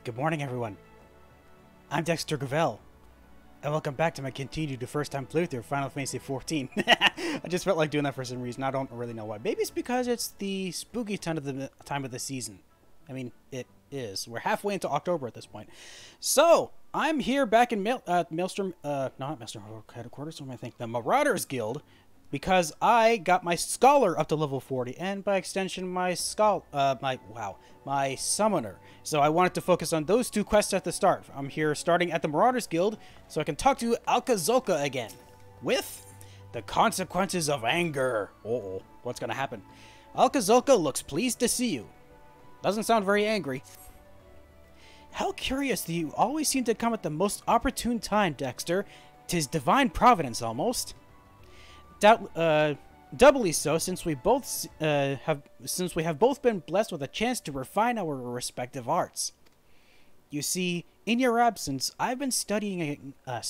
Good morning, everyone. I'm Dexter Gravel, and welcome back to my continued first-time playthrough of Final Fantasy XIV. I just felt like doing that for some reason. I don't really know why. Maybe it's because it's the spooky time of the season. I mean, it is. We're halfway into October at this point. So, I'm here back in Maelstrom, not Maelstrom Headquarters, what am I thinking? The Marauders Guild, because I got my Scholar up to level 40, and by extension, my Summoner. So I wanted to focus on those two quests at the start. I'm here starting at the Marauders Guild, so I can talk to Alcazolka again, with the consequences of anger. Uh-oh, what's gonna happen? Alcazolka looks pleased to see you. Doesn't sound very angry. How curious that you always seem to come at the most opportune time, Dexter. 'Tis divine providence, almost. Doubly so, since we have both been blessed with a chance to refine our respective arts. You see, in your absence, I've been studying a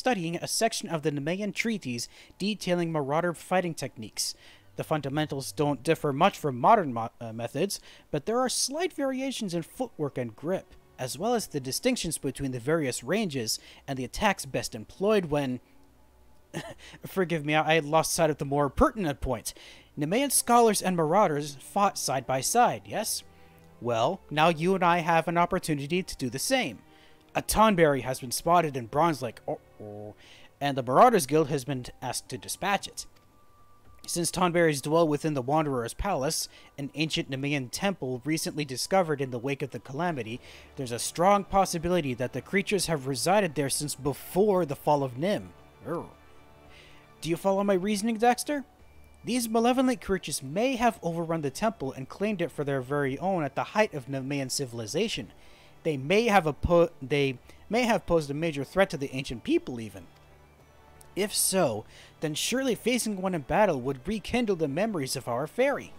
section of the Nemean treatise detailing marauder fighting techniques. The fundamentals don't differ much from modern methods, but there are slight variations in footwork and grip, as well as the distinctions between the various ranges and the attacks best employed when... Forgive me, I had lost sight of the more pertinent point. Nemean scholars and marauders fought side by side, yes? Well, now you and I have an opportunity to do the same. A Tonberry has been spotted in Bronze Lake, and the Marauders Guild has been asked to dispatch it. Since Tonberries dwell within the Wanderer's Palace, an ancient Nemean temple recently discovered in the wake of the calamity, there's a strong possibility that the creatures have resided there since before the fall of Nim. Do you follow my reasoning, Dexter? These malevolent creatures may have overrun the temple and claimed it for their very own at the height of Nemean civilization. They may have posed a major threat to the ancient people, even. If so, then surely facing one in battle would rekindle the memories of our fairy.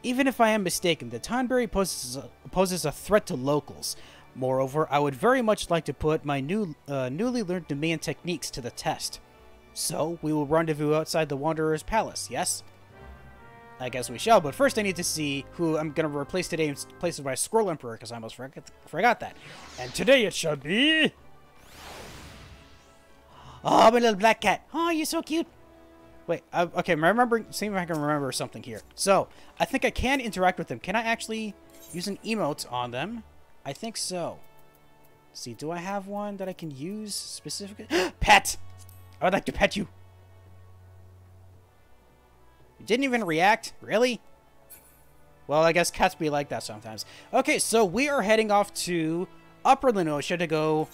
Even if I am mistaken, the Tonberry poses a threat to locals. Moreover, I would very much like to put my newly learned Nemean techniques to the test. So, we will rendezvous outside the Wanderer's Palace, yes? I guess we shall, but first I need to see who I'm going to replace today in place of my Scroll Emperor, because I almost forgot that. And today it shall be... Oh, my little black cat. Oh, you're so cute. Wait, okay, see if I can remember something here. So, I think I can interact with them. Can I actually use an emote on them? I think so. Let's see, do I have one that I can use specifically? Pet! I would like to pet you. You didn't even react? Really? Well, I guess cats be like that sometimes. Okay, so we are heading off to Upper Lenosha to go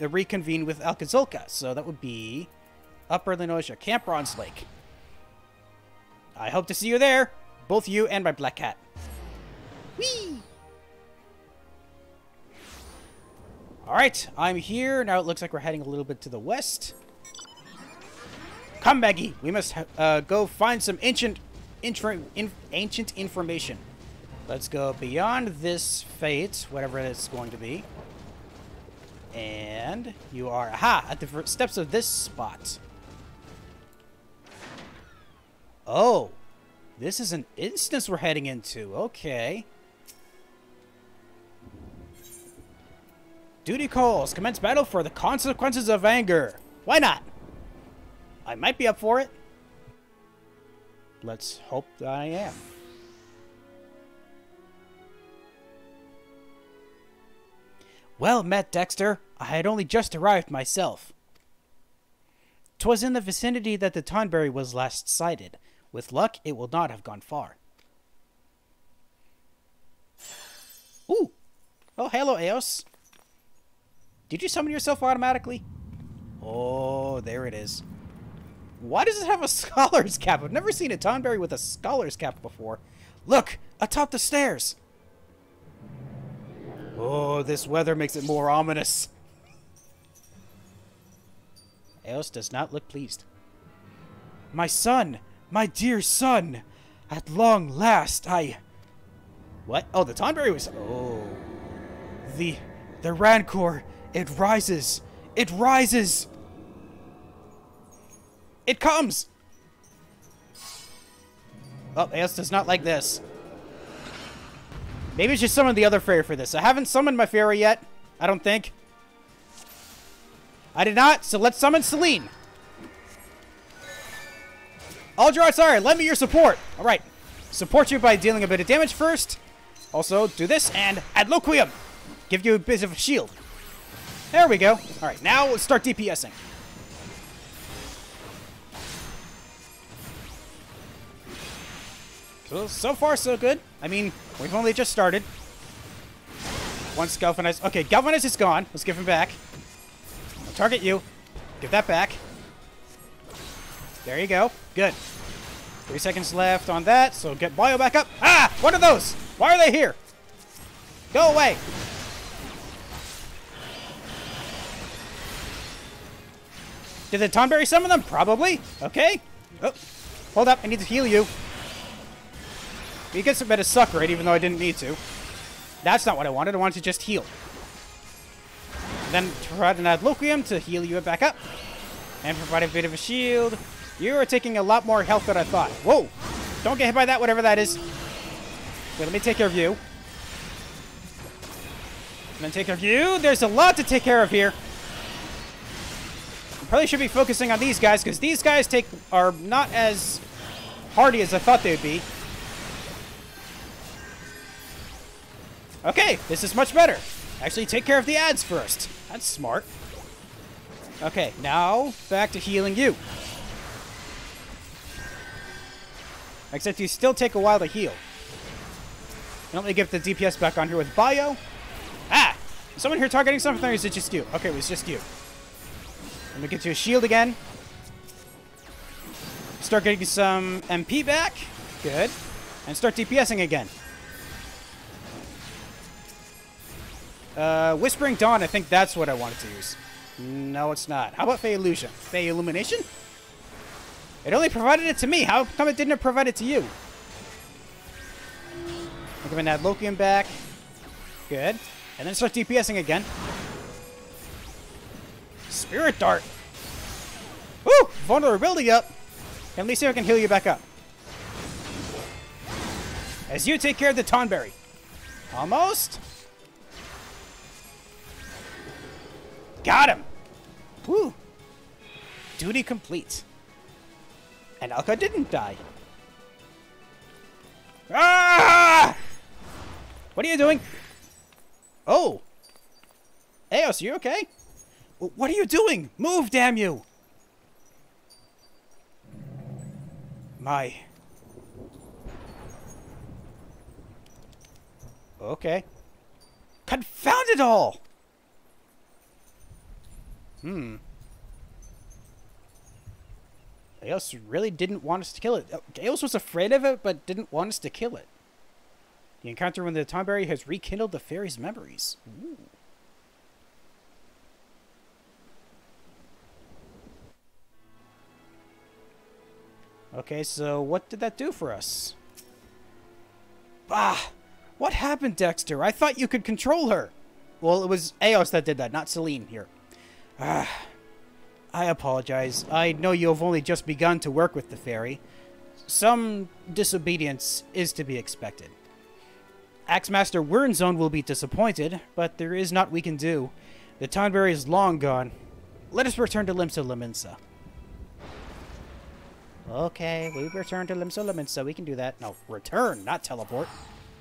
reconvene with Alcazolka. So that would be Upper Lenosha, Camp Bronze Lake. I hope to see you there. Both you and my black cat. Whee! Alright, I'm here. Now it looks like we're heading a little bit to the west. Come, Maggie. We must go find some ancient information. Let's go beyond this fate, whatever it's going to be. And you are, at the steps of this spot. Oh, this is an instance we're heading into. Okay. Duty calls. Commence battle for the consequences of anger. Why not? I might be up for it. Let's hope that I am. Well met, Dexter. I had only just arrived myself. 'Twas in the vicinity that the Tonberry was last sighted. With luck, it will not have gone far. Ooh! Oh, hello, Eos. Did you summon yourself automatically? Oh, there it is. Why does it have a scholar's cap? I've never seen a Tonberry with a scholar's cap before. Look! Atop the stairs! Oh, this weather makes it more ominous. Eos does not look pleased. My son! My dear son! At long last, What? Oh, the Tonberry was... Oh. The Rancor! It rises! It rises! It comes! Oh, Eos does not like this. Maybe it's just summon the other fairy for this. I haven't summoned my fairy yet. I don't think. I did not, so let's summon Celine. Aldra, sorry, lend me your support. Alright. Support you by dealing a bit of damage first. Also, do this, and Adloquium. Give you a bit of a shield. There we go. Alright, now let's start DPSing. So far, so good. I mean, we've only just started. Once Galvanize... Okay, Galvanize is gone. Let's give him back. I'll target you. Give that back. There you go. Good. 3 seconds left on that, so get Bio back up. Ah! What are those? Why are they here? Go away. Did the Tonberry summon them? Probably. Okay. Oh, hold up. I need to heal you. You get some bit of suck right, even though I didn't need to. That's not what I wanted. I wanted to just heal. Then provide an Adloquium to heal you back up. And provide a bit of a shield. You are taking a lot more health than I thought. Whoa! Don't get hit by that, whatever that is. Okay, let me take care of you. And then take care of you. There's a lot to take care of here. I probably should be focusing on these guys, because these guys are not as hardy as I thought they would be. Okay, this is much better. Actually, take care of the ads first. That's smart. Okay, now back to healing you. Except you still take a while to heal. Let me get the DPS back on here with Bio. Ah! Is someone here targeting something, or is it just you? Okay, it was just you. Let me get you a shield again. Start getting some MP back. Good. And start DPSing again. Whispering Dawn, I think that's what I wanted to use. No, it's not. How about Fey Illusion? Fey Illumination? It only provided it to me. How come it didn't provide it to you? I'll give an Adloquium back. Good. And then start DPSing again. Spirit Dart. Woo! Vulnerability up. At least see if I can heal you back up. As you take care of the Tonberry. Almost. Got him! Woo! Duty complete. And Alka didn't die. Ah! What are you doing? Oh! Eos, you okay? What are you doing? Move, damn you! My... Okay. Confound it all! Eos really didn't want us to kill it. Eos was afraid of it, but didn't want us to kill it. The encounter when the Tonberry has rekindled the fairy's memories. Ooh. Okay, so what did that do for us? Ah! What happened, Dexter? I thought you could control her. Well, it was Eos that did that, not Celine here. I apologize. I know you have only just begun to work with the fairy. Some disobedience is to be expected. Axemaster Wernzone will be disappointed, but there is naught we can do. The Tonberry is long gone. Let us return to Limsa Laminsa. Okay, we return to Limsa Laminsa. We can do that. No, return, not teleport.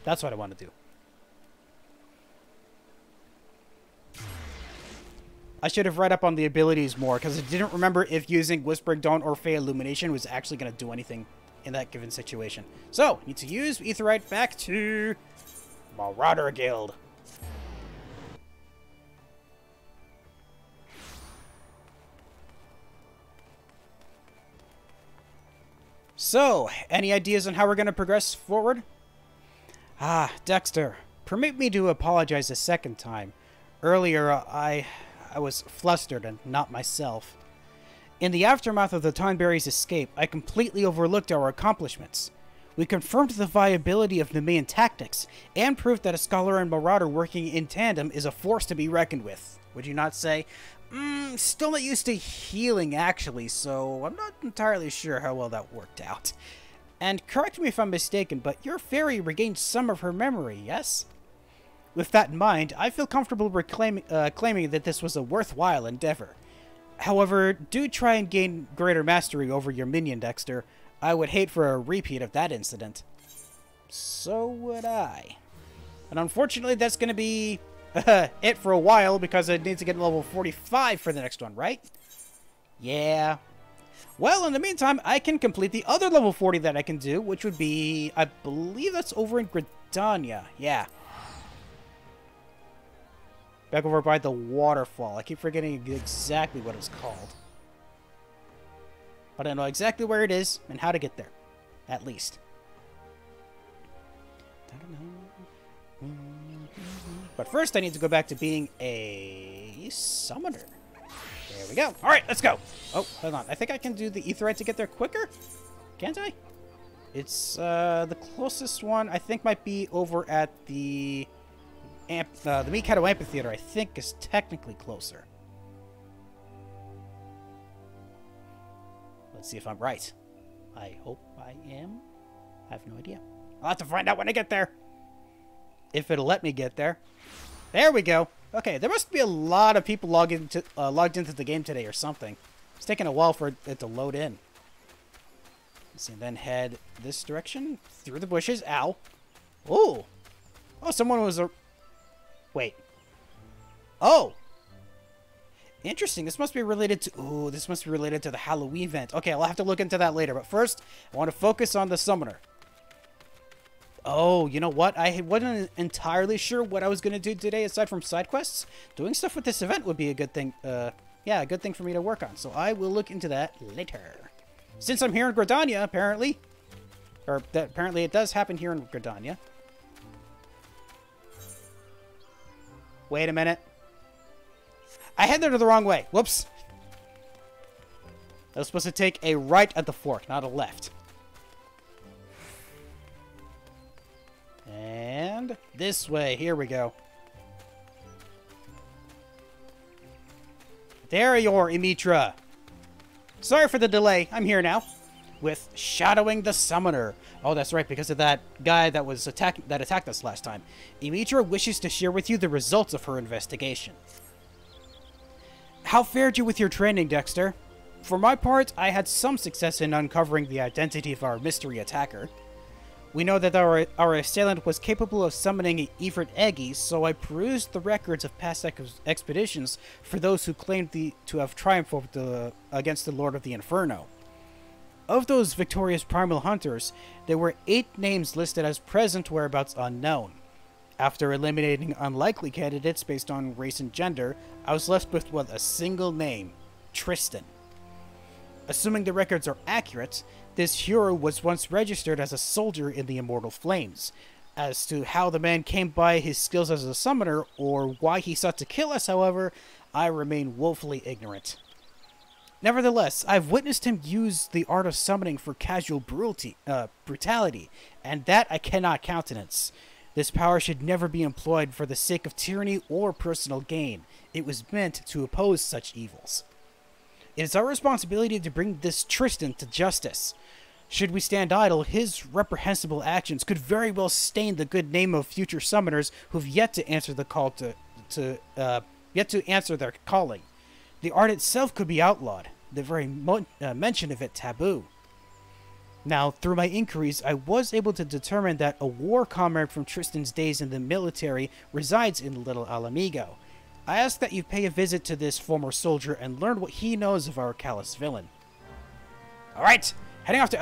That's what I want to do. I should have read up on the abilities more, because I didn't remember if using Whispering Dawn or Fey Illumination was actually going to do anything in that given situation. So, need to use Aetheryte back to Marauder Guild. So, any ideas on how we're going to progress forward? Ah, Dexter, permit me to apologize a second time. Earlier, I was flustered and not myself. In the aftermath of the Tonberry's escape, I completely overlooked our accomplishments. We confirmed the viability of Nemean tactics, and proved that a Scholar and Marauder working in tandem is a force to be reckoned with. Would you not say? Still not used to healing, actually, so I'm not entirely sure how well that worked out. And correct me if I'm mistaken, but your fairy regained some of her memory, yes? With that in mind, I feel comfortable claiming that this was a worthwhile endeavor. However, do try and gain greater mastery over your minion, Dexter. I would hate for a repeat of that incident. So would I. And unfortunately, that's going to be it for a while, because I need to get level 45 for the next one, right? Yeah. Well, in the meantime, I can complete the other level 40 that I can do, which would be, I believe that's over in Gridania. Yeah. Back over by the waterfall. I keep forgetting exactly what it's called. But I know exactly where it is and how to get there. At least. But first, I need to go back to being a summoner. There we go. Alright, let's go. Oh, hold on. I think I can do the Aetheryte to get there quicker? Can't I? It's, the closest one, I think, might be over at the Mikado Amphitheater, I think, is technically closer. Let's see if I'm right. I hope I am. I have no idea. I'll have to find out when I get there. If it'll let me get there. There we go. Okay, there must be a lot of people logged into the game today or something. It's taking a while for it to load in. Let's see, and then head this direction through the bushes. Ow. Ooh. Oh, someone was wait. Oh. Interesting. This must be related to... Ooh, this must be related to the Halloween event. Okay, I'll have to look into that later. But first, I want to focus on the summoner. Oh, you know what? I wasn't entirely sure what I was going to do today aside from side quests. Doing stuff with this event would be a good thing. Yeah, a good thing for me to work on. So I will look into that later. Since I'm here in Gridania, apparently. Or apparently it does happen here in Gridania. Wait a minute. I headed the wrong way. Whoops. I was supposed to take a right at the fork, not a left. And this way. Here we go. There you are, Imitra. Sorry for the delay. I'm here now. With Shadowing the Summoner. Oh, that's right, because of that guy that was attacked us last time. Imitra wishes to share with you the results of her investigation. How fared you with your training, Dexter? For my part, I had some success in uncovering the identity of our mystery attacker. We know that our assailant was capable of summoning a Ifrit Eggy, so I perused the records of past expeditions for those who claimed to have triumphed against the Lord of the Inferno. Of those victorious primal hunters, there were 8 names listed as present whereabouts unknown. After eliminating unlikely candidates based on race and gender, I was left with a single name, Tristan. Assuming the records are accurate, this hero was once registered as a soldier in the Immortal Flames. As to how the man came by his skills as a summoner, or why he sought to kill us, however, I remain woefully ignorant. Nevertheless, I've witnessed him use the art of summoning for casual brutality, and that I cannot countenance. This power should never be employed for the sake of tyranny or personal gain. It was meant to oppose such evils. It is our responsibility to bring this Tristan to justice. Should we stand idle, his reprehensible actions could very well stain the good name of future summoners who've yet to answer the call yet to answer their calling. The art itself could be outlawed, the very mention of it taboo. Now, through my inquiries, I was able to determine that a war comrade from Tristan's days in the military resides in Little Alamigo. I ask that you pay a visit to this former soldier and learn what he knows of our callous villain. Alright, heading off to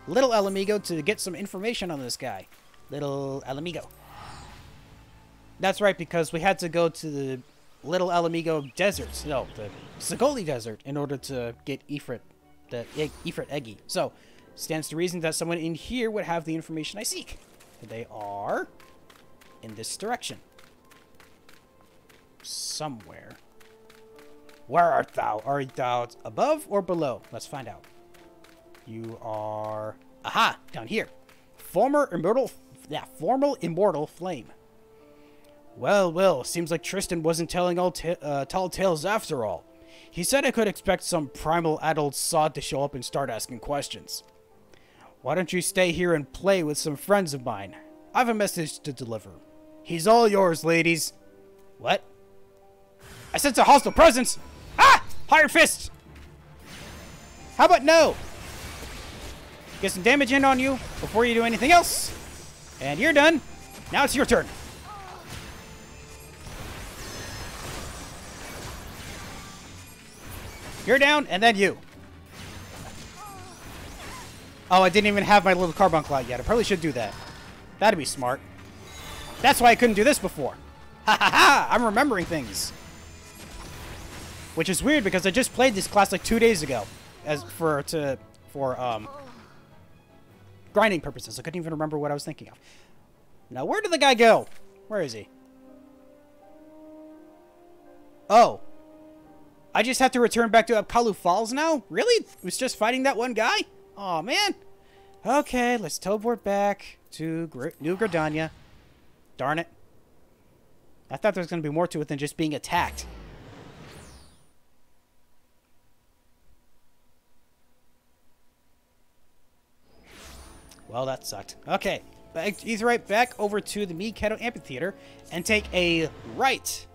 Little Alamigo to get some information on this guy. Little Alamigo. That's right, because we had to go to the Little Alamigo Desert, no, the Sagoli Desert, in order to get Ifrit Eggy. So, stands to reason that someone in here would have the information I seek. They are in this direction. Somewhere. Where art thou? Art thou above or below? Let's find out. You are... Aha! Down here. Former immortal flame. Well, seems like Tristan wasn't telling all tall tales after all. He said I could expect some primal adult sod to show up and start asking questions. Why don't you stay here and play with some friends of mine? I have a message to deliver. He's all yours, ladies. What? I sense a hostile presence! Ah! Higher fists! How about no? Get some damage in on you before you do anything else. And you're done. Now it's your turn. You're down, and then you. Oh, I didn't even have my little carbuncle out yet. I probably should do that. That'd be smart. That's why I couldn't do this before. Ha ha ha! I'm remembering things. Which is weird because I just played this class like 2 days ago, for grinding purposes. I couldn't even remember what I was thinking of. Now, where did the guy go? Where is he? Oh. I just have to return back to Aurum Falls now? Really? It was just fighting that one guy? Aw, man. Okay, let's teleport back to New Gridania. Darn it. I thought there was going to be more to it than just being attacked. Well, that sucked. Okay, right back over to the Mikado Amphitheater and take a right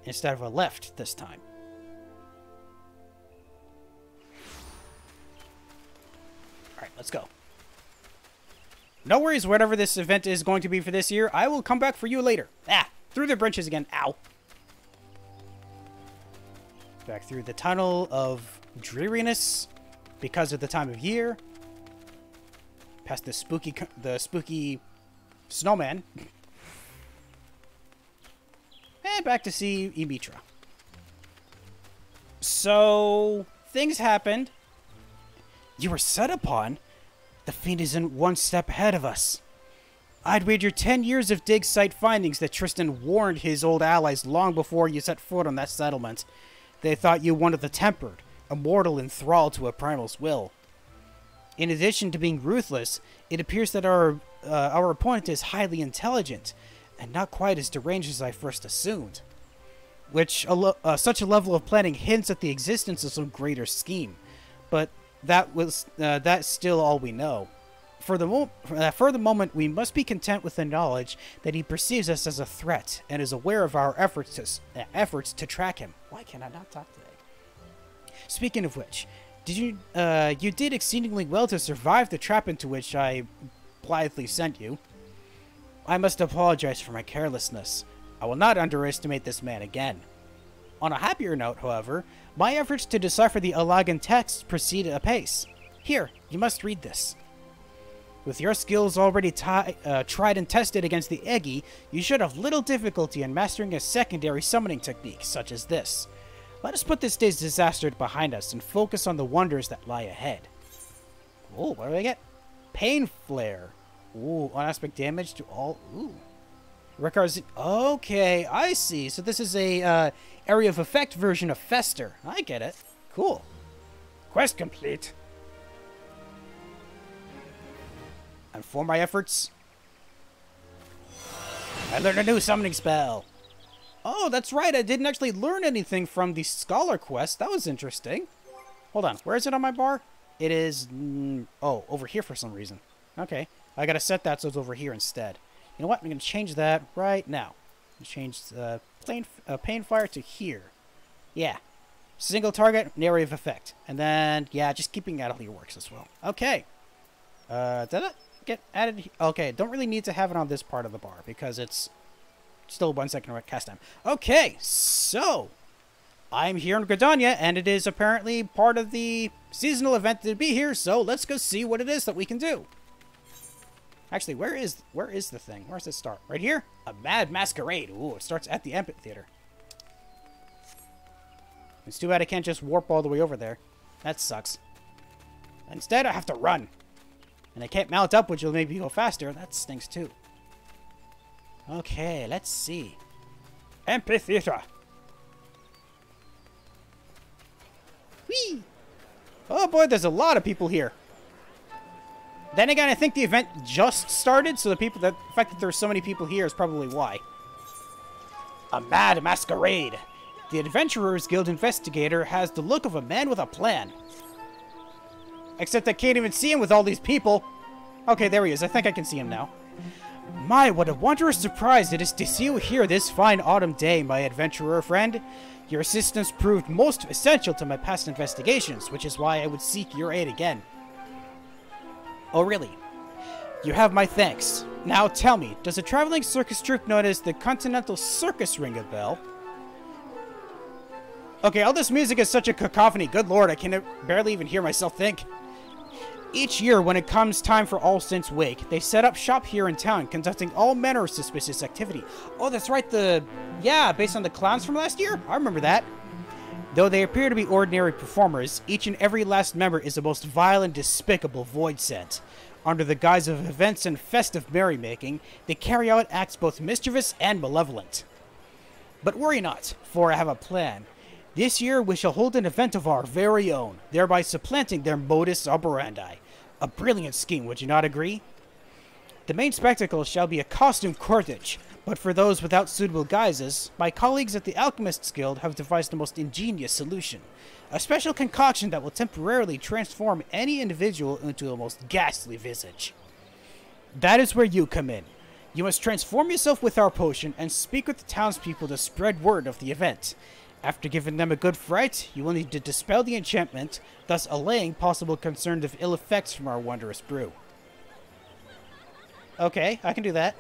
instead of a left this time. Alright, let's go. No worries, whatever this event is going to be for this year, I will come back for you later. Ah, through the branches again. Ow. Back through the tunnel of dreariness because of the time of year. Past the spooky snowman. And back to see Imitra. So, things happened. You were set upon? The fiend isn't one step ahead of us. I'd wager 10 years of dig site findings that Tristan warned his old allies long before you set foot on that settlement. They thought you one of the tempered, immortal enthralled to a primal's will. In addition to being ruthless, it appears that our opponent is highly intelligent, and not quite as deranged as I first assumed. Such a level of planning hints at the existence of some greater scheme, but that's still all we know. For the moment, we must be content with the knowledge that he perceives us as a threat and is aware of our efforts to track him. Why can I not talk today? Speaking of which, you did exceedingly well to survive the trap into which I blithely sent you. I must apologize for my carelessness. I will not underestimate this man again. On a happier note, however, my efforts to decipher the Alagan text proceed apace. Here, you must read this. With your skills already tried and tested against the Eggy, you should have little difficulty in mastering a secondary summoning technique, such as this. Let us put this day's disaster behind us and focus on the wonders that lie ahead. Oh, what do I get? Pain Flare. Ooh, on aspect damage to all... Ooh. Records... Okay, I see. So this is a area of effect version of Fester. I get it. Cool. Quest complete. And for my efforts, I learned a new summoning spell. Oh, that's right. I didn't actually learn anything from the Scholar quest. That was interesting. Hold on. Where is it on my bar? It is... oh, over here for some reason. Okay. I gotta set that so it's over here instead. You know what? I'm gonna change that right now. Change the Pain Fire to here. Yeah. Single target, area of effect. And then, yeah, just keeping that here works as well. Okay. Did it get added? Okay, don't really need to have it on this part of the bar because it's still 1 second cast time. Okay, so I'm here in Gridania, and it is apparently part of the seasonal event to be here, so let's go see what it is that we can do. Actually, where is the thing? Where's it start? Right here? A Mad Masquerade. Ooh, it starts at the amphitheater. It's too bad I can't just warp all the way over there. That sucks. Instead, I have to run. And I can't mount up, which will make me go faster. That stinks too. Okay, let's see. Amphitheater. Whee! Oh boy, there's a lot of people here. Then again, I think the event just started, so the fact that there's so many people here is probably why. A Mad Masquerade. The Adventurers Guild investigator has the look of a man with a plan. Except I can't even see him with all these people. Okay, there he is. I think I can see him now. My, what a wondrous surprise it is to see you here this fine autumn day, my adventurer friend. Your assistance proved most essential to my past investigations, which is why I would seek your aid again. Oh, really? You have my thanks. Now tell me, does a traveling circus troupe known as the Continental Circus ring a bell? Okay, all this music is such a cacophony. Good lord, I can barely even hear myself think. Each year, when it comes time for All Saints' Wake, they set up shop here in town, conducting all manner of suspicious activity. Oh, that's right, yeah, based on the clowns from last year? I remember that. Though they appear to be ordinary performers, each and every last member is a most vile and despicable void scent. Under the guise of events and festive merrymaking, they carry out acts both mischievous and malevolent. But worry not, for I have a plan. This year we shall hold an event of our very own, thereby supplanting their modus operandi. A brilliant scheme, would you not agree? The main spectacle shall be a costume cortege, but for those without suitable guises, my colleagues at the Alchemists Guild have devised the most ingenious solution. A special concoction that will temporarily transform any individual into a most ghastly visage. That is where you come in. You must transform yourself with our potion and speak with the townspeople to spread word of the event. After giving them a good fright, you will need to dispel the enchantment, thus allaying possible concern of ill effects from our wondrous brew. Okay, I can do that.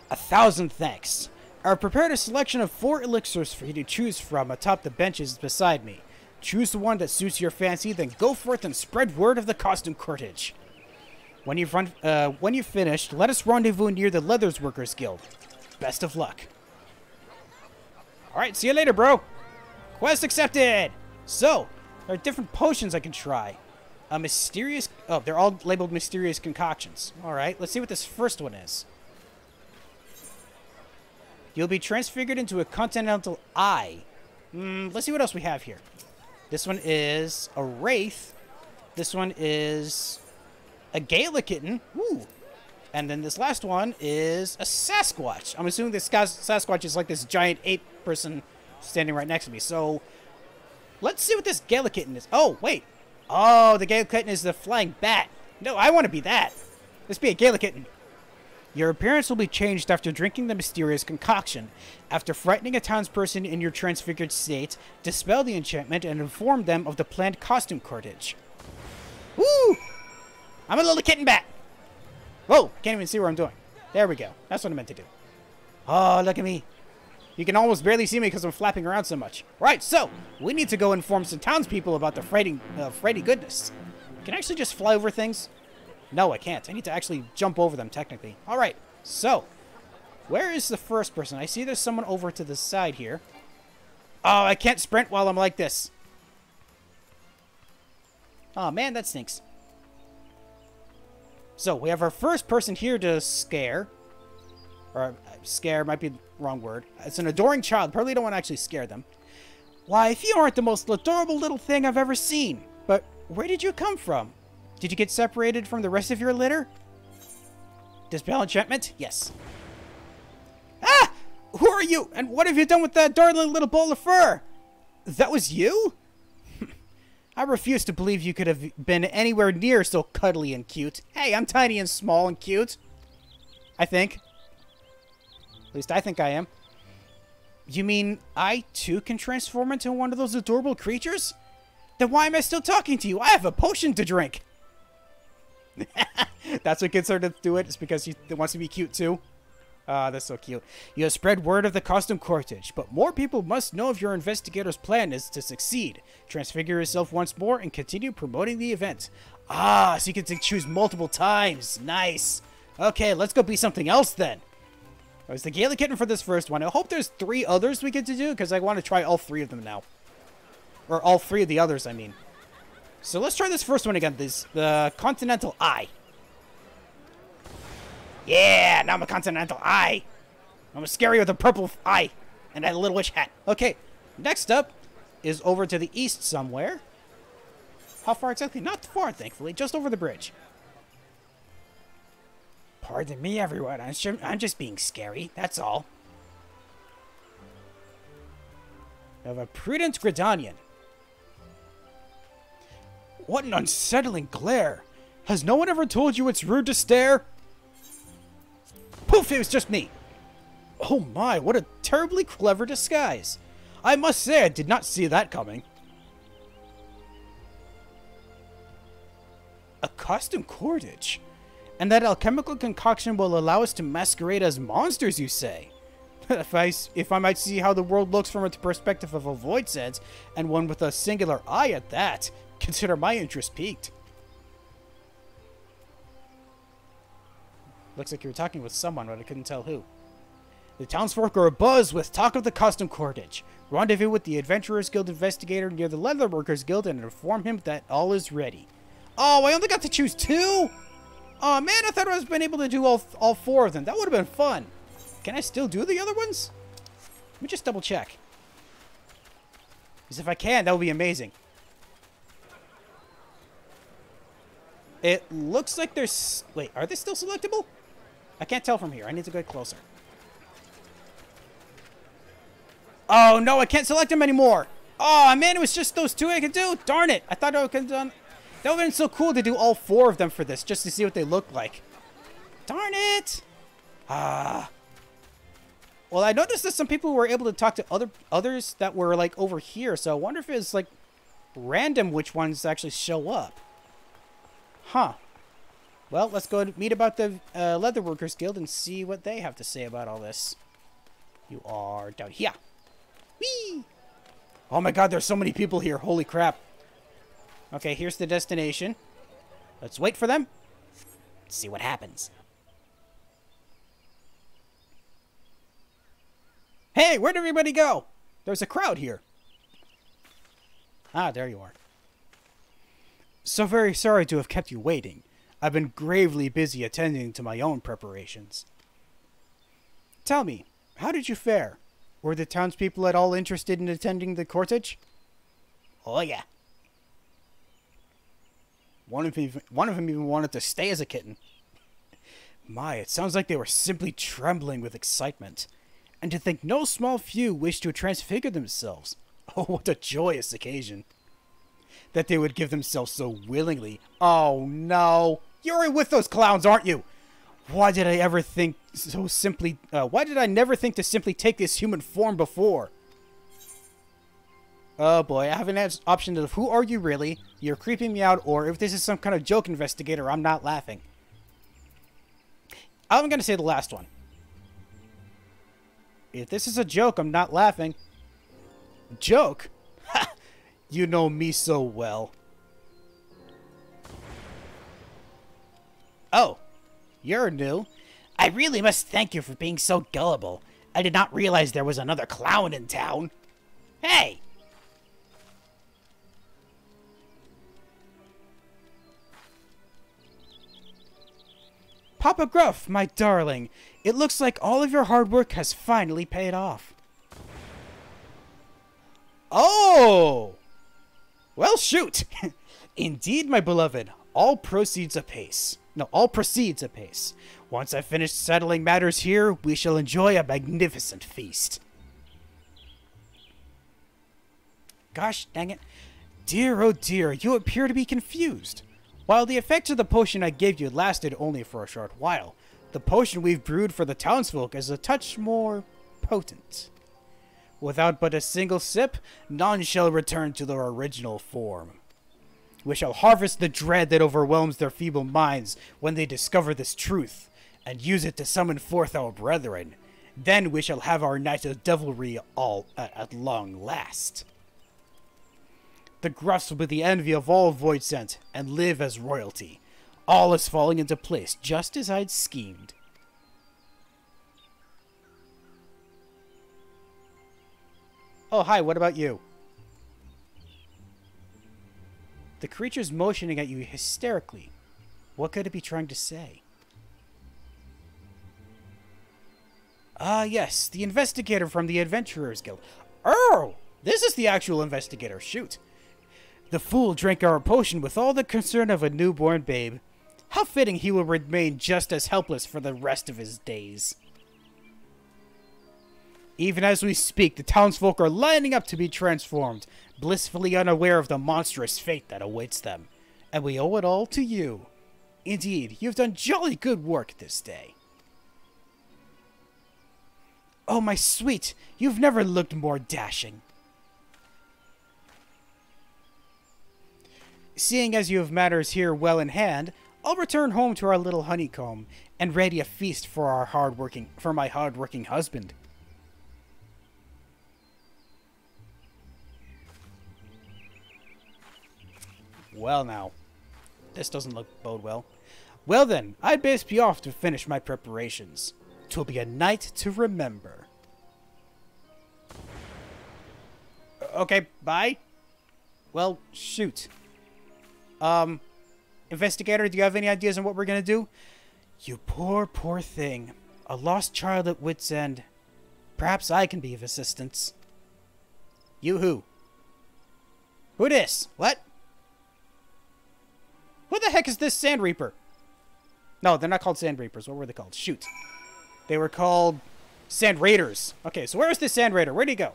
1,000 thanks. I've prepared a selection of 4 elixirs for you to choose from atop the benches beside me. Choose the one that suits your fancy, then go forth and spread word of the costume cortege. When you've finished, let us rendezvous near the Leathers Workers Guild. Best of luck. Alright, see you later, bro. Quest accepted! So, there are different potions I can try. A mysterious... Oh, they're all labeled mysterious concoctions. Alright, let's see what this first one is. You'll be transfigured into a continental eye. Let's see what else we have here. This one is a wraith. This one is a Gala kitten. Ooh. And then this last one is a Sasquatch. I'm assuming this Sasquatch is like this giant ape person standing right next to me. So, let's see what this Gala kitten is. Oh, wait. Oh, the Gala kitten is the flying bat. No, I want to be that. Let's be a Gala kitten. Your appearance will be changed after drinking the mysterious concoction. After frightening a townsperson in your transfigured state, dispel the enchantment and inform them of the planned costume cortege. Woo! I'm a little kitten bat. Whoa, can't even see what I'm doing. There we go. That's what I meant to do. Oh, look at me. You can almost barely see me because I'm flapping around so much. Right, so, we need to go inform some townspeople about the Freddy goodness. Can I actually just fly over things? No, I can't. I need to actually jump over them, technically. Alright, so, where is the first person? I see there's someone over to the side here. Oh, I can't sprint while I'm like this. Oh, man, that stinks. So, we have our first person here to scare. Or, scare might be the wrong word. It's an adoring child. Probably don't want to actually scare them. Why, if you aren't the most adorable little thing I've ever seen. But, where did you come from? Did you get separated from the rest of your litter? Dispel enchantment? Yes. Ah! Who are you? And what have you done with that darling little ball of fur? That was you? I refuse to believe you could have been anywhere near so cuddly and cute. Hey, I'm tiny and small and cute. I think. At least I think I am. You mean I, too, can transform into one of those adorable creatures? Then why am I still talking to you? I have a potion to drink. That's what gets her to do it. It's because she wants to be cute, too. Ah, that's so cute. You have spread word of the costume cortege, but more people must know if your investigator's plan is to succeed. Transfigure yourself once more and continue promoting the event. Ah, so you get to choose multiple times. Nice. Okay, let's go be something else then. I was the Gala kitten for this first one. I hope there's 3 others we get to do, because I want to try all 3 of them now. Or all 3 of the others, I mean. So let's try this first one again. The Continental Eye. Yeah, now I'm a Continental Eye. I'm scary with a purple eye and a little witch hat. Okay, next up is over to the east somewhere. How far exactly? Not far, thankfully. Just over the bridge. Pardon me, everyone. I'm just being scary. That's all. We have a prudent Gridanian. What an unsettling glare. Has no one ever told you it's rude to stare? Poof, it was just me. Oh my, what a terribly clever disguise. I must say I did not see that coming. A costume cordage? And that alchemical concoction will allow us to masquerade as monsters, you say? If I might see how the world looks from the perspective of a void sense, and one with a singular eye at that, consider my interest piqued. Looks like you were talking with someone, but I couldn't tell who. The townsfolk are abuzz with talk of the costume cordage. Rendezvous with the Adventurers Guild investigator near the Leatherworkers Guild and inform him that all is ready. Oh, I only got to choose 2? Oh man, I thought I was been able to do all 4 of them. That would have been fun. Can I still do the other ones? Let me just double check. Because if I can, that would be amazing. It looks like there's... Wait, are they still selectable? I can't tell from here. I need to go closer. Oh, no, I can't select them anymore. Oh, man, it was just those 2 I could do. Darn it. I thought I could have done... That would have been so cool to do all 4 of them for this, just to see what they look like. Darn it. Ah. Well, I noticed that some people were able to talk to others that were, like, over here. So I wonder if it's, like, random which ones actually show up. Huh. Well, let's go meet about the Leatherworkers Guild and see what they have to say about all this. You are down here. Whee! Oh my god, there's so many people here. Holy crap. Okay, here's the destination. Let's wait for them. Let's see what happens. Hey, where'd everybody go? There's a crowd here. Ah, there you are. So very sorry to have kept you waiting. I've been gravely busy attending to my own preparations. Tell me, how did you fare? Were the townspeople at all interested in attending the cortege? Oh yeah. One of them even wanted to stay as a kitten. My, it sounds like they were simply trembling with excitement. And to think no small few wished to transfigure themselves. Oh, what a joyous occasion. That they would give themselves so willingly. Oh no. You're with those clowns, aren't you? Why did I ever think so simply... why did I never think to simply take this human form before? Oh boy, I have an option of who are you really, you're creeping me out, or if this is some kind of joke investigator, I'm not laughing. I'm gonna say the last one. If this is a joke, I'm not laughing. Joke? Ha! You know me so well. Oh, you're new. I really must thank you for being so gullible. I did not realize there was another clown in town. Hey! Papa Gruff, my darling, it looks like all of your hard work has finally paid off. Oh! Well, shoot! Indeed, my beloved, all proceeds apace. No, all proceeds apace. Once I've finished settling matters here, we shall enjoy a magnificent feast. Gosh dang it. Dear, oh dear, you appear to be confused. While the effects of the potion I gave you lasted only for a short while, the potion we've brewed for the townsfolk is a touch more potent. Without but a single sip, none shall return to their original form. We shall harvest the dread that overwhelms their feeble minds when they discover this truth, and use it to summon forth our brethren. Then we shall have our night of devilry all at long last. The Gruffs will be the envy of all Voidsent, and live as royalty. All is falling into place, just as I'd schemed. Oh, hi, what about you? The creature's motioning at you hysterically. What could it be trying to say? Ah, yes, the investigator from the Adventurers Guild. Oh, this is the actual investigator, shoot. The fool drank our potion with all the concern of a newborn babe. How fitting he will remain just as helpless for the rest of his days. Even as we speak, the townsfolk are lining up to be transformed, blissfully unaware of the monstrous fate that awaits them. And we owe it all to you. Indeed, you've done jolly good work this day. Oh, my sweet, you've never looked more dashing. Seeing as you have matters here well in hand, I'll return home to our little honeycomb and ready a feast for my hard-working husband. Well now, this doesn't bode well. Well then, I'd best be off to finish my preparations. 'Twill be a night to remember. Okay, bye. Well, shoot. Investigator, do you have any ideas on what we're gonna do? You poor, poor thing. A lost child at wit's end. Perhaps I can be of assistance. You who? Who dis? What? Who the heck is this Sand Reaper? No, they're not called Sand Reapers. What were they called? Shoot. They were called Sand Raiders. Okay, so where is this Sand Raider? Where'd he go?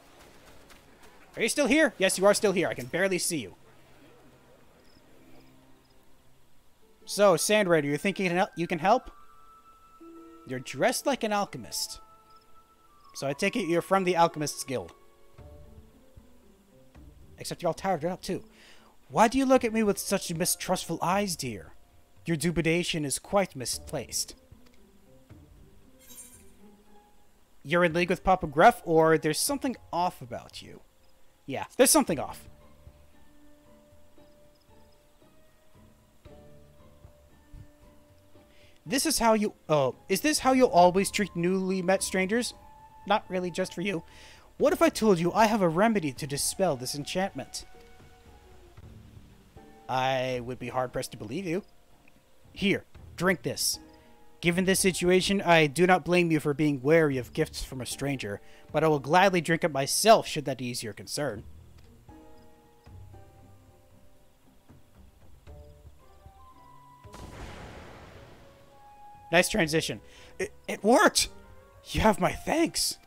Are you still here? Yes, you are still here. I can barely see you. So, Sand Raider, you think you can help? You're dressed like an alchemist. So I take it you're from the Alchemist's Guild. Except you're all tired up, too. Why do you look at me with such mistrustful eyes, dear? Your dubitation is quite misplaced. You're in league with Papa Gruff, or there's something off about you? Yeah, there's something off. This is how you... Oh, is this how you'll always treat newly met strangers? Not really just for you. What if I told you I have a remedy to dispel this enchantment? I would be hard-pressed to believe you. Here, drink this. Given this situation, I do not blame you for being wary of gifts from a stranger, but I will gladly drink it myself should that ease your concern. Nice transition. It worked! You have my thanks.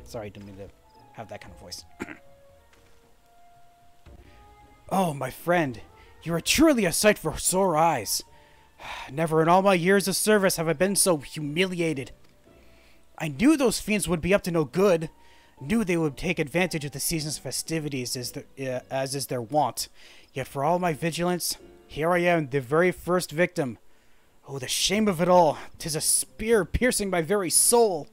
Sorry, I didn't mean to have that kind of voice. Oh, my friend. You are truly a sight for sore eyes. Never in all my years of service have I been so humiliated. I knew those fiends would be up to no good. Knew they would take advantage of the season's festivities as is their wont. Yet for all my vigilance, here I am, the very first victim. Oh, the shame of it all. 'Tis a spear piercing my very soul.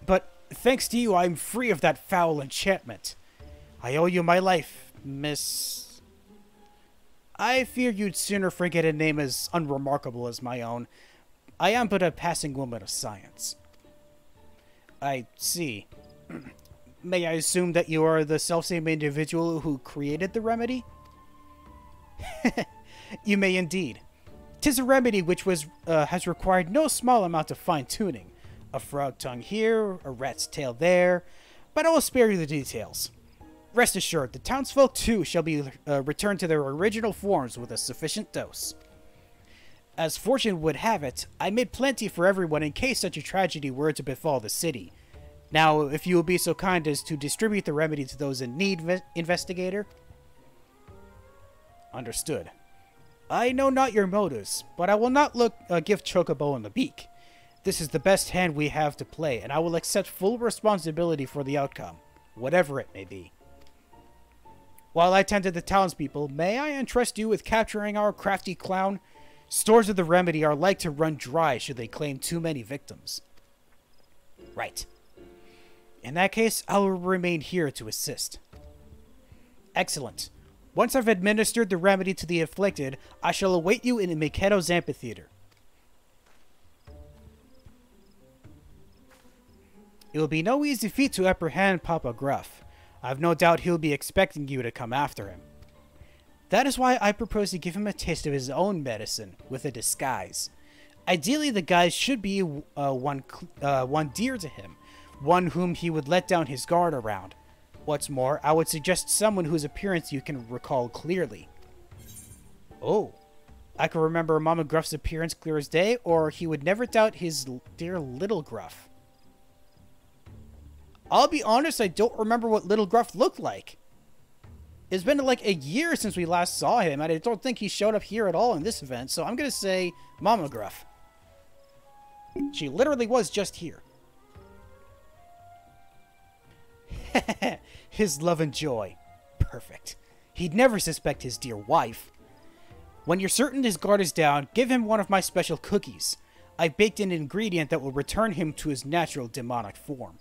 But thanks to you, I am free of that foul enchantment. I owe you my life, Miss... I fear you'd sooner forget a name as unremarkable as my own. I am but a passing woman of science. I see. May I assume that you are the selfsame individual who created the remedy? You may indeed. 'Tis a remedy which has required no small amount of fine-tuning. A frog tongue here, a rat's tail there, but I will spare you the details. Rest assured, the townsfolk too shall be returned to their original forms with a sufficient dose. As fortune would have it, I made plenty for everyone in case such a tragedy were to befall the city. Now, if you will be so kind as to distribute the remedy to those in need, investigator. Understood. I know not your motives, but I will not give Chocobo in the beak. This is the best hand we have to play, and I will accept full responsibility for the outcome, whatever it may be. While I tend to the townspeople, may I entrust you with capturing our crafty clown? Stores of the remedy are like to run dry should they claim too many victims. Right. In that case, I will remain here to assist. Excellent. Once I've administered the remedy to the afflicted, I shall await you in Mikedo's amphitheater. It will be no easy feat to apprehend Papa Gruff. I've no doubt he'll be expecting you to come after him. That is why I propose to give him a taste of his own medicine with a disguise. Ideally, the guise should be one dear to him, one whom he would let down his guard around. What's more, I would suggest someone whose appearance you can recall clearly. Oh, I can remember Mama Gruff's appearance clear as day, or he would never doubt his dear little Gruff. I'll be honest, I don't remember what little Gruff looked like. It's been like a year since we last saw him, and I don't think he showed up here at all in this event, so I'm gonna say Mama Gruff. She literally was just here. His love and joy. Perfect. He'd never suspect his dear wife. When you're certain his guard is down, give him one of my special cookies. I've baked an ingredient that will return him to his natural demonic form.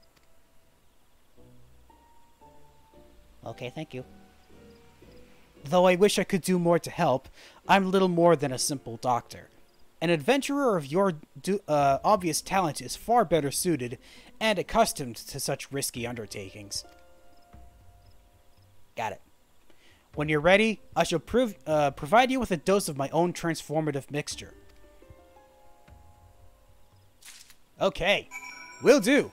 Okay, thank you. Though I wish I could do more to help, I'm little more than a simple doctor. An adventurer of your obvious talent is far better suited and accustomed to such risky undertakings. Got it. When you're ready, I shall provide you with a dose of my own transformative mixture. Okay, will do.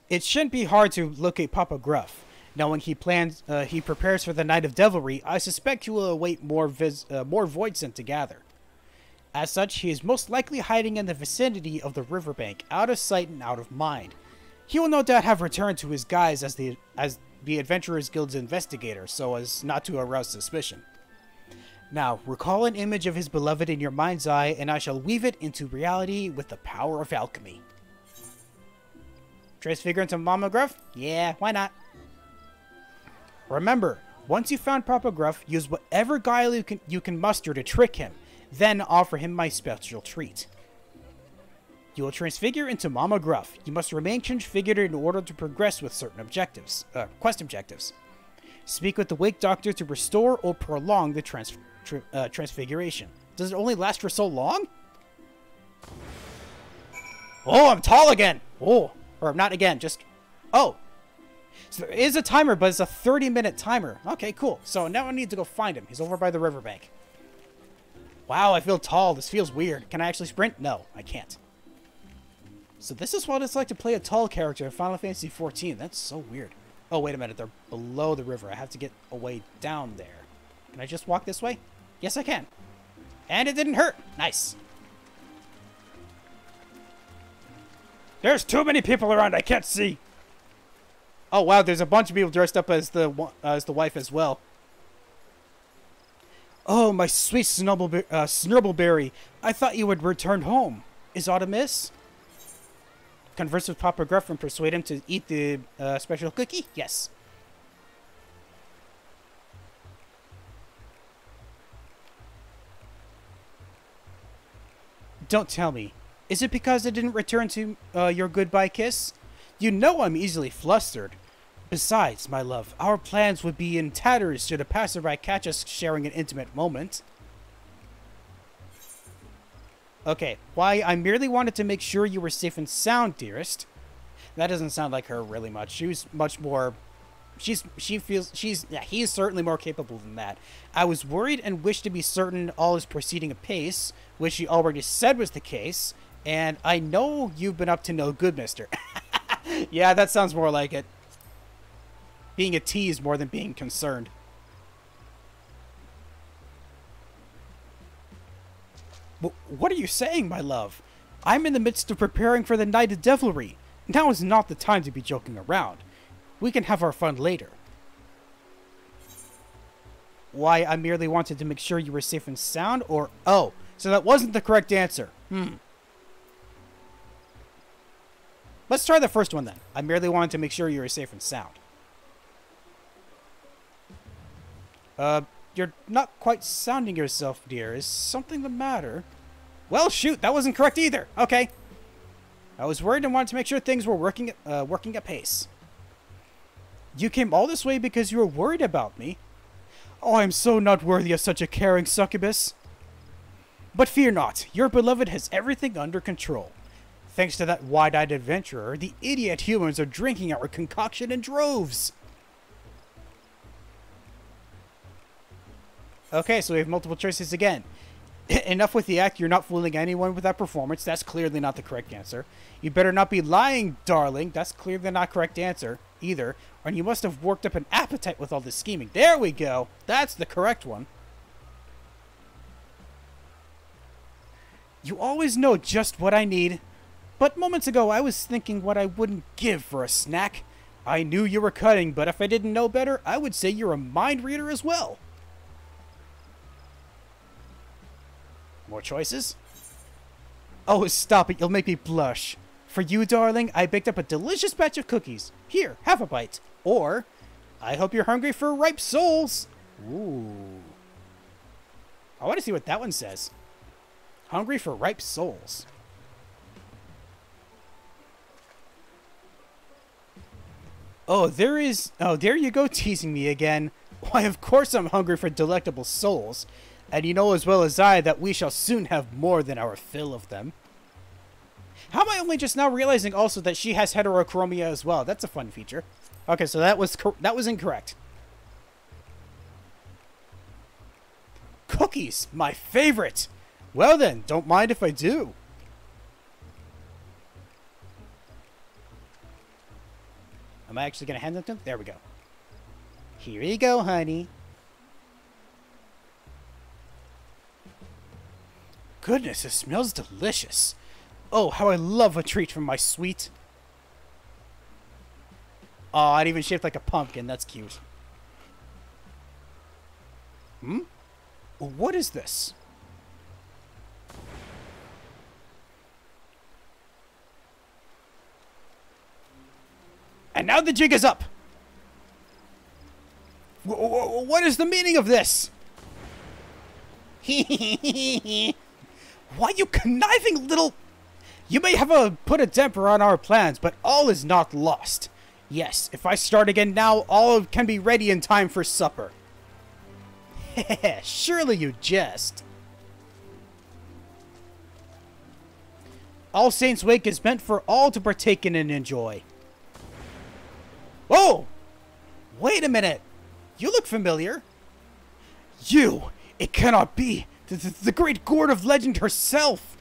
It shouldn't be hard to locate Papa Gruff. Knowing he prepares for the Night of Devilry, I suspect he will await more void scent to gather. As such, he is most likely hiding in the vicinity of the riverbank, out of sight and out of mind. He will no doubt have returned to his guise as the Adventurers Guild's investigator, so as not to arouse suspicion. Now, recall an image of his beloved in your mind's eye, and I shall weave it into reality with the power of alchemy. Transfigure into Mama Gruff? Yeah, why not? Remember, once you've found Papa Gruff, use whatever guile you can muster to trick him, then offer him my special treat. You will transfigure into Mama Gruff. You must remain transfigured in order to progress with certain quest objectives. Speak with the Wake Doctor to restore or prolong the transfiguration. Does it only last for so long? Oh, I'm tall again! Oh, or not again, just... Oh! So there is a timer, but it's a 30-minute timer. Okay, cool. So now I need to go find him. He's over by the riverbank. Wow, I feel tall. This feels weird. Can I actually sprint? No, I can't. So this is what it's like to play a tall character in Final Fantasy XIV. That's so weird. Oh, wait a minute. They're below the river. I have to get away down there. Can I just walk this way? Yes, I can. And it didn't hurt. Nice. There's too many people around. I can't see. Oh, wow. There's a bunch of people dressed up as the wife as well. Oh, my sweet Snurbleberry. I thought you would return home. Is aught amiss? Converse with Papa Gruff and persuade him to eat the special cookie? Yes. Don't tell me. Is it because I didn't return to your goodbye kiss? You know I'm easily flustered. Besides, my love, our plans would be in tatters should a passerby catch us sharing an intimate moment. Okay, why, I merely wanted to make sure you were safe and sound, dearest. That doesn't sound like her really much. She was much more... he's certainly more capable than that. I was worried and wished to be certain all is proceeding apace, which you already said was the case, and I know you've been up to no good, mister. Yeah, that sounds more like it. Being a tease more than being concerned. What are you saying, my love? I'm in the midst of preparing for the Night of Devilry. Now is not the time to be joking around. We can have our fun later. Why, I merely wanted to make sure you were safe and sound, or... Oh, so that wasn't the correct answer. Let's try the first one then. I merely wanted to make sure you were safe and sound. You're not quite sounding yourself, dear. Is something the matter? Well, shoot, that wasn't correct either. Okay. I was worried and wanted to make sure things were working at pace. You came all this way because you were worried about me? Oh, I'm so not worthy of such a caring succubus. But fear not, your beloved has everything under control. Thanks to that wide-eyed adventurer, the idiot humans are drinking our concoction in droves. Okay, so we have multiple choices again. Enough with the act, you're not fooling anyone with that performance. That's clearly not the correct answer. You better not be lying, darling. That's clearly not correct answer either. And you must have worked up an appetite with all this scheming. There we go. That's the correct one. You always know just what I need. But moments ago, I was thinking what I wouldn't give for a snack. I knew you were cutting, but if I didn't know better, I would say you're a mind reader as well. More choices? Oh, stop it. You'll make me blush. For you, darling, I baked up a delicious batch of cookies. Here, have a bite. Or, I hope you're hungry for ripe souls. Ooh. I want to see what that one says. Hungry for ripe souls. Oh, there you go, teasing me again. Why, of course I'm hungry for delectable souls. And you know as well as I that we shall soon have more than our fill of them. How am I only just now realizing also that she has heterochromia as well? That's a fun feature. Okay, so that was incorrect. Cookies, my favorite. Well then, don't mind if I do. Am I actually going to hand them to him? There we go. Here you go, honey. Goodness, it smells delicious. Oh, how I love a treat from my sweet. Oh, it even shaped like a pumpkin. That's cute. Hmm? What is this? And now the jig is up. What is the meaning of this? Why, you conniving little... You may have put a damper on our plans, but all is not lost. Yes, if I start again now, all can be ready in time for supper. Surely you jest. All Saints' Wake is meant for all to partake in and enjoy. Oh! Wait a minute. You look familiar. You! It cannot be! The great Gourd of Legend herself!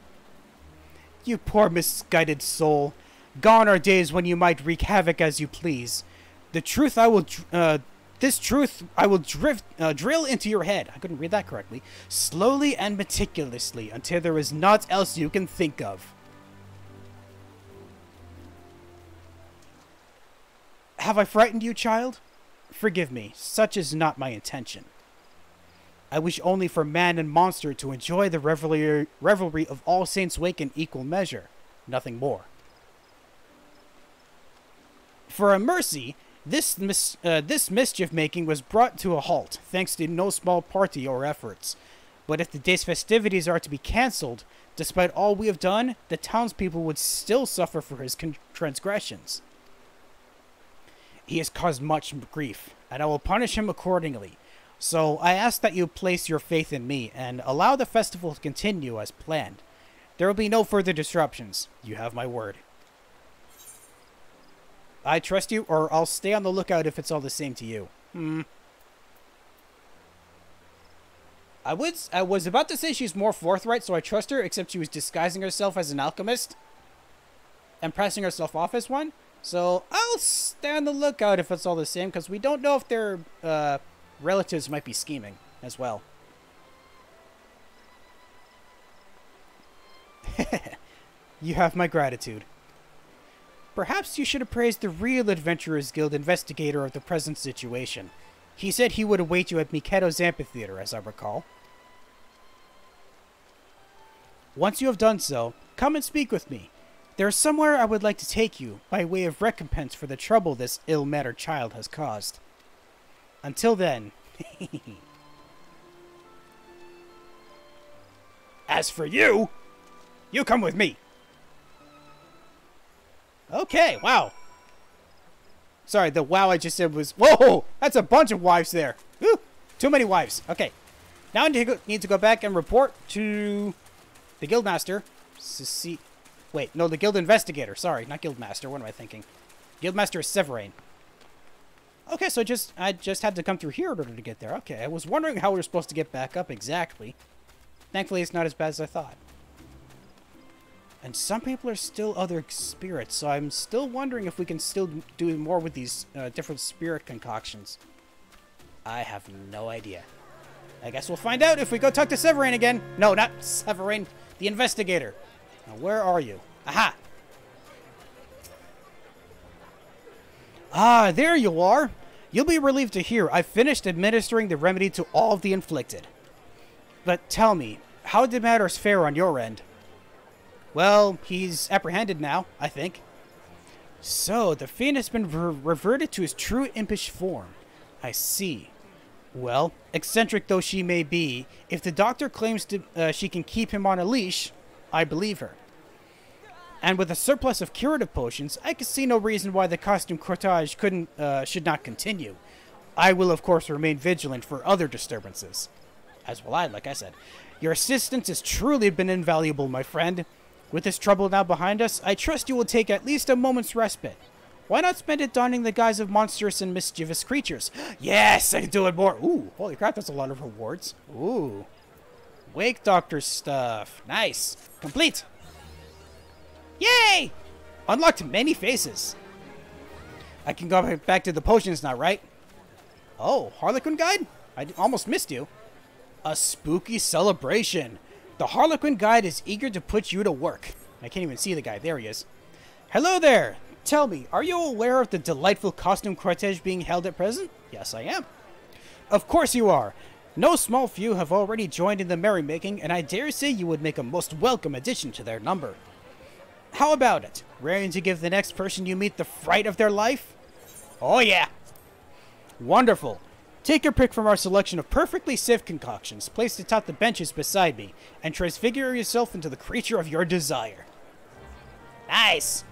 You poor misguided soul. Gone are days when you might wreak havoc as you please. This truth I will drill into your head. I couldn't read that correctly. Slowly and meticulously, until there is naught else you can think of. Have I frightened you, child? Forgive me, such is not my intention. I wish only for man and monster to enjoy the revelry of All Saints' Wake in equal measure. Nothing more. For a mercy, this mischief-making was brought to a halt, thanks to no small party or efforts. But if the day's festivities are to be cancelled, despite all we have done, the townspeople would still suffer for his transgressions. He has caused much grief, and I will punish him accordingly. So I ask that you place your faith in me, and allow the festival to continue as planned. There will be no further disruptions. You have my word. I trust you, or I'll stay on the lookout if it's all the same to you. I was about to say she's more forthright, so I trust her, except she was disguising herself as an alchemist and passing herself off as one. So I'll stay on the lookout if it's all the same, because we don't know if their relatives might be scheming as well. You have my gratitude. Perhaps you should have praised the real Adventurers Guild investigator of the present situation. He said he would await you at Mikado's amphitheater, as I recall. Once you have done so, come and speak with me. There is somewhere I would like to take you, by way of recompense for the trouble this ill-mannered child has caused. Until then... As for you, you come with me. Okay, wow. Sorry, the wow I just said was... Whoa! That's a bunch of wives there. Woo! Too many wives. Okay. Now I need to go back and report to the Guildmaster. Wait, no, the Guild Investigator. Sorry, not Guildmaster. What am I thinking? Guildmaster is Severain. Okay, so I just had to come through here in order to get there. Okay, I was wondering how we were supposed to get back up exactly. Thankfully, it's not as bad as I thought. And some people are still other spirits, so I'm still wondering if we can still do more with these different spirit concoctions. I have no idea. I guess we'll find out if we go talk to Severain again. No, not Severain, the investigator. Now, where are you? Aha! Ah, there you are. You'll be relieved to hear I've finished administering the remedy to all of the inflicted. But tell me, how did matters fare on your end? Well, he's apprehended now, I think. So, the fiend has been reverted to his true impish form. I see. Well, eccentric though she may be, if the doctor claims she can keep him on a leash, I believe her. And with a surplus of curative potions, I can see no reason why the costume cortege should not continue. I will, of course, remain vigilant for other disturbances. As will I, like I said. Your assistance has truly been invaluable, my friend. With this trouble now behind us, I trust you will take at least a moment's respite. Why not spend it donning the guise of monstrous and mischievous creatures? Yes, I can do it more. Ooh, holy crap, that's a lot of rewards. Ooh. Wake Doctor stuff. Nice. Complete. Yay! Unlocked many faces. I can go back to the potions now, right? Oh, Harlequin Guide? I almost missed you. A spooky celebration. The Harlequin Guide is eager to put you to work. I can't even see the guy. There he is. Hello there. Tell me, are you aware of the delightful costume cortege being held at present? Yes, I am. Of course you are. No small few have already joined in the merrymaking, and I dare say you would make a most welcome addition to their number. How about it? Raring to give the next person you meet the fright of their life? Oh yeah! Wonderful. Take your pick from our selection of perfectly safe concoctions placed atop the benches beside me, and transfigure yourself into the creature of your desire. Nice!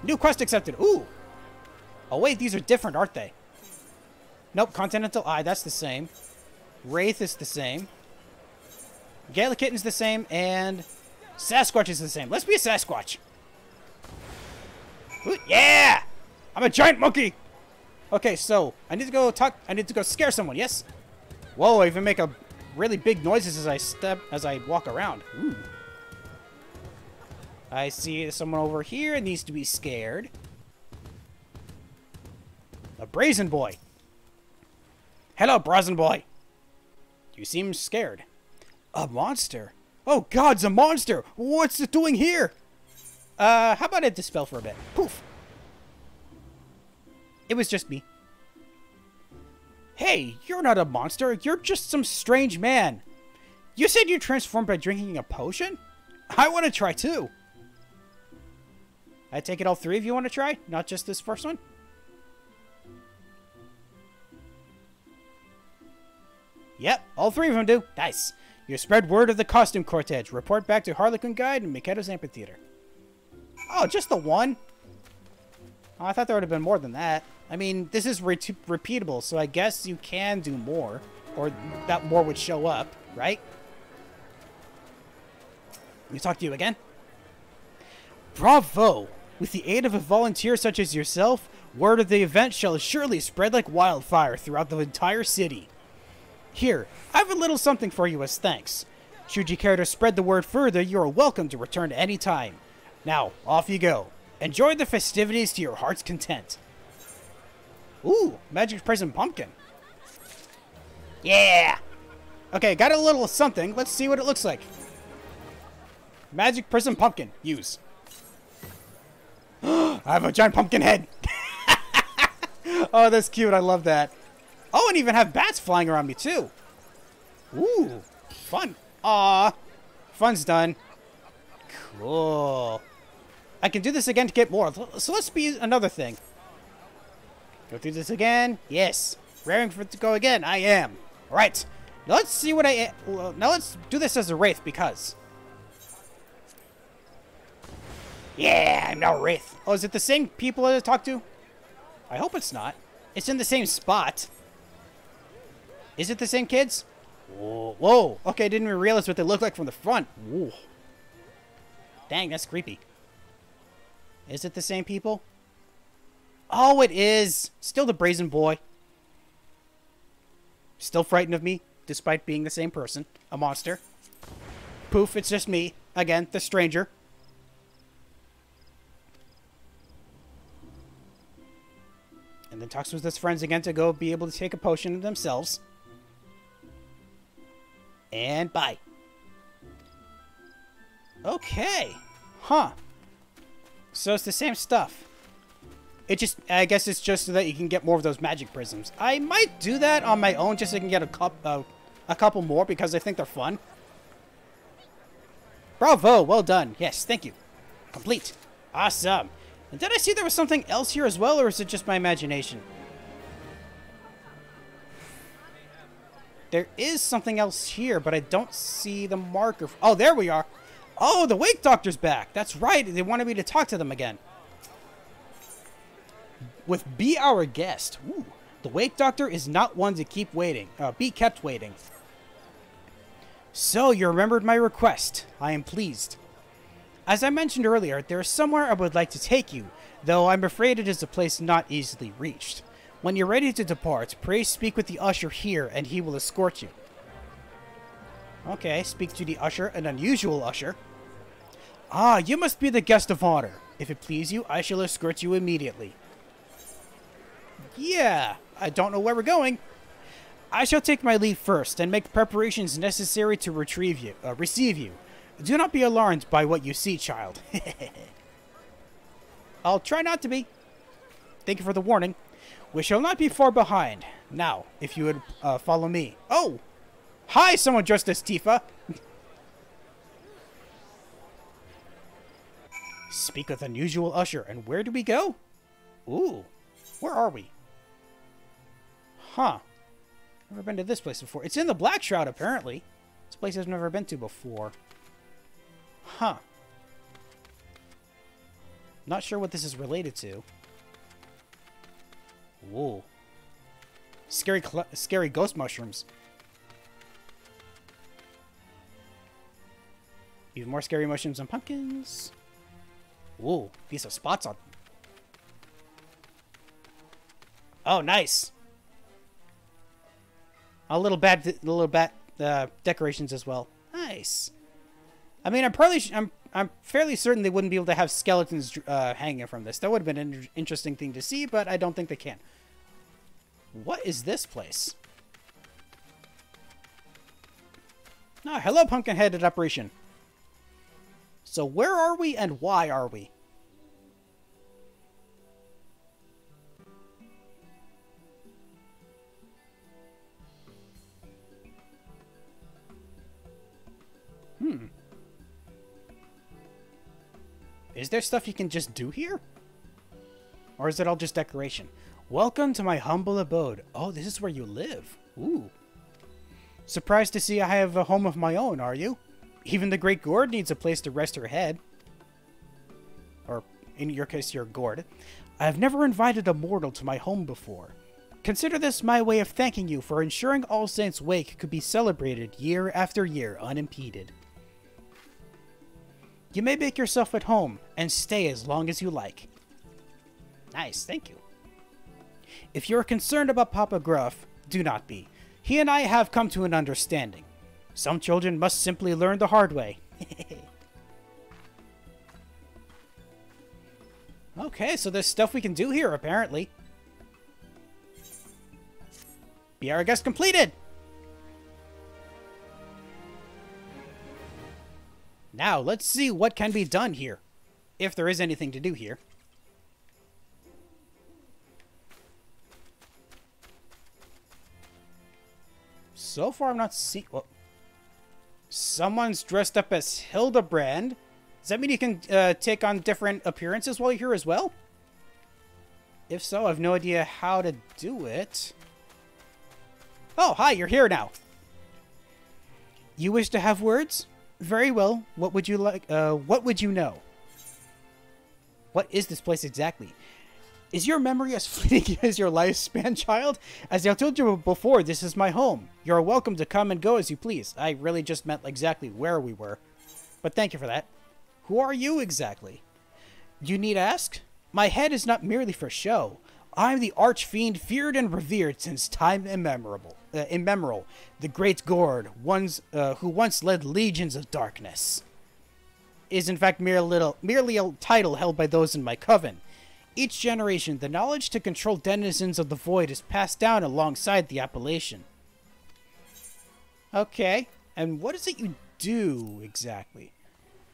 New quest accepted. Ooh! Oh wait, these are different, aren't they? Nope, Continental Eye, that's the same. Wraith is the same. Gaelic Kitten's the same, and Sasquatch is the same. Let's be a Sasquatch. Ooh, yeah! I'm a giant monkey! Okay, so, I need to go scare someone, yes? Whoa, I even make a really big noises as I walk around. Ooh. I see someone over here that needs to be scared. A brazen boy. Hello, brazen boy. You seem scared. A monster? Oh god, it's a monster! What's it doing here? How about I dispel for a bit? Poof. It was just me. Hey, you're not a monster. You're just some strange man. You said you transformed by drinking a potion? I want to try too. I take it all three of you want to try? Not just this first one? Yep, all three of them do. Nice. You spread word of the costume cortege. Report back to Harlequin Guide and Mikado's Amphitheater. Oh, just the one? Oh, I thought there would have been more than that. I mean, this is repeatable, so I guess you can do more. Or that more would show up, right? Let me talk to you again. Bravo! With the aid of a volunteer such as yourself, word of the event shall surely spread like wildfire throughout the entire city. Here, I have a little something for you as thanks. Should you care to spread the word further, you are welcome to return at any time. Now, off you go. Enjoy the festivities to your heart's content. Ooh, Magic Prism Pumpkin. Yeah! Okay, got a little something. Let's see what it looks like. Magic Prism Pumpkin. Use. I have a giant pumpkin head. Oh, that's cute. I love that. Oh, and even have bats flying around me, too. Ooh, fun. Aw, fun's done. Cool. I can do this again to get more. So let's be another thing. Go through this again. Yes. Raring for it to go again. I am. All right. Now let's see what now let's do this as a Wraith because. Yeah, I'm now a Wraith. Oh, is it the same people that I talked to? I hope it's not. It's in the same spot. Is it the same kids? Whoa. Whoa. Okay, I didn't even realize what they look like from the front. Whoa. Dang, that's creepy. Is it the same people? Oh, it is. Still the brazen boy. Still frightened of me, despite being the same person. A monster. Poof, it's just me. Again, the stranger. And then talks with his friends again to go be able to take a potion themselves. And bye. Okay. Huh. So it's the same stuff. It just, I guess it's just so that you can get more of those magic prisms. I might do that on my own just so I can get a couple more because I think they're fun. Bravo, well done. Yes, thank you. Complete. Awesome. And did I see there was something else here as well, or is it just my imagination? There is something else here, but I don't see the marker. Oh, there we are. Oh, the Wake Doctor's back. That's right. They wanted me to talk to them again. With Be Our Guest. Ooh, the Wake Doctor is not one to keep waiting. Be kept waiting. So, you remembered my request. I am pleased. As I mentioned earlier, there is somewhere I would like to take you, though I'm afraid it is a place not easily reached. When you're ready to depart, pray speak with the usher here, and he will escort you. Okay, speak to the usher, an unusual usher. Ah, you must be the guest of honor. If it please you, I shall escort you immediately. Yeah, I don't know where we're going. I shall take my leave first and make preparations necessary to receive you. Do not be alarmed by what you see, child. I'll try not to be. Thank you for the warning. We shall not be far behind. Now, if you would follow me. Oh! Hi, someone dressed as Tifa. Speak with unusual usher. And where do we go? Ooh. Where are we? Huh. Never been to this place before. It's in the Black Shroud, apparently. It's a place I've never been to before. Huh. Not sure what this is related to. Whoa. Scary ghost mushrooms. Even more scary mushrooms and pumpkins. Whoa. These have spots on them. Oh, nice. A little bat decorations as well. Nice. I mean, I'm fairly certain they wouldn't be able to have skeletons hanging from this. That would have been an interesting thing to see, but I don't think they can. What is this place? Ah, hello, pumpkin-headed apparition. So where are we and why are we? Is there stuff you can just do here? Or is it all just decoration? Welcome to my humble abode. Oh, this is where you live. Ooh. Surprised to see I have a home of my own, are you? Even the Great Gourd needs a place to rest her head. Or, in your case, your gourd. I have never invited a mortal to my home before. Consider this my way of thanking you for ensuring All Saints' Wake could be celebrated year after year unimpeded. You may make yourself at home and stay as long as you like. Nice, thank you. If you're concerned about Papa Gruff, do not be. He and I have come to an understanding. Some children must simply learn the hard way. Okay, so there's stuff we can do here, apparently. Be our guest completed! Now, let's see what can be done here. If there is anything to do here. So far, I'm not seeing... Well, someone's dressed up as Hildebrand. Does that mean you can take on different appearances while you're here as well? If so, I have no idea how to do it. Oh, hi, you're here now. You wish to have words? Very well. What would you like? What would you know? What is this place exactly? Is your memory as fleeting as your lifespan, child? As I told you before, this is my home. You're welcome to come and go as you please. I really just meant exactly where we were. But thank you for that. Who are you exactly? You need ask? My head is not merely for show. I'm the archfiend feared and revered since time immemorable. The great Gourd, who once led legions of darkness. Is in fact merely a title held by those in my coven. Each generation, the knowledge to control denizens of the void is passed down alongside the appellation. Okay, and what is it you do exactly?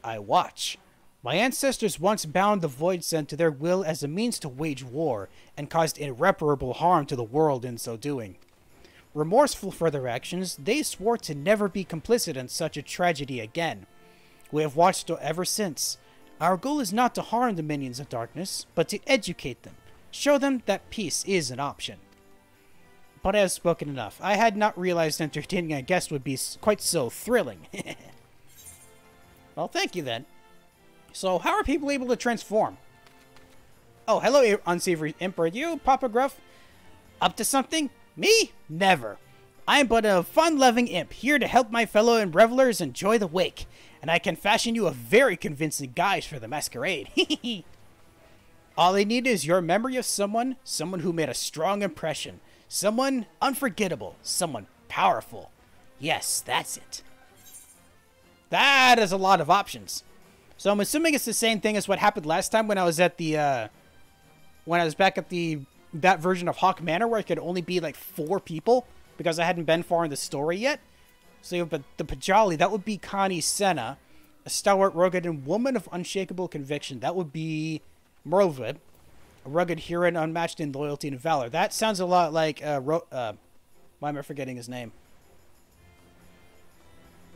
I watch. My ancestors once bound the Void Sun to their will as a means to wage war, and caused irreparable harm to the world in so doing. Remorseful for their actions, they swore to never be complicit in such a tragedy again. We have watched ever since. Our goal is not to harm the minions of darkness, but to educate them, show them that peace is an option. But I have spoken enough. I had not realized entertaining a guest would be quite so thrilling. Well, thank you then. So, how are people able to transform? Oh, hello, unsavory imp. Are you, Papa Gruff? Up to something? Me? Never. I am but a fun-loving imp, here to help my fellow revelers enjoy the wake, and I can fashion you a very convincing guise for the masquerade. All I need is your memory of someone who made a strong impression, someone unforgettable, someone powerful. Yes, that's it. That is a lot of options. So I'm assuming it's the same thing as what happened last time when I was at the, when I was back at that version of Hawk Manor where it could only be like 4 people because I hadn't been far in the story yet. So, but the Pajali, that would be Connie Senna, a stalwart, rugged, and woman of unshakable conviction. That would be Merlwood, a rugged Huron unmatched in loyalty and valor. That sounds a lot like, why am I forgetting his name?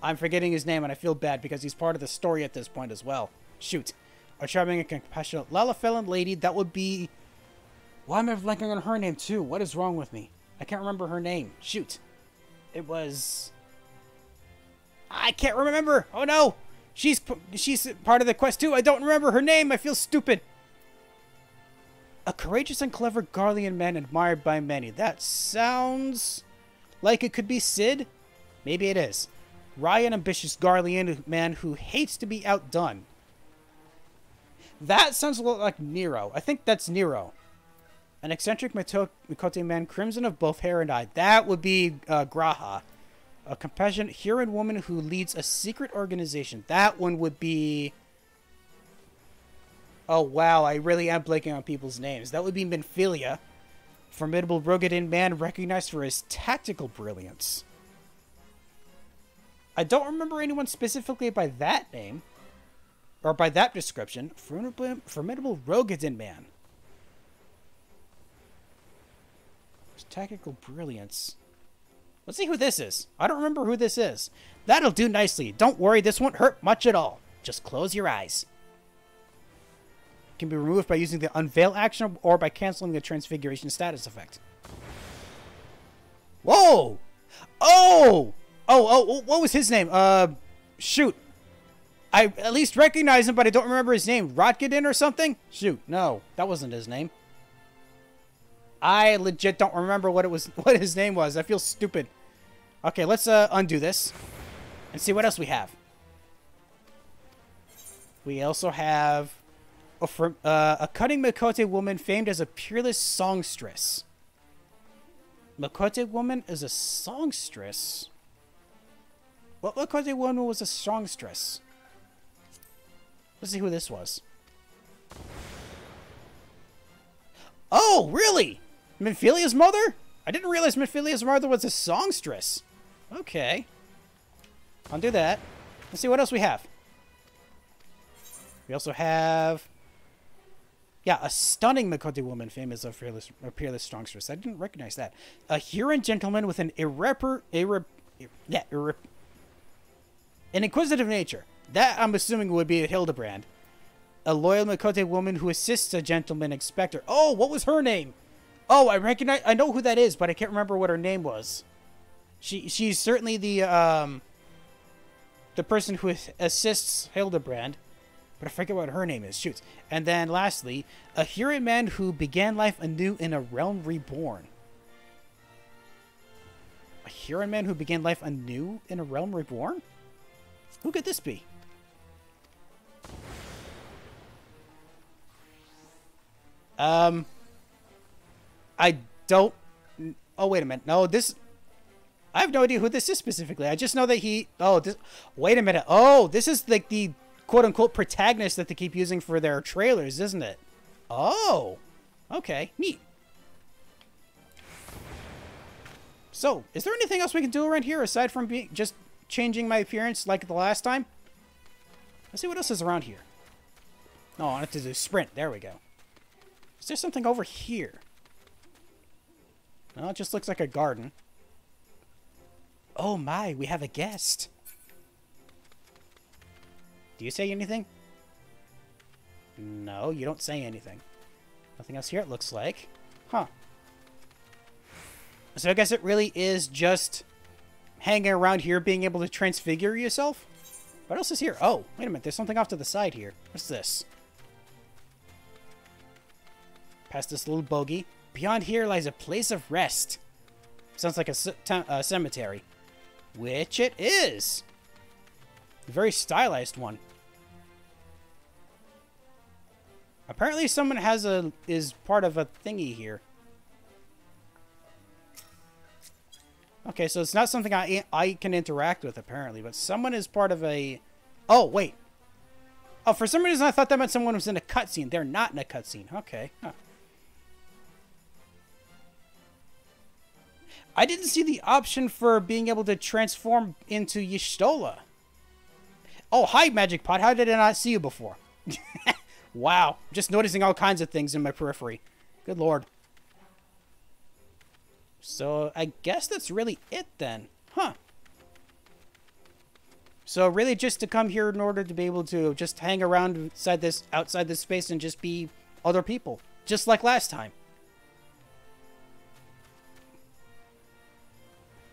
I'm forgetting his name, and I feel bad because he's part of the story at this point as well. Shoot. A charming and compassionate Lalafellin lady, that would be... Why am I blanking on her name, too? What is wrong with me? I can't remember her name. Shoot. It was... I can't remember! Oh, no! She's part of the quest, too. I don't remember her name. I feel stupid. A courageous and clever Garlean man admired by many. That sounds like it could be Sid. Maybe it is. Wry and ambitious Garlean man who hates to be outdone. That sounds a lot like Nero. I think that's Nero. An eccentric Mikote man, crimson of both hair and eye. That would be Graha. A compassionate Huron woman who leads a secret organization. That one would be... Oh, wow. I really am blanking on people's names. That would be Minfilia. Formidable Rogadin man recognized for his tactical brilliance. I don't remember anyone specifically by that name. Or by that description. Formidable Rogadin man. His tactical brilliance. Let's see who this is. I don't remember who this is. That'll do nicely. Don't worry, this won't hurt much at all. Just close your eyes. It can be removed by using the Unveil action or by canceling the Transfiguration status effect. Whoa! Oh! Oh, what was his name? Shoot. I at least recognize him, but I don't remember his name. Rotgadin or something? Shoot, no. That wasn't his name. I legit don't remember what his name was. I feel stupid. Okay, let's undo this and see what else we have. We also have a cunning Mikote woman famed as a peerless songstress. Mikote woman is a songstress? What Mikote woman was a songstress? Let's see who this was. Oh, really? Minfilia's mother? I didn't realize Minfilia's mother was a songstress. Okay. Undo that. Let's see what else we have. We also have... Yeah, a stunning Mikote woman famous as a peerless songstress. I didn't recognize that. A Huron gentleman with an an inquisitive nature. That, I'm assuming, would be a Hildebrand. A loyal Mikote woman who assists a gentleman inspector. Oh, what was her name? Oh, I know who that is, but I can't remember what her name was. She's certainly the person who assists Hildebrand, but I forget what her name is. Shoot. And then lastly, a Huron man who began life anew in a realm reborn. A Huron man who began life anew in a realm reborn? Who could this be? I don't... Oh, wait a minute. No, this... I have no idea who this is specifically. I just know that he... Oh, this... Wait a minute. Oh, this is like the quote-unquote protagonist that they keep using for their trailers, isn't it? Oh. Okay. Neat. So, is there anything else we can do around here aside from just changing my appearance like the last time? Let's see what else is around here. Oh, I wanted to do sprint. There we go. Is there something over here? No, it just looks like a garden. Oh my, we have a guest. Do you say anything? No, you don't say anything. Nothing else here, it looks like. Huh. So I guess it really is just hanging around here, being able to transfigure yourself? What else is here? Oh, wait a minute. There's something off to the side here. What's this? Past this little bogey. Beyond here lies a place of rest. Sounds like a cemetery. Which it is. A very stylized one. Apparently someone is part of a thingy here. Okay, so it's not something I can interact with, apparently, but someone is part of a... Oh, wait. Oh, for some reason I thought that meant someone was in a cutscene. They're not in a cutscene. Okay. Huh. I didn't see the option for being able to transform into Y'shtola. Oh, hi, Magic Pot. How did I not see you before? Wow. Just noticing all kinds of things in my periphery. Good lord. So, I guess that's really it then. Huh. So, really just to come here in order to be able to just hang around outside this space and just be other people. Just like last time.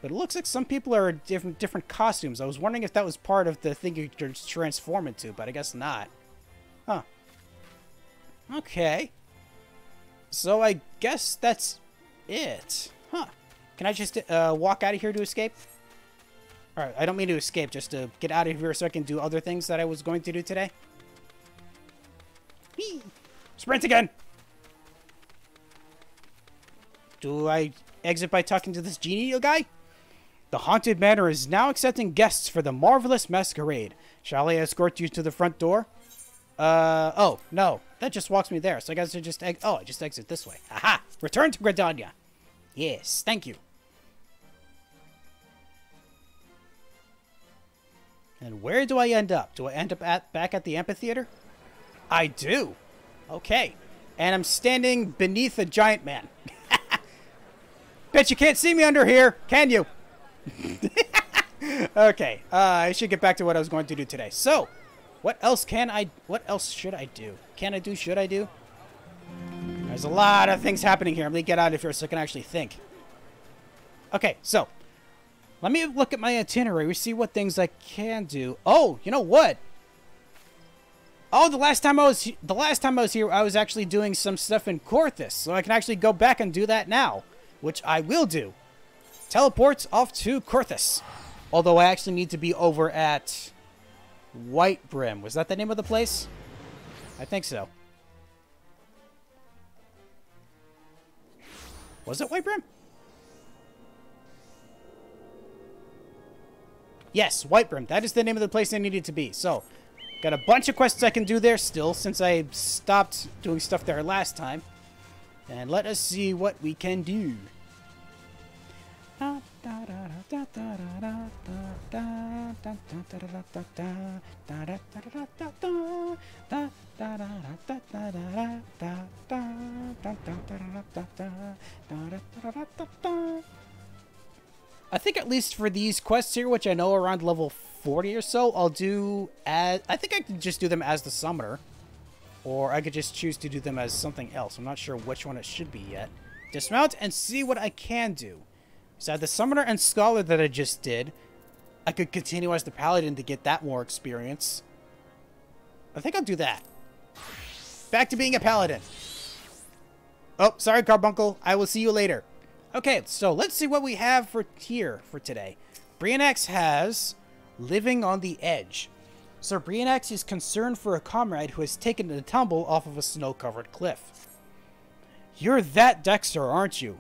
But it looks like some people are in different costumes. I was wondering if that was part of the thing you could transform into, but I guess not. Huh. Okay. So I guess that's it. Huh. Can I just walk out of here to escape? Alright, I don't mean to escape, just to get out of here so I can do other things that I was going to do today. Whee! Sprint again! Do I exit by talking to this genie guy? The Haunted Manor is now accepting guests for the marvelous masquerade. Shall I escort you to the front door? Oh, no. That just walks me there, so I guess I just I just exit this way. Aha! Return to Gridania. Yes, thank you. And where do I end up? Do I end up back at the amphitheater? I do. Okay. And I'm standing beneath a giant man. Bet you can't see me under here, can you? Okay, I should get back to what I was going to do today. So, what else should I do? Should I do? There's a lot of things happening here. I'm gonna get out of here so I can actually think. Okay, so, let me look at my itinerary, see what things I can do. Oh, you know what? Oh, the last time I was here, I was actually doing some stuff in Korthus, so I can actually go back and do that now, which I will do. Teleports off to Korthus. Although I actually need to be over at White Brim. Was that the name of the place? I think so. Was it White Brim? Yes, White Brim. That is the name of the place I needed to be. So, got a bunch of quests I can do there still, since I stopped doing stuff there last time. And let us see what we can do. I think at least for these quests here, which I know are around level 40 or so, I'll do as... I think I could just do them as the summoner. Or I could just choose to do them as something else. I'm not sure which one it should be yet. Dismount and see what I can do. So I have the Summoner and Scholar that I just did. I could continue as the Paladin to get that more experience. I think I'll do that. Back to being a Paladin. Oh, sorry, Carbuncle. I will see you later. Okay, so let's see what we have for here for today. Brionax has Living on the Edge. Sir Brionax is concerned for a comrade who has taken a tumble off of a snow-covered cliff. You're that Dexter, aren't you?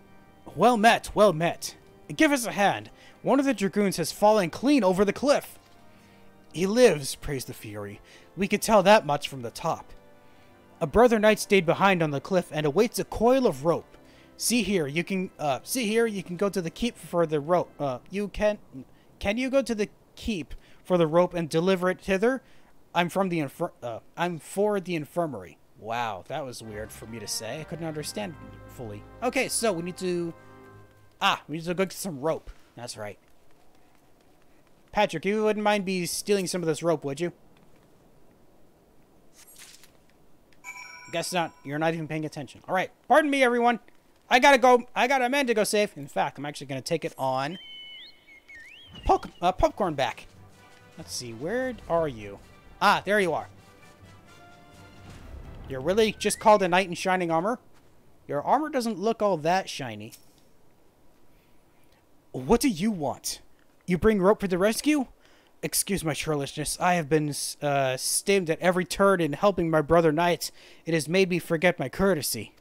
Well met, well met. Give us a hand. One of the dragoons has fallen clean over the cliff. He lives, praised the Fury. We could tell that much from the top. A brother knight stayed behind on the cliff and awaits a coil of rope. See here, you can go to the keep for the rope. Can you go to the keep for the rope and deliver it hither? I'm for the infirmary. Wow, that was weird for me to say. I couldn't understand fully. Okay, so we need to... we need to go get some rope. That's right. Patrick, you wouldn't mind stealing some of this rope, would you? Guess not. You're not even paying attention. All right. Pardon me, everyone. I gotta go. I got a man to go save. In fact, I'm actually gonna take it on popcorn back. Let's see. Where are you? Ah, there you are. You're really just called a knight in shining armor? Your armor doesn't look all that shiny. What do you want? You bring rope for the rescue? Excuse my churlishness. I have been stabbed at every turn in helping my brother knights. It has made me forget my courtesy.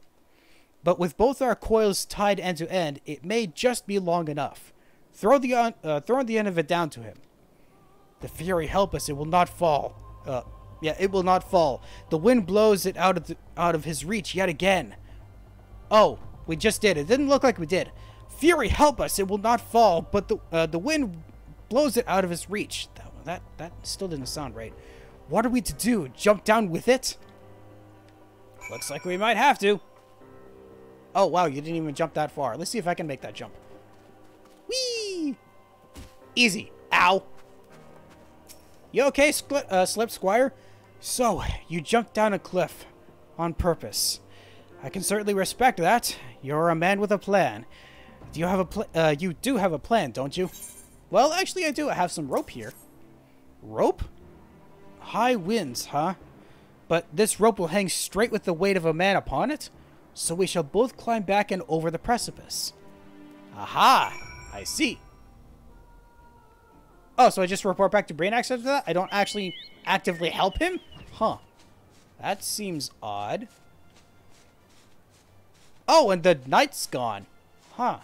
But with both our coils tied end to end, it may just be long enough. Throw the end of it down to him. The fury help us. It will not fall. Yeah, it will not fall. The wind blows it out of his reach yet again. Oh, we just did. It didn't look like we did. Fury help us. It will not fall, but the wind blows it out of his reach. That still didn't sound right. What are we to do? Jump down with it? Looks like we might have to. Oh, wow, you didn't even jump that far. Let's see if I can make that jump. Whee! Easy. Ow. You okay, Slip Squire? So, you jumped down a cliff on purpose. I can certainly respect that. You're a man with a plan. You do have a plan, don't you? Well, actually, I do. I have some rope here. Rope? High winds, huh? But this rope will hang straight with the weight of a man upon it, so we shall both climb back and over the precipice. Aha! I see. Oh, so I just report back to Brainax after that? I don't actually actively help him? Huh. That seems odd. Oh, and the knight's gone. Huh.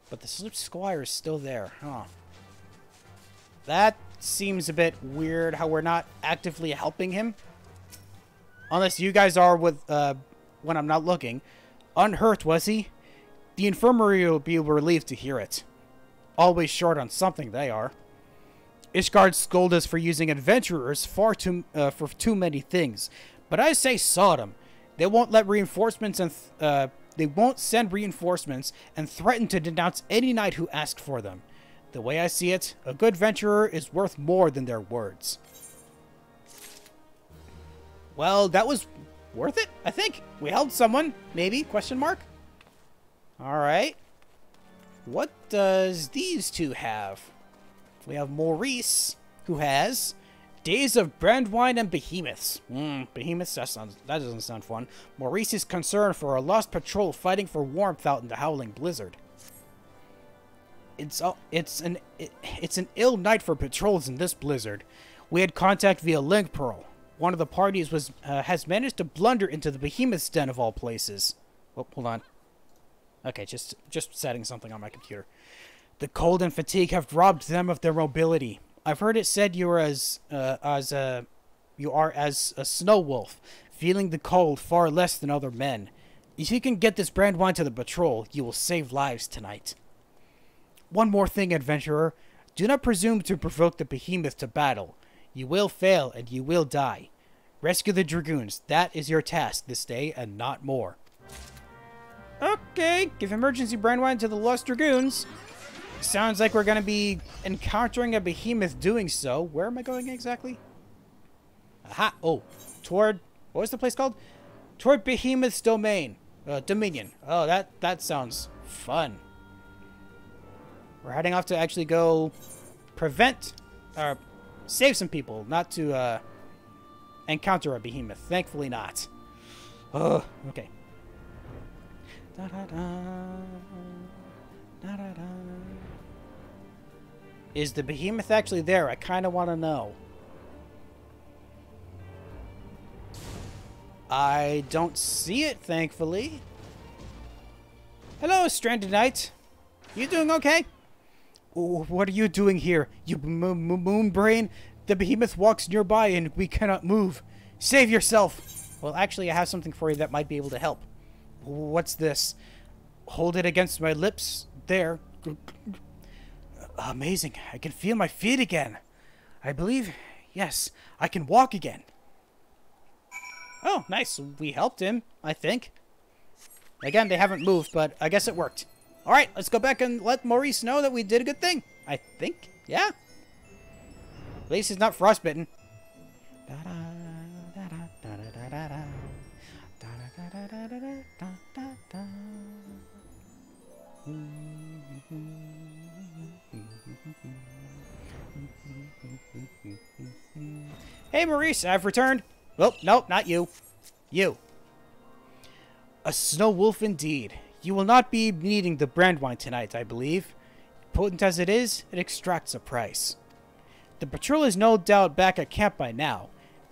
But the Slip Squire is still there, huh? That seems a bit weird how we're not actively helping him. Unless you guys are with, when I'm not looking. Unhurt, was he? The infirmary will be relieved to hear it. Always short on something, they are. Ishgard scolded us for using adventurers for too many things. But I say Sodom. They won't let reinforcements and, they won't send reinforcements and threaten to denounce any knight who asked for them. The way I see it, a good venturer is worth more than their words. Well, that was worth it, I think. We helped someone, maybe, question mark? Alright. What does these two have? We have Maurice, who has Days of Brandwine and Behemoths. Behemoths, that doesn't sound fun. Maurice is concerned for a lost patrol fighting for warmth out in the howling blizzard. It's an ill night for patrols in this blizzard. We had contact via link pearl. One of the parties has managed to blunder into the Behemoth's den of all places. Oh, hold on. Okay, just setting something on my computer. The cold and fatigue have robbed them of their mobility. I've heard it said you are as a snow wolf, feeling the cold far less than other men. If you can get this Brandwine to the patrol, you will save lives tonight. One more thing, adventurer. Do not presume to provoke the Behemoth to battle. You will fail, and you will die. Rescue the Dragoons. That is your task this day, and not more. Okay, give emergency Brandwine to the Lost Dragoons. Sounds like we're going to be encountering a Behemoth doing so. Where am I going exactly? Aha! Oh, toward... What was the place called? Toward Behemoth's Dominion. Oh, that sounds fun. We're heading off to actually go prevent... or save some people, not to encounter a Behemoth. Thankfully not. Okay. Is the Behemoth actually there? I kind of want to know. I don't see it, thankfully. Hello, stranded knight. You doing okay? What are you doing here, you moon brain? The Behemoth walks nearby and we cannot move. Save yourself. Well, actually, I have something for you that might be able to help. What's this? Hold it against my lips. There. Amazing. I can feel my feet again. I believe Yes, I can walk again. Oh, nice. We helped him, I think. Again, they haven't moved, but I guess it worked. Alright, let's go back and let Maurice know that we did a good thing. I think. Yeah. At least he's not frostbitten. Hey, Maurice, I've returned. Oh, no, not you. You. A snow wolf indeed. You will not be needing the brandwine tonight, I believe. Potent as it is, it extracts a price. The patrol is no doubt back at camp by now.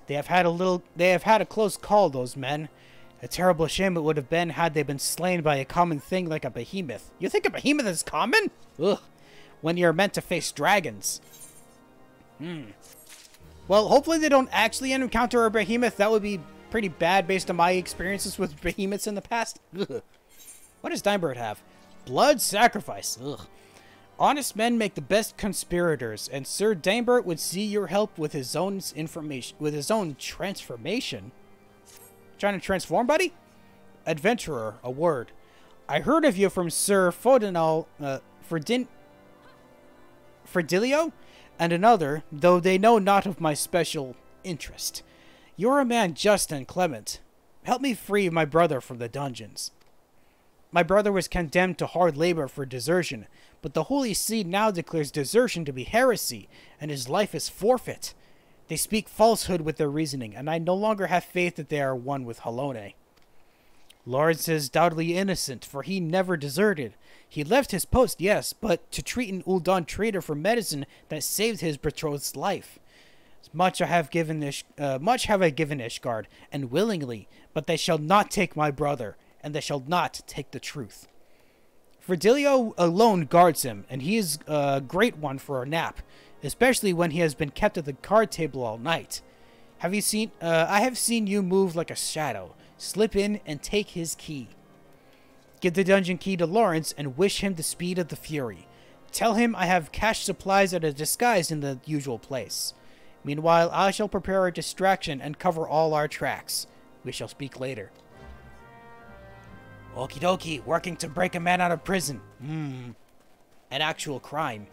They have had a close call, those men. A terrible shame it would have been had they been slain by a common thing like a behemoth. You think a behemoth is common? Ugh. When you're meant to face dragons. Well, hopefully they don't actually encounter a behemoth. That would be pretty bad based on my experiences with behemoths in the past. Ugh. What does Dimebird have? Blood sacrifice. Ugh. Honest men make the best conspirators, and Sir Dimebird would see your help with his own transformation. Trying to transform, buddy? Adventurer, a word. I heard of you from Sir Ferdilio, and another, though they know not of my special interest. You're a man just and clement. Help me free my brother from the dungeons. My brother was condemned to hard labor for desertion, but the Holy See now declares desertion to be heresy, and his life is forfeit. They speak falsehood with their reasoning, and I no longer have faith that they are one with Halone. Lawrence is doubtedly innocent, for he never deserted. He left his post, yes, but to treat an Ul'dahn traitor for medicine that saved his betrothed's life. Much have I given Ishgard, and willingly, but they shall not take my brother, and they shall not take the truth. Ferdilio alone guards him, and he is a great one for a nap, especially when he has been kept at the card table all night. I have seen you move like a shadow. Slip in and take his key. Give the dungeon key to Lawrence and wish him the speed of the Fury. Tell him I have cached supplies at a disguise in the usual place. Meanwhile, I shall prepare a distraction and cover all our tracks. We shall speak later. Okie dokie, working to break a man out of prison. An actual crime.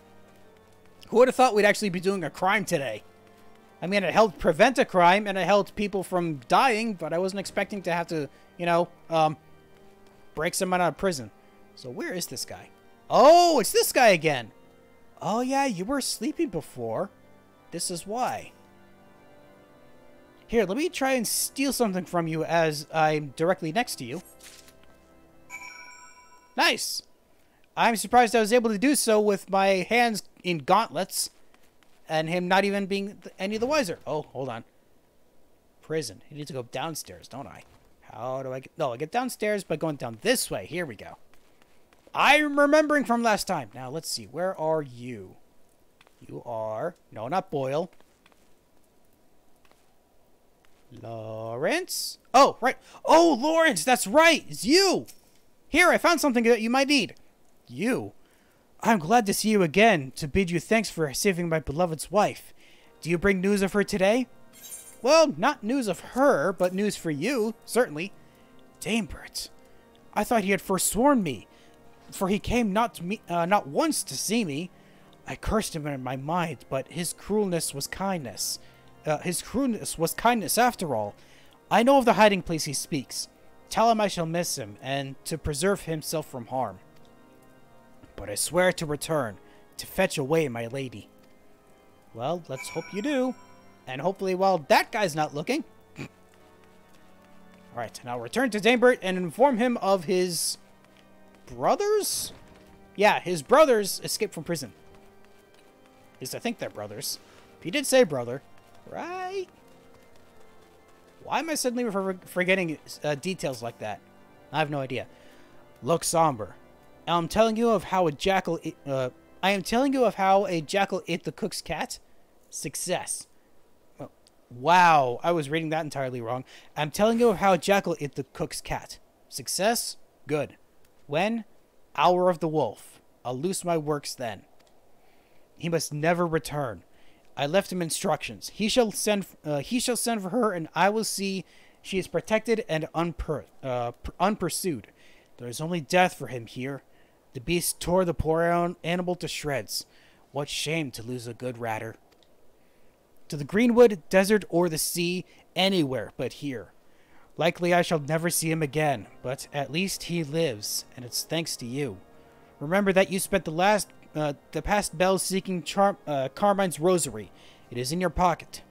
Who would have thought we'd actually be doing a crime today? I mean, it helped prevent a crime, and it helped people from dying, but I wasn't expecting to have to, break someone out of prison. So where is this guy? Oh, it's this guy again. Oh, yeah, you were sleeping before. This is why. Here, let me try and steal something from you as I'm directly next to you. Nice. I'm surprised I was able to do so with my hands in gauntlets and him not even being any the wiser. Oh, hold on. Prison. I need to go downstairs, don't I? How do I get... No, I get downstairs by going down this way. Here we go. I'm remembering from last time. Now, let's see. Where are you? You are... No, not Boyle. Lawrence? Oh, right. Oh, Lawrence, that's right. It's you. Here, I found something that you might need. You? I'm glad to see you again, to bid you thanks for saving my beloved's wife. Do you bring news of her today? Well, not news of her, but news for you, certainly. Damebert, I thought he had forsworn me, for he came not once to see me. I cursed him in my mind, but his cruelness was kindness. After all. I know of the hiding place he speaks. Tell him I shall miss him, and to preserve himself from harm. But I swear to return, to fetch away my lady. Well, let's hope you do. And hopefully while that guy's not looking. Alright, now return to Damebert and inform him of his... brothers? Yeah, his brothers escaped from prison. At least I think they're brothers. He did say brother. Right? Why am I suddenly forgetting details like that? I have no idea. Look somber. I am telling you of how a jackal ate the cook's cat. Success. Oh, wow, I was reading that entirely wrong. I'm telling you of how a jackal ate the cook's cat. Success? Good. When? Hour of the wolf. I'll loose my works then. He must never return. I left him instructions. He shall send for her, and I will see she is protected and unpursued. There is only death for him here. The beast tore the poor animal to shreds. What shame to lose a good ratter. To the greenwood, desert, or the sea, anywhere but here. Likely I shall never see him again, but at least he lives, and it's thanks to you. Remember that you spent the past bells seeking Carmine's rosary. It is in your pocket.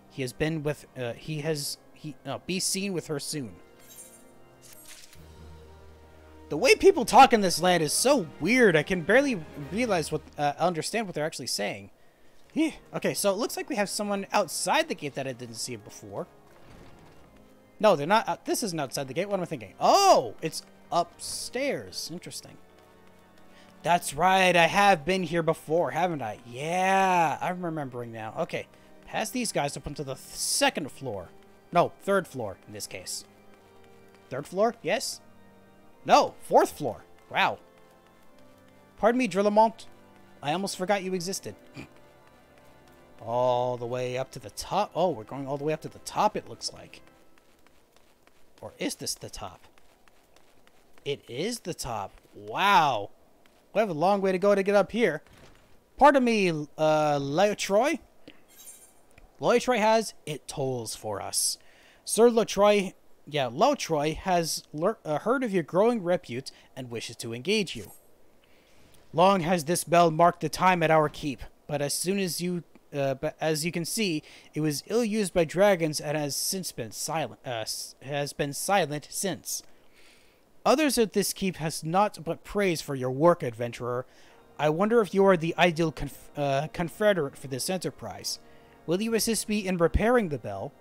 Be seen with her soon. The way people talk in this land is so weird. I can barely understand what they're actually saying. Okay, so it looks like we have someone outside the gate that I didn't see before. No, they're not. This isn't outside the gate. What am I thinking? Oh, it's upstairs. Interesting. That's right. I have been here before, haven't I? Yeah, I'm remembering now. Okay, past these guys up onto the second floor. No, third floor in this case. Third floor? Yes? No, fourth floor. Wow. Pardon me, Drillamont. I almost forgot you existed. All the way up to the top. Oh, we're going all the way up to the top, it looks like. Or is this the top? It is the top. Wow. We have a long way to go to get up here. Pardon me, Leotroy. Leotroy has It Tolls for us. Sir Leotroy, Leotroy has heard of your growing repute and wishes to engage you. Long has this bell marked the time at our keep, but as you can see, it was ill used by dragons and has since been silent. Since. Others at this keep has naught but praise for your work, adventurer. I wonder if you are the ideal confederate for this enterprise. Will you assist me in repairing the bell?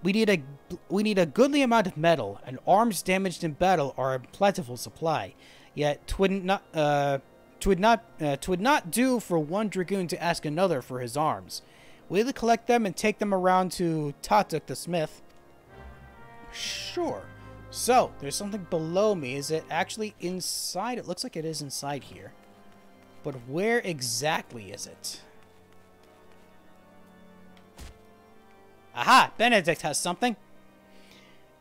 We need a goodly amount of metal, and arms damaged in battle are a plentiful supply. Yet 'twould not do for one dragoon to ask another for his arms. Will you collect them and take them around to Tatuk the smith? Sure. So, there's something below me. Is it actually inside? It looks like it is inside here. But where exactly is it? Aha! Benedict has something.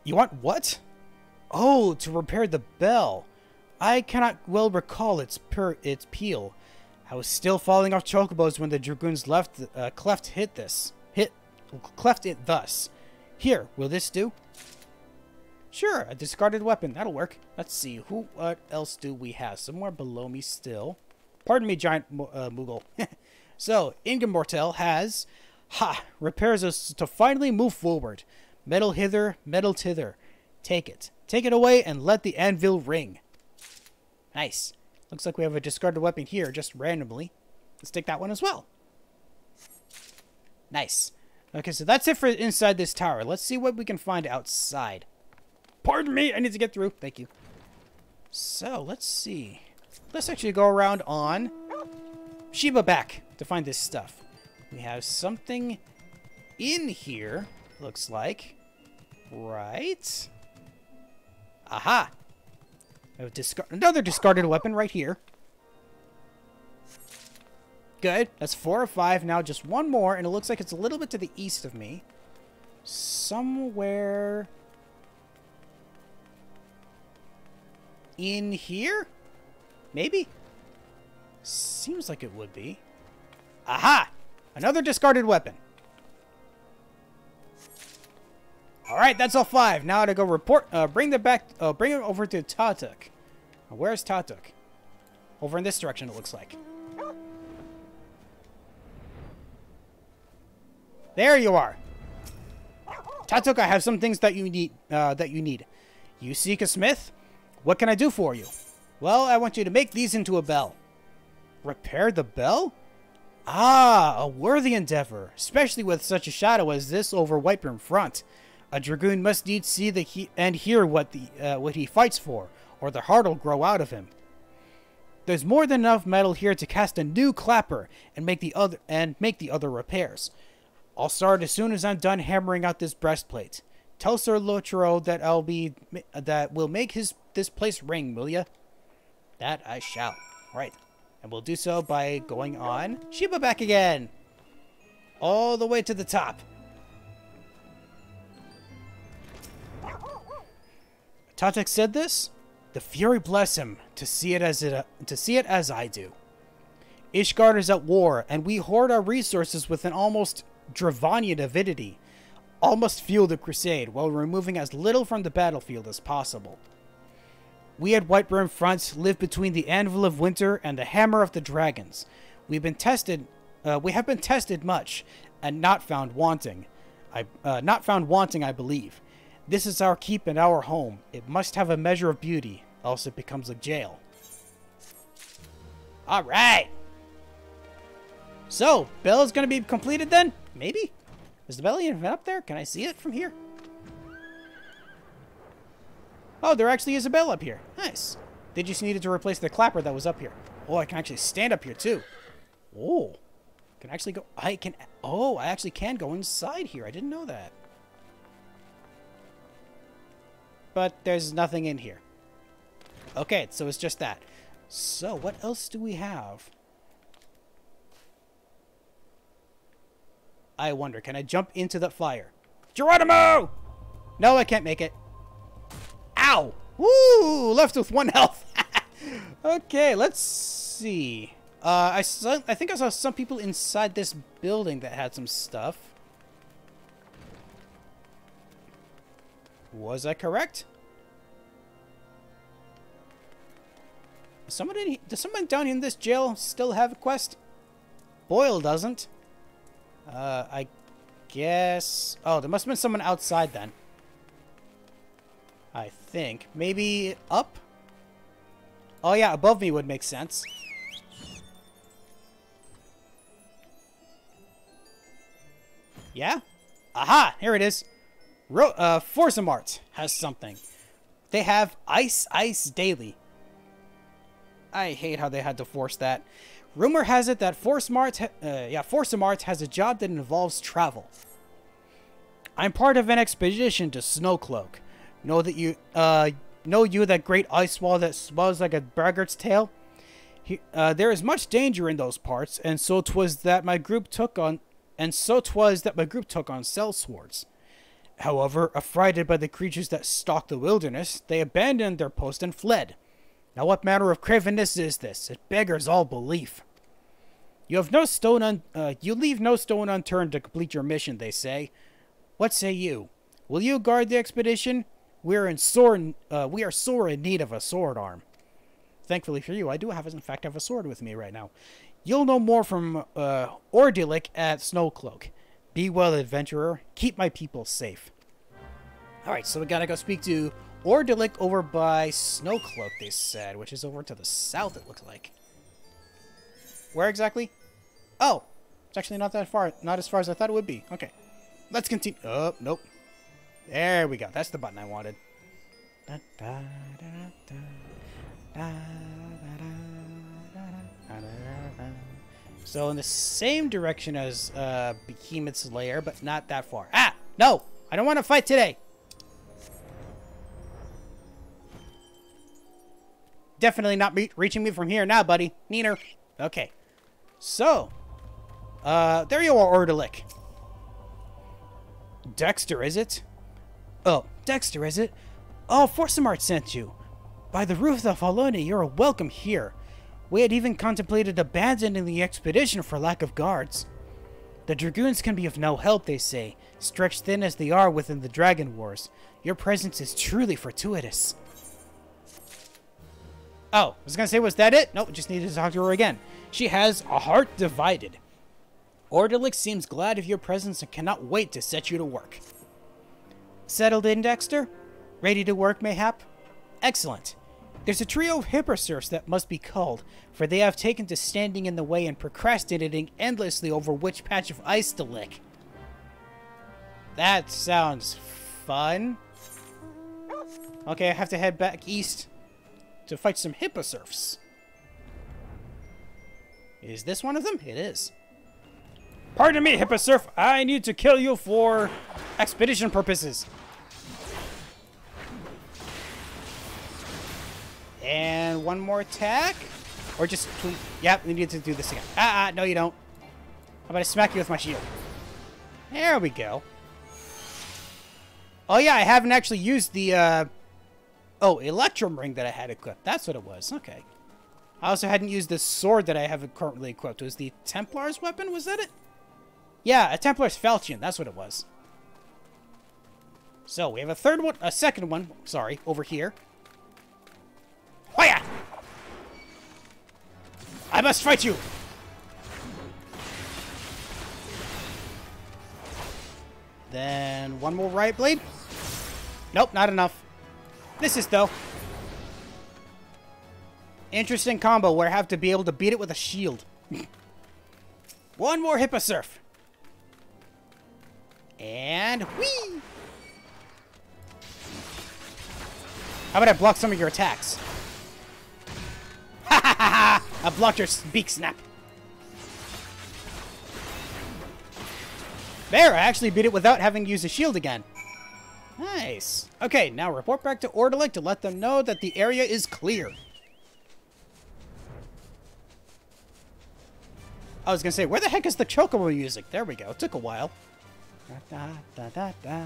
You want what? Oh, to repair the bell. I cannot well recall its peal. I was still falling off chocobos when the dragoons cleft it thus. Here, will this do? Sure, a discarded weapon. That'll work. Let's see. What else do we have? Somewhere below me still. Pardon me, giant Moogle. So, Ingemortel has... repairs us to finally move forward. Metal hither, metal thither. Take it. Take it away and let the anvil ring. Nice. Looks like we have a discarded weapon here, just randomly. Let's take that one as well. Nice. Okay, so that's it for inside this tower. Let's see what we can find outside. Pardon me, I need to get through. Thank you. So, let's see. Let's actually go around on Sheba back to find this stuff. We have something in here, looks like. Right? Aha! We have another discarded weapon right here. Good. That's 4 or 5. Now just one more, and it looks like it's a little bit to the east of me. Somewhere... in here? Maybe? Seems like it would be. Aha! Another discarded weapon. Alright, that's all 5. Now to go report, bring it over to Tatuk. Where's Tatuk? Over in this direction, it looks like. There you are. Tatuk, I have some things that you need. You seek a smith? What can I do for you? Well, I want you to make these into a bell. Repair the bell? Ah, a worthy endeavor, especially with such a shadow as this over Whiteburn front. A dragoon must needs see and hear what he fights for, or the heart will grow out of him. There's more than enough metal here to cast a new clapper and make the other repairs. I'll start as soon as I'm done hammering out this breastplate. Tell Sir Lotro that we'll make this place ring, will ya? That I shall. Right. And we'll do so by going on Sheba back again. all the way to the top. Tatek said this. The Fury bless him to see it as I do. Ishgard is at war, and we hoard our resources with an almost Dravanian avidity. All must fuel the crusade while removing as little from the battlefield as possible. We at Whiteburn Front live between the Anvil of Winter and the Hammer of the Dragons. We have been tested much, and not found wanting. I believe. This is our keep and our home. It must have a measure of beauty, else it becomes a jail. All right. So, Bell's gonna be completed then? Maybe? Is the bell even up there? Can I see it from here? Oh, there actually is a bell up here. Nice. They just needed to replace the clapper that was up here. Oh, I can actually stand up here too. Oh. Can actually go... Oh, I actually can go inside here. I didn't know that. But there's nothing in here. Okay, so it's just that. So, what else do we have? I wonder, can I jump into the fire? Geronimo! No, I can't make it. Ow! Woo! Left with 1 health. Okay, let's see. I think I saw some people inside this building that had some stuff. Was I correct? Does someone down in this jail still have a quest? Boyle doesn't. I guess... Oh, there must have been someone outside then. I think. Maybe up? Oh yeah, above me would make sense. Yeah? Aha! Here it is. Forza Mart has something. They have Ice Daily. I hate how they had to force that. Rumor has it that Forza Mart has a job that involves travel. I'm part of an expedition to Snowcloak. Know you that great ice wall that swells like a braggart's tail? There is much danger in those parts, and so 'twas that my group took on sellswords. However, affrighted by the creatures that stalk the wilderness, they abandoned their post and fled. Now what manner of cravenness is this? It beggars all belief. You leave no stone unturned to complete your mission, they say. What say you? Will you guard the expedition? We are sore in need of a sword arm. Thankfully for you, I do have a sword with me right now. You'll know more from Ordilic at Snowcloak. Be well, adventurer. Keep my people safe. Alright, so we gotta go speak to Ordilic over by Snowcloak, they said, which is over to the south, it looks like. Where exactly? Oh, it's actually not that far. Not as far as I thought it would be. Okay. Let's continue. Oh, nope. There we go. That's the button I wanted. So in the same direction as Behemoth's lair, but not that far. Ah! No! I don't want to fight today! Definitely not reaching me from here now, buddy. Neener. Okay. So. There you are, Ordilic. Dexter, is it? Oh, Dexter, is it? Oh, Forsamart sent you. By the roof of Faloni, you're welcome here. We had even contemplated abandoning the expedition for lack of guards. The Dragoons can be of no help, they say, stretched thin as they are within the Dragon Wars. Your presence is truly fortuitous. Oh, I was gonna say, was that it? Nope, just needed to talk to her again. She has a heart divided. Ordilic seems glad of your presence and cannot wait to set you to work. Settled in, Dexter? Ready to work, mayhap? Excellent. There's a trio of hippersurfs that must be culled, for they have taken to standing in the way and procrastinating endlessly over which patch of ice to lick. That sounds fun. Okay, I have to head back east to fight some hippersurfs. Is this one of them? It is. Pardon me, hippersurf. I need to kill you for expedition purposes. And one more attack? Or just... Yep, we need to do this again. No you don't. How about I smack you with my shield? There we go. Oh yeah, I haven't actually used the, Electrum Ring that I had equipped. That's what it was. Okay. I also hadn't used this sword that I have currently equipped. It was the Templar's weapon? Was that it? Yeah, a Templar's Falchion. That's what it was. So, we have a second one, sorry, over here. Hoya! I must fight you! Then, one more Riot Blade. Nope, not enough. This is, though. Interesting combo where I have to be able to beat it with a shield. One more Hippo Surf. And whee! How about I block some of your attacks? Ha ha ha ha! I blocked your beak snap. There, I actually beat it without having to use a shield again. Nice. Okay, now report back to Orderlick to let them know that the area is clear. I was gonna say, where the heck is the Chocobo music? There we go. It took a while. Da, da, da, da.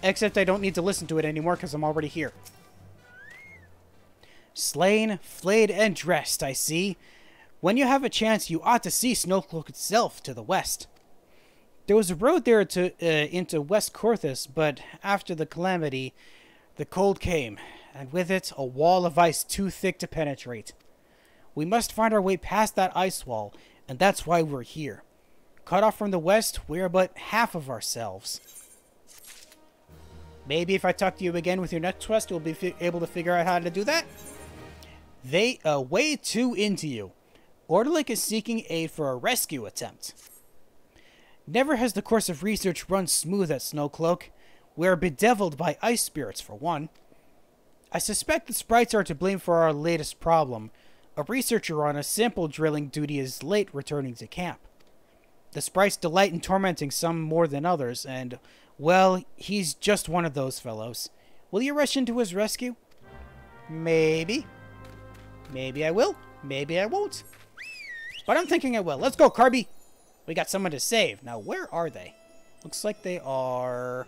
Except I don't need to listen to it anymore because I'm already here. Slain, flayed, and dressed, I see. When you have a chance, you ought to see Snowcloak itself to the west. There was a road there into West Corthus, but after the calamity, the cold came, and with it, a wall of ice too thick to penetrate. We must find our way past that ice wall, and that's why we're here. Cut off from the west, we're but half of ourselves. Maybe if I talk to you again with your next quest, you'll be able to figure out how to do that? They way too into you. Orderlick is seeking aid for a rescue attempt. Never has the course of research run smooth at Snowcloak. We're bedeviled by ice spirits, for one. I suspect the sprites are to blame for our latest problem. A researcher on a sample drilling duty is late returning to camp. The sprites delight in tormenting some more than others, and, well, he's just one of those fellows. Will you rush into his rescue? Maybe. Maybe I will. Maybe I won't. But I'm thinking I will. Let's go, Carby! We got someone to save. Now, where are they? Looks like they are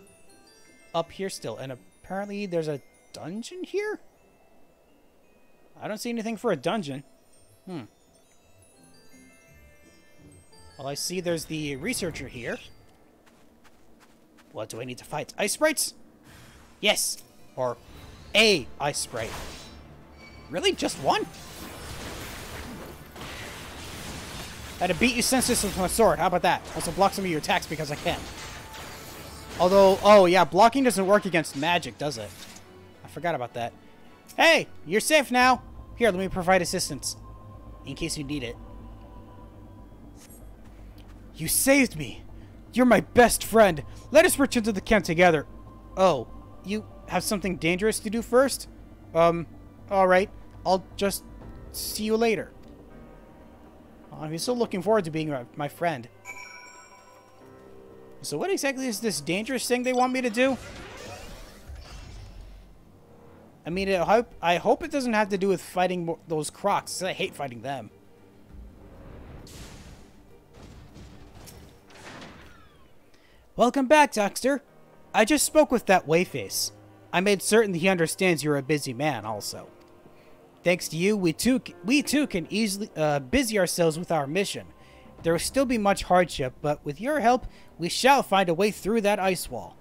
up here still. And apparently there's a dungeon here? I don't see anything for a dungeon. Well, I see there's the researcher here. What do I need to fight? Ice sprites? Yes. Or a ice sprite. Really? Just one? I had to beat you senseless with my sword. How about that? Also block some of your attacks because I can. Although, oh yeah, blocking doesn't work against magic, does it? I forgot about that. Hey, you're safe now. Here, let me provide assistance. In case you need it. You saved me. You're my best friend. Let us return to the camp together. Oh, you have something dangerous to do first? Alright. I'll just see you later. I'm still looking forward to being my friend. So what exactly is this dangerous thing they want me to do? I mean, I hope it doesn't have to do with fighting those crocs. I hate fighting them. Welcome back, Dexter. I just spoke with that Wayface. I made certain he understands you're a busy man also. Thanks to you, we too can easily busy ourselves with our mission. There will still be much hardship, but with your help, we shall find a way through that ice wall.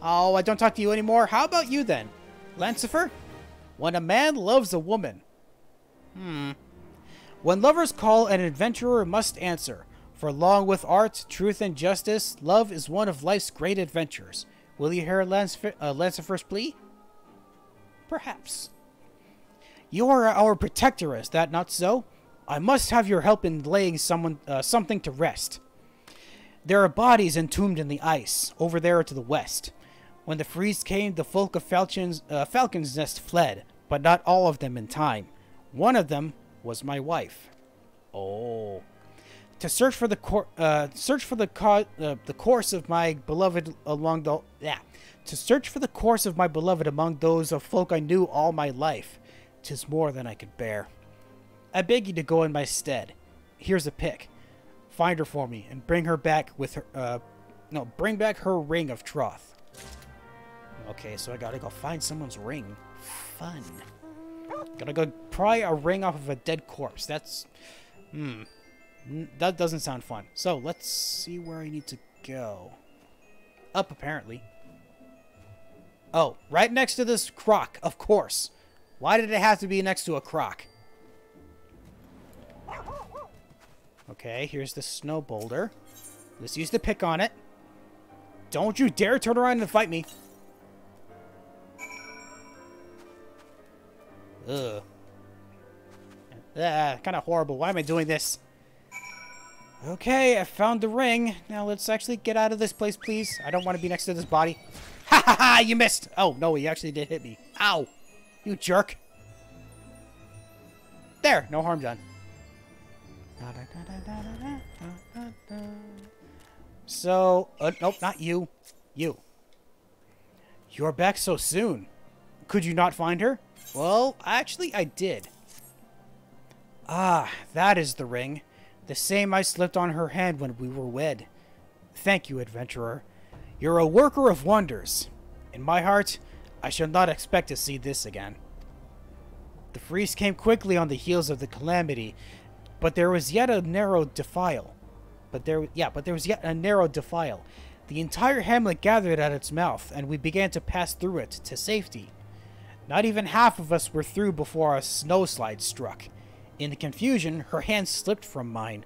Oh, I don't talk to you anymore. How about you then? Lancifer? When a man loves a woman. When lovers call, an adventurer must answer. For along with art, truth, and justice, love is one of life's great adventures. Will you hear Lancifer's plea? Perhaps. You are our protector, is that not so? I must have your help in laying something to rest. There are bodies entombed in the ice, over there to the west. When the freeze came, the folk of Falcon's Nest fled, but not all of them in time. One of them was my wife. Oh. To search for the course of my beloved among those of folk I knew all my life. 'Tis more than I could bear. I beg you to go in my stead. Here's a pick. find her for me and bring her back with her, no, bring back her ring of troth. Okay, so I gotta go find someone's ring. Fun. Gotta go pry a ring off of a dead corpse. That's, that doesn't sound fun. So, let's see where I need to go. Up, apparently. Oh, right next to this croc, of course. Why did it have to be next to a croc? Okay, here's the snow boulder. Let's use the pick on it. Don't you dare turn around and fight me. Ugh. Kind of horrible. Why am I doing this? Okay, I found the ring. Now let's actually get out of this place, please. I don't want to be next to this body. Ha ha ha! You missed! Oh, no, he actually did hit me. Ow! You jerk. There! No harm done. So, nope, not you. You. You're back so soon. Could you not find her? Well, actually, I did. Ah, that is the ring. The same I slipped on her hand when we were wed. Thank you, adventurer. You're a worker of wonders. In my heart, I shall not expect to see this again. The freeze came quickly on the heels of the calamity, but there was yet a narrow defile. The entire hamlet gathered at its mouth, and we began to pass through it to safety. Not even half of us were through before a snowslide struck. In the confusion, her hand slipped from mine.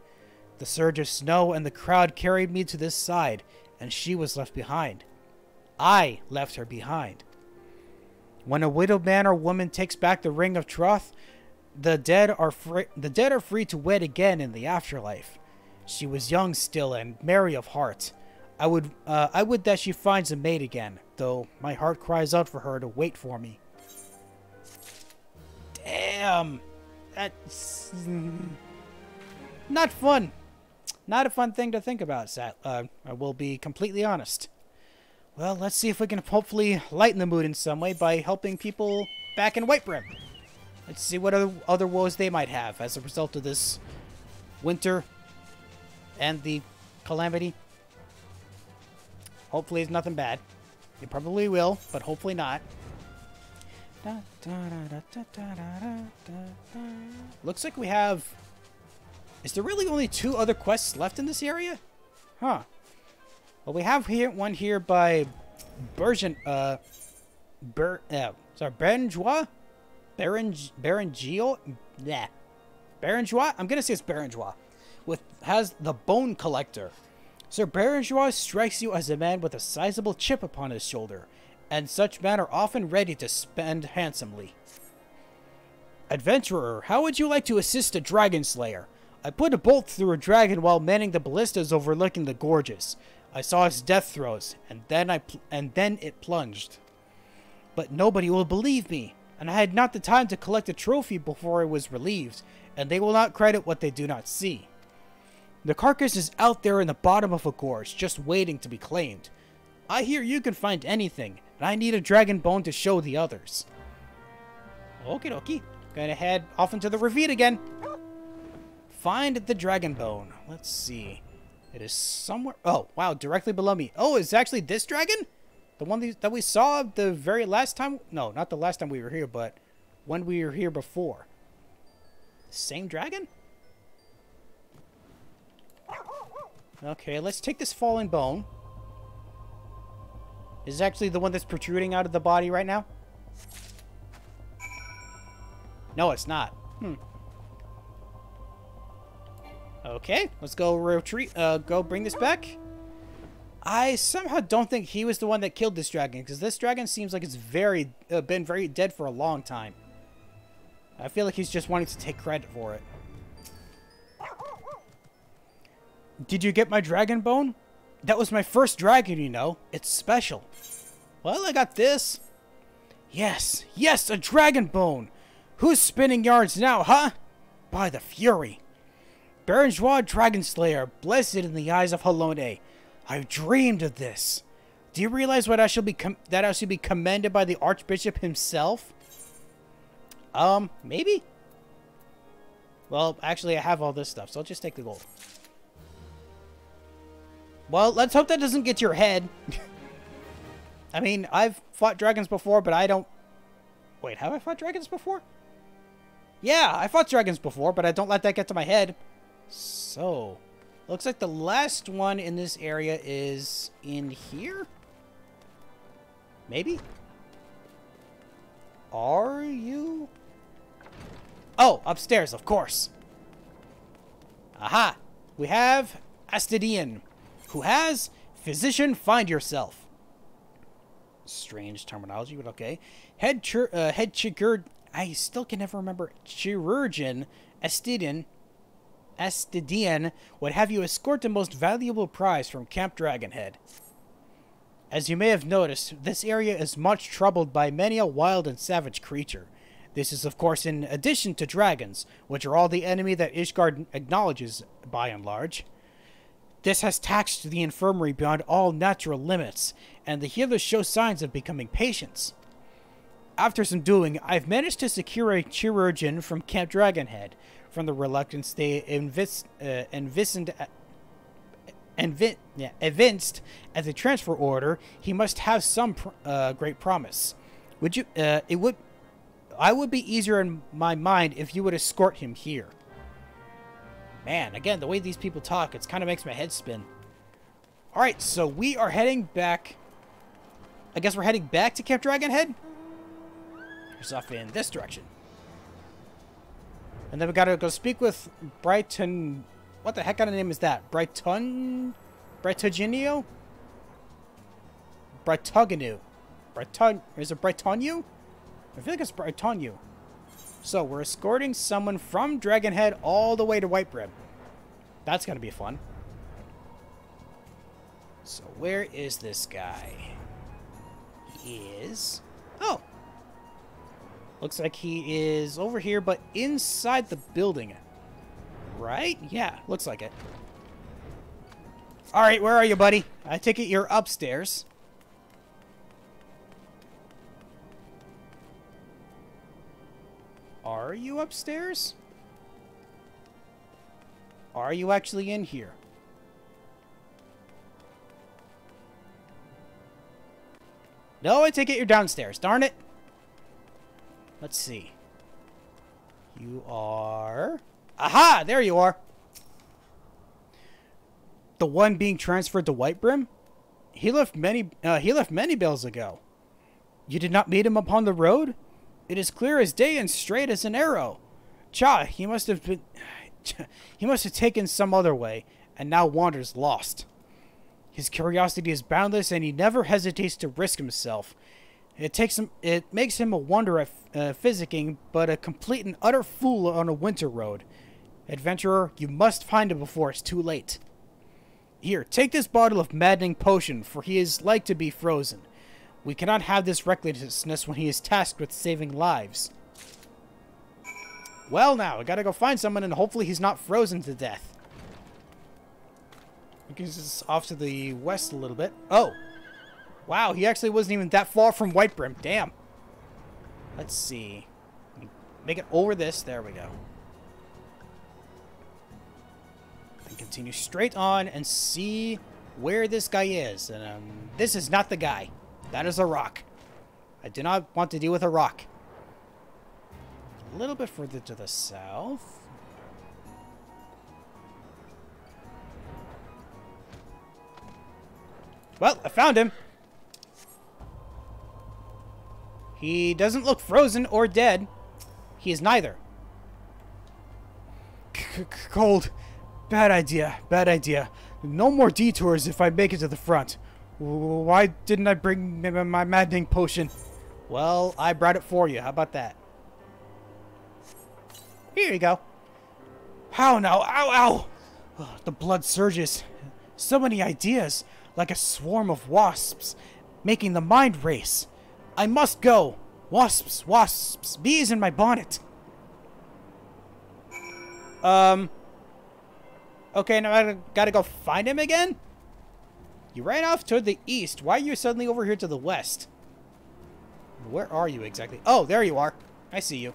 The surge of snow and the crowd carried me to this side, and she was left behind. I left her behind. When a widowed man or woman takes back the ring of troth, the dead are free to wed again in the afterlife. She was young still and merry of heart. I would that she finds a mate again, though my heart cries out for her to wait for me. Damn, that's not fun. Not a fun thing to think about, I will be completely honest. Well, let's see if we can hopefully lighten the mood in some way by helping people back in Whitebrim. Let's see what other woes they might have as a result of this winter and the calamity. Hopefully it's nothing bad. It probably will, but hopefully not. Looks like we have... Is there really only 2 other quests left in this area? Huh. Well, we have one here by Berenjois? Berenjois? Yeah. Berenjois? I'm gonna say it's Berenjois. Has the Bone Collector. Sir Berenjois strikes you as a man with a sizable chip upon his shoulder, and such men are often ready to spend handsomely. Adventurer, how would you like to assist a dragon slayer? I put a bolt through a dragon while manning the ballistas overlooking the gorges. I saw its death throes, and then it plunged. But nobody will believe me, and I had not the time to collect a trophy before I was relieved, and they will not credit what they do not see. The carcass is out there in the bottom of a gorge, just waiting to be claimed. I hear you can find anything, and I need a dragon bone to show the others. Okie dokie. Gonna head off into the ravine again. Find the dragon bone. Let's see. It is somewhere... Oh, wow, directly below me. Oh, it's actually this dragon? The one that we saw the very last time? No, not the last time we were here, but when we were here before. Same dragon? Okay, let's take this fallen bone. Is it actually the one that's protruding out of the body right now? No, it's not. Okay, let's go retreat. Go bring this back. I somehow don't think he was the one that killed this dragon, because this dragon seems like it's been very dead for a long time. I feel like he's just wanting to take credit for it. Did you get my dragon bone? That was my first dragon, you know. It's special. Well, I got this. Yes, yes, a dragon bone. Who's spinning yarns now, huh? By the fury. Berenjois Dragon Slayer, blessed in the eyes of Halone. I've dreamed of this. Do you realize what I shall be that I should be commended by the Archbishop himself? Maybe? Well, actually, I have all this stuff, so I'll just take the gold. Well, let's hope that doesn't get your head. I mean, I've fought dragons before, but I don't... Wait, have I fought dragons before? Yeah, I fought dragons before, but I don't let that get to my head. So, looks like the last one in this area is in here? Maybe? Are you? Oh, upstairs, of course. Aha! We have Astidian, who has Physician Find Yourself. Strange terminology, but okay. Head chirurgeon. I still can never remember. Chirurgeon Astidian would have you escort the most valuable prize from Camp Dragonhead. As you may have noticed, this area is much troubled by many a wild and savage creature. This is, of course, in addition to dragons, which are all the enemy that Ishgard acknowledges by and large. This has taxed the infirmary beyond all natural limits, and the healers show signs of becoming patients. After some doing, I've managed to secure a chirurgeon from Camp Dragonhead. From the reluctance they evinced as a transfer order, he must have some great promise. Would you? I would be easier in my mind if you would escort him here. Man, again, the way these people talk, it kind of makes my head spin. All right, so we are heading back. I guess we're heading back to Camp Dragonhead. Here's off in this direction. And then we gotta go speak with Brighton. What the heck kind of name is that? Brightogenio? Brightogenu. Is it Brightonio? I feel like it's Brightonio. So, we're escorting someone from Dragonhead all the way to Whitebrim. That's gonna be fun. So, where is this guy? He is... Oh! Looks like he is over here, but inside the building. Right? Yeah, looks like it. Alright, where are you, buddy? I take it you're upstairs. Are you upstairs? Are you actually in here? No, I take it you're downstairs. Darn it. Let's see. You are... Aha! There you are. The one being transferred to Whitebrim? He left many bells ago. You did not meet him upon the road? It is clear as day and straight as an arrow. Cha, he must have taken some other way, and now wanders lost. His curiosity is boundless, and he never hesitates to risk himself. It makes him a wonder at physicking, but a complete and utter fool on a winter road. Adventurer, you must find him before it's too late. Here, take this bottle of maddening potion, for he is like to be frozen. We cannot have this recklessness when he is tasked with saving lives. Well now, I gotta go find someone and hopefully he's not frozen to death. I guess it's off to the west a little bit. Oh! Wow, he actually wasn't even that far from Whitebrim. Damn. Let's see. Make it over this. There we go. And continue straight on and see where this guy is. And this is not the guy. That is a rock. I do not want to deal with a rock. A little bit further to the south. Well, I found him. He doesn't look frozen or dead. He is neither. Cold. Bad idea. Bad idea. No more detours if I make it to the front. Why didn't I bring my maddening potion? Well, I brought it for you. How about that? Here you go. Ow now. Ow, ow. Oh, the blood surges. So many ideas. Like a swarm of wasps. Making the mind race. I must go. Wasps, wasps. Bees in my bonnet. Okay, now I gotta go find him again? You ran off toward the east. Why are you suddenly over here to the west? Where are you exactly? Oh, there you are. I see you.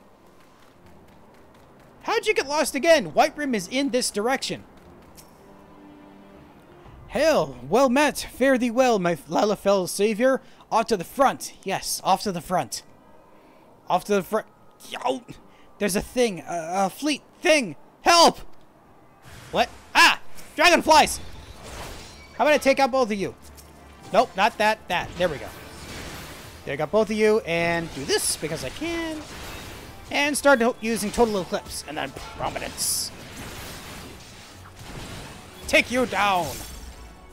How'd you get lost again? Whitebrim is in this direction. Hail! Well met! Fare thee well, my Lalafell savior! Off to the front! Yes, off to the front! Off to the front! Yo! There's a thing! A fleet thing! Help! What? Ah! Dragonflies! How about I take out both of you? Nope, not that. That. There we go. There, I got both of you, and do this because I can. And start using Total Eclipse, and then Prominence. Take you down!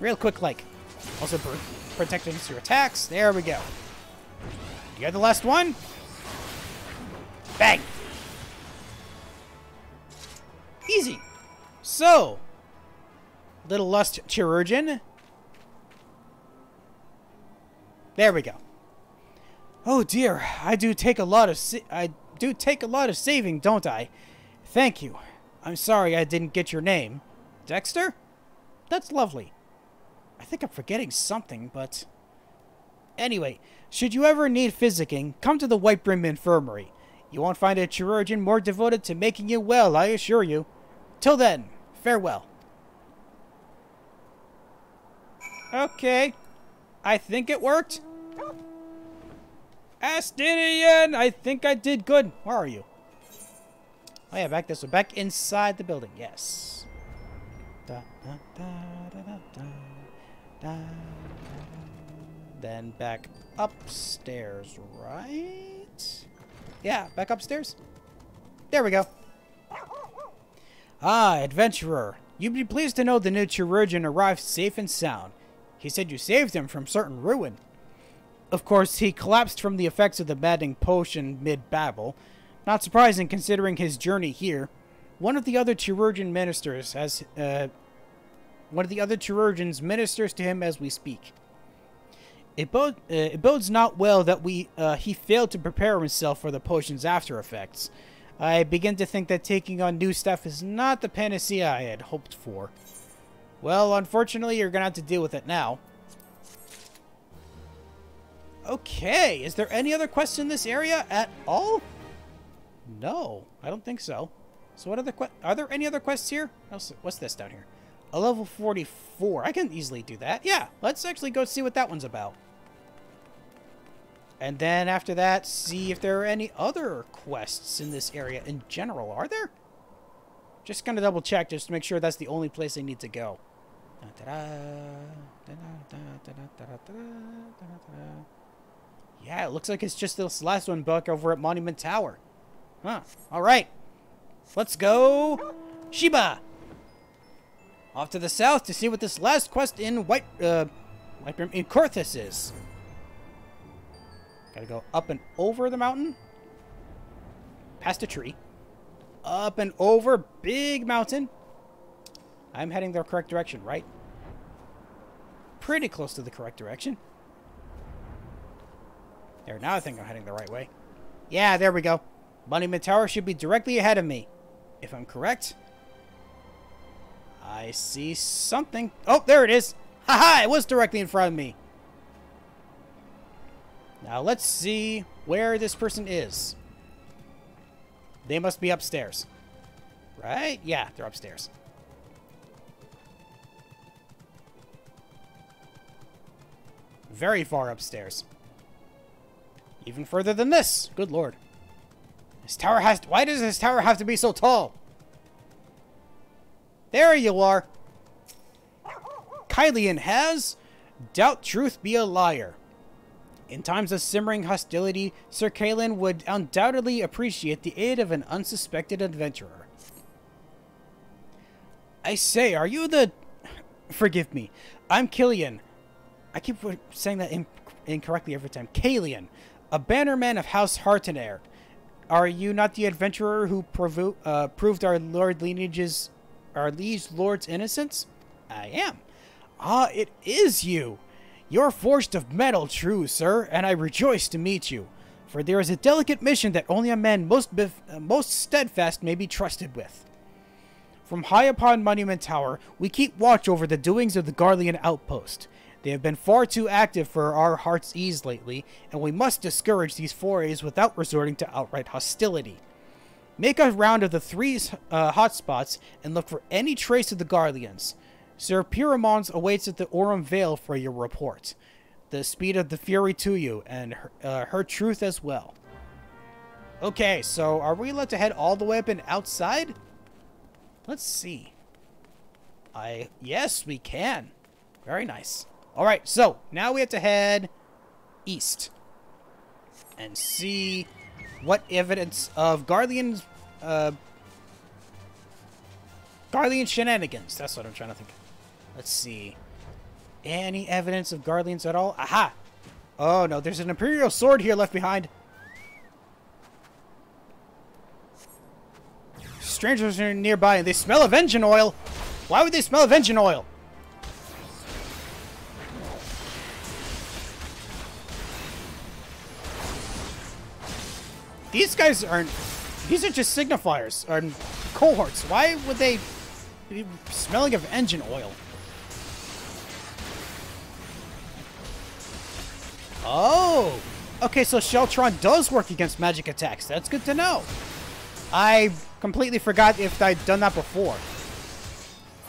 Real quick, like. Also protect against your attacks. There we go. You got the last one? Bang! Easy. So, little Lust Chirurgeon. There we go. Oh dear, I do take a lot of saving, don't I? Thank you. I'm sorry I didn't get your name. Dexter? That's lovely. I think I'm forgetting something, but... Anyway, should you ever need physicking, come to the White Brim Infirmary. You won't find a chirurgeon more devoted to making you well, I assure you. Till then, farewell. Okay. I think it worked. Astidian! I think I did good. Where are you? Oh yeah, back this way. Back inside the building. Yes. Then back upstairs, right? Yeah, back upstairs. There we go. Ah, adventurer. You'd be pleased to know the new chirurgeon arrived safe and sound. He said you saved him from certain ruin. Of course, he collapsed from the effects of the maddening potion mid-battle. Not surprising considering his journey here. One of the other chirurgeon ministers ministers to him as we speak. It bodes not well that he failed to prepare himself for the potion's after effects. I begin to think that taking on new stuff is not the panacea I had hoped for. Well, unfortunately, you're gonna have to deal with it now. Okay, is there any other quests in this area at all? No, I don't think so. So what are there any other quests here? What's this down here? A level 44. I can easily do that. Yeah, let's actually go see what that one's about. And then after that, see if there are any other quests in this area in general. Are there? Just gonna double check just to make sure that's the only place I need to go. Yeah, it looks like it's just this last one back over at Monument Tower. Huh. Alright. Let's go. Sheba! Off to the south to see what this last quest in in Corthus is. Gotta go up and over the mountain. Past a tree. Up and over. Big mountain. I'm heading the correct direction, right? Pretty close to the correct direction. There, now I think I'm heading the right way. Yeah, there we go. Monument Tower should be directly ahead of me. If I'm correct. I see something. Oh, there it is. Haha, it was directly in front of me. Now let's see where this person is. They must be upstairs. Right? Yeah, they're upstairs. Very far upstairs. Even further than this. Good lord. This tower has to... Why does this tower have to be so tall? There you are. Kylian has... Doubt truth be a liar. In times of simmering hostility, Sir Kylian would undoubtedly appreciate the aid of an unsuspected adventurer. I say, are you the... Forgive me. I'm Kylian. I keep saying that incorrectly every time. Kylian, a bannerman of House Hartenair. Are you not the adventurer who proved our liege lord's innocence? I am. Ah, it is you. You're forged of metal, true, sir, and I rejoice to meet you. For there is a delicate mission that only a man most steadfast may be trusted with. From high upon Monument Tower, we keep watch over the doings of the Garlean outpost. They have been far too active for our heart's ease lately, and we must discourage these forays without resorting to outright hostility. Make a round of the three hotspots and look for any trace of the Garleans. Sir Pyramons awaits at the Aurum Vale for your report. The speed of the Fury to you, and her truth as well. Okay, so are we allowed to head all the way up and outside? Let's see. Yes, we can. Very nice. Alright, so now we have to head east. And see what evidence of Garlean shenanigans. That's what I'm trying to think of. Let's see. Any evidence of Garleans at all? Aha! Oh no, there's an Imperial sword here left behind. Strangers are nearby and they smell of engine oil. Why would they smell of engine oil? These guys aren't... These are just signifiers, or cohorts. Why would they be smelling of engine oil? Oh! Okay, so Sheltron does work against magic attacks. That's good to know. I completely forgot if I'd done that before.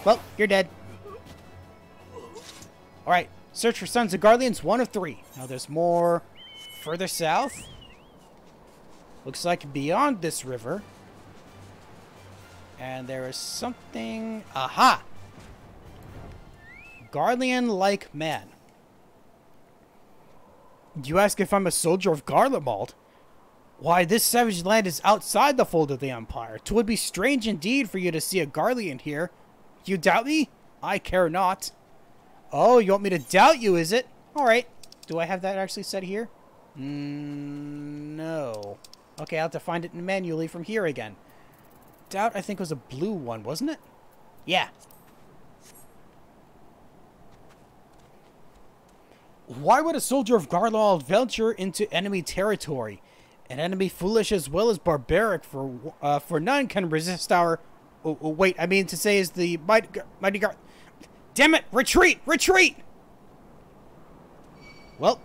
Well, you're dead. Alright, search for Sons of Garleans 1 of 3. Now there's more further south. Looks like beyond this river. And there is something... Aha! Garlean-like man. You ask if I'm a soldier of Garlemald? Why, this savage land is outside the fold of the Empire. 'Twould be strange indeed for you to see a Garlean here. You doubt me? I care not. Oh, you want me to doubt you, is it? Alright. Do I have that actually said here? No. Okay, I'll have to find it manually from here again. Doubt, I think, was a blue one, wasn't it? Yeah. Why would a soldier of Garlemald venture into enemy territory? An enemy foolish as well as barbaric, for none can resist our... Oh, wait, I mean to say is the mighty guard... Damn it! Retreat! Retreat! Well...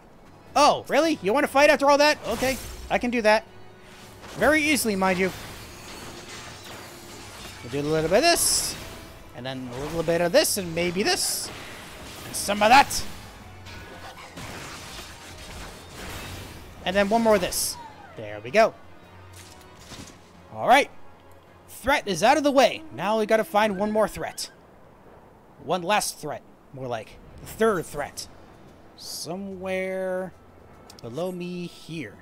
Oh, really? You want to fight after all that? Okay, I can do that. Very easily, mind you. We'll do a little bit of this. And then a little bit of this, and maybe this. And some of that. And then one more of this. There we go. Alright. Threat is out of the way. Now we gotta find one more threat. One last threat. More like the third threat. Somewhere below me here.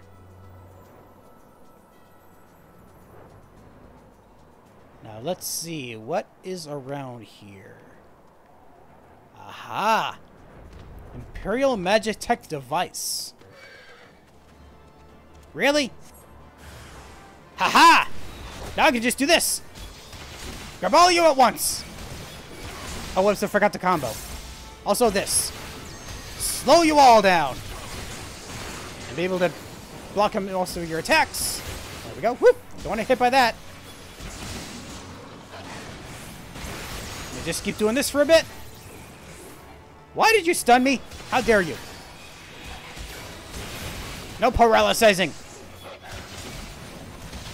Now let's see. What is around here? Aha! Imperial Magitech device. Really? Haha! Now I can just do this. Grab all of you at once. Oh, whoops, I forgot the combo. Also this. Slow you all down. And be able to block him also your attacks. There we go. Whoop! Don't want to hit by that. Let me just keep doing this for a bit. Why did you stun me? How dare you? No paralyzing.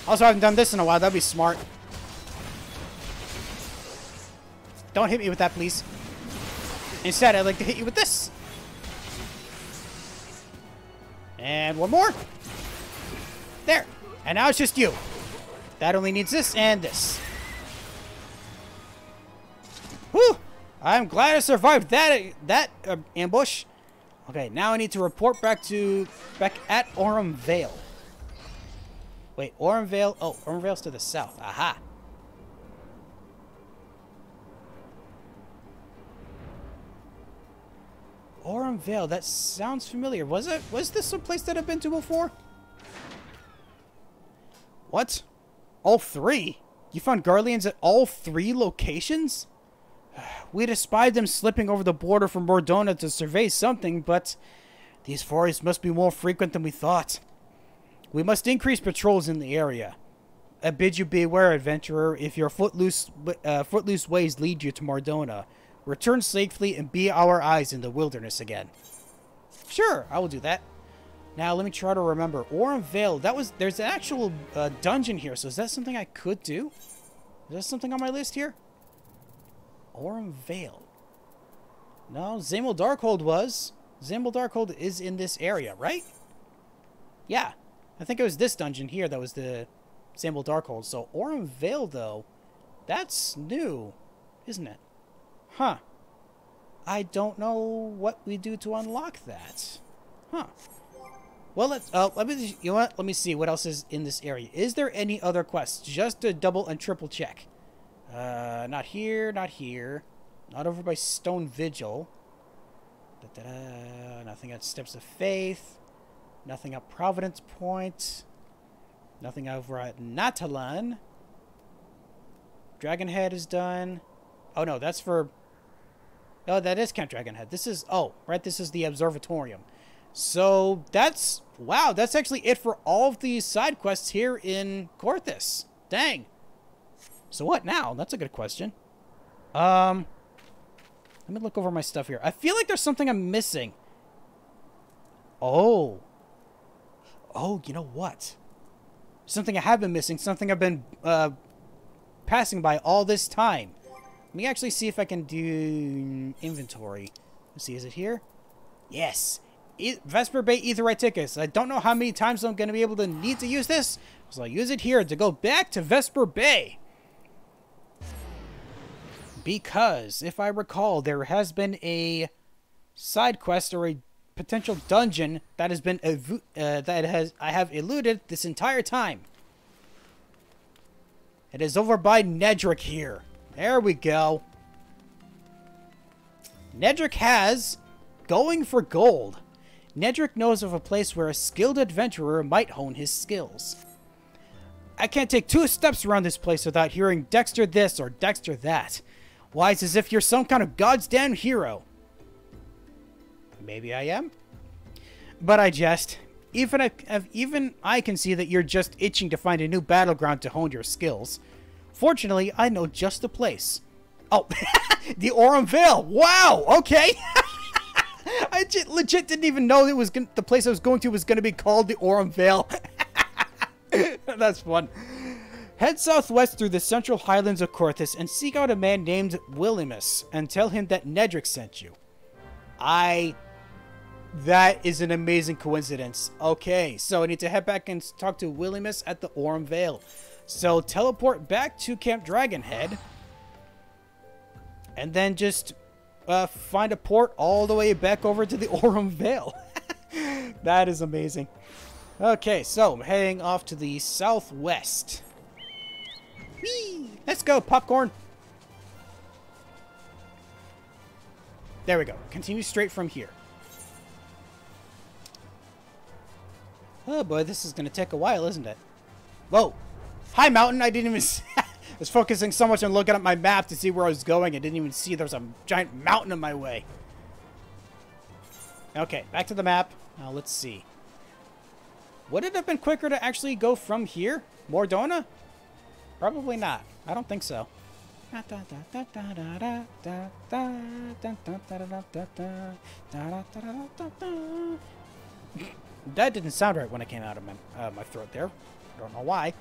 Also, I haven't done this in a while. That'd be smart. Don't hit me with that, please. Instead, I'd like to hit you with this. And one more. There. And now it's just you. That only needs this and this. Whew. I'm glad I survived that ambush. Okay, now I need to report back at Aurum Vale. Wait, Aurum Vale. Oh, Aurum Vale's to the south. Aha. Aurum Vale. That sounds familiar. Was this some place that I've been to before? What? All three? You found Garleans at all three locations? We'd espied them slipping over the border from Mordona to survey something, but these forays must be more frequent than we thought. We must increase patrols in the area. I bid you beware, adventurer. If your footloose ways lead you to Mordona, return safely and be our eyes in the wilderness again. Sure, I will do that. Now, let me try to remember. Aurum Vale, there's an actual dungeon here, so is that something I could do? Is that something on my list here? Aurum Vale. No, Zamel Darkhold was. Zamel Darkhold is in this area, right? Yeah. I think it was this dungeon here that was the Zamel Darkhold. So Aurum Vale, though, that's new, isn't it? Huh. I don't know what we do to unlock that. Huh. Well, let me, you know what? Let me see what else is in this area. Is there any other quests? Just to double and triple check. Not here, not here. Not over by Stone Vigil. Nothing at Steps of Faith. Nothing at Providence Point. Nothing over at Natalan. Dragonhead is done. Oh, no, that's for... Oh, that is Camp Dragonhead. This is... Oh, right, this is the Observatorium. So, that's... Wow, that's actually it for all of these side quests here in Corthus. Dang. So what now? That's a good question. Let me look over my stuff here. I feel like there's something I'm missing. Oh. Oh, you know what? Something I have been missing. Something I've been passing by all this time. Let me actually see if I can do inventory. Let's see, is it here? Yes. Vesper Bay Aetheryte tickets. I don't know how many times I'm going to be able to need to use this, so I'll use it here to go back to Vesper Bay. Because, if I recall, there has been a side quest or a potential dungeon that has been I have eluded this entire time. It is over by Nedrick here. There we go. Nedrick has Going for Gold. Nedrick knows of a place where a skilled adventurer might hone his skills. I can't take 2 steps around this place without hearing Dexter this or Dexter that. Why, it's as if you're some kind of goddamn hero. Maybe I am. But I jest. Even I can see that you're just itching to find a new battleground to hone your skills. Fortunately, I know just the place. Oh, the Aurum Vale. Wow, okay. I legit didn't even know it was the place I was going to was going to be called the Aurum Vale. That's fun. Head southwest through the central highlands of Corthus and seek out a man named Willimus and tell him that Nedrick sent you. That is an amazing coincidence. Okay, so I need to head back and talk to Willimus at the Aurum Vale. So teleport back to Camp Dragonhead. And then just find a port all the way back over to the Aurum Vale. That is amazing. Okay, so I'm heading off to the southwest. Whee! Let's go, popcorn. There we go. Continue straight from here. Oh boy, this is going to take a while, isn't it? Whoa. Hi, mountain. I didn't even... I was focusing so much on looking at my map to see where I was going. I didn't even see there was a giant mountain in my way. Okay, back to the map. Now, let's see. Would it have been quicker to actually go from here? Mordona? Probably not. I don't think so. That didn't sound right when it came out of my throat there. I don't know why.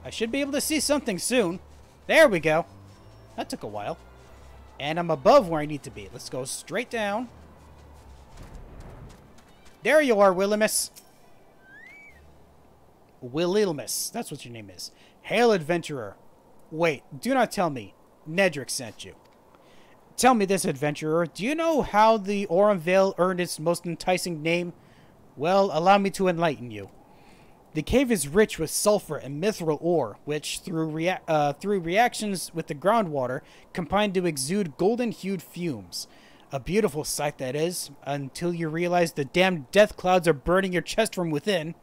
I should be able to see something soon. There we go. That took a while. And I'm above where I need to be. Let's go straight down. There you are, Willimus. Willimus. That's what your name is. Hail, adventurer. Wait, do not tell me Nedrick sent you. Tell me this, adventurer. Do you know how the Aurum Vale earned its most enticing name? Well, allow me to enlighten you. The cave is rich with sulfur and mithril ore, which, through reactions with the groundwater, combine to exude golden-hued fumes. A beautiful sight, that is, until you realize the damned death clouds are burning your chest from within.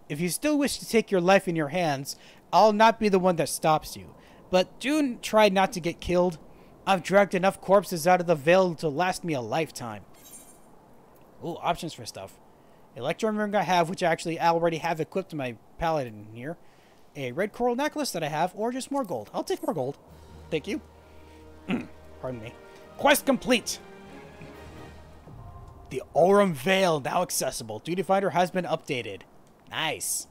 If you still wish to take your life in your hands, I'll not be the one that stops you. But do try not to get killed. I've dragged enough corpses out of the Vale to last me a lifetime. Ooh, options for stuff. Electrum ring I have, which I already have equipped in my paladin here. A red coral necklace that I have, or just more gold. I'll take more gold. Thank you. Pardon me. Quest complete. The Aurum Vale now accessible. Duty Finder has been updated. Nice.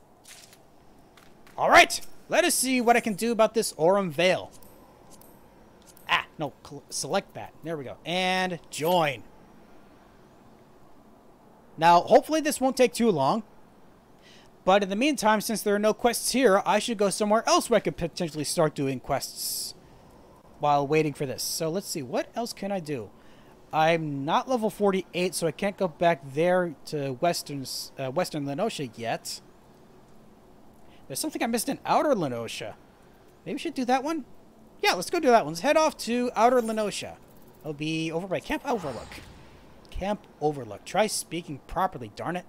Alright. Let us see what I can do about this Aurum Vale. Ah, no, select that. There we go. And join. Now, hopefully this won't take too long. But in the meantime, since there are no quests here, I should go somewhere else where I could potentially start doing quests while waiting for this. So let's see, what else can I do? I'm not level 48, so I can't go back there to Western Lenosha yet. There's something I missed in Outer Lenosha. Maybe we should do that one? Yeah, let's go do that one. Let's head off to Outer Lenosha. It'll be over by Camp Overlook. Camp Overlook. Try speaking properly, darn it.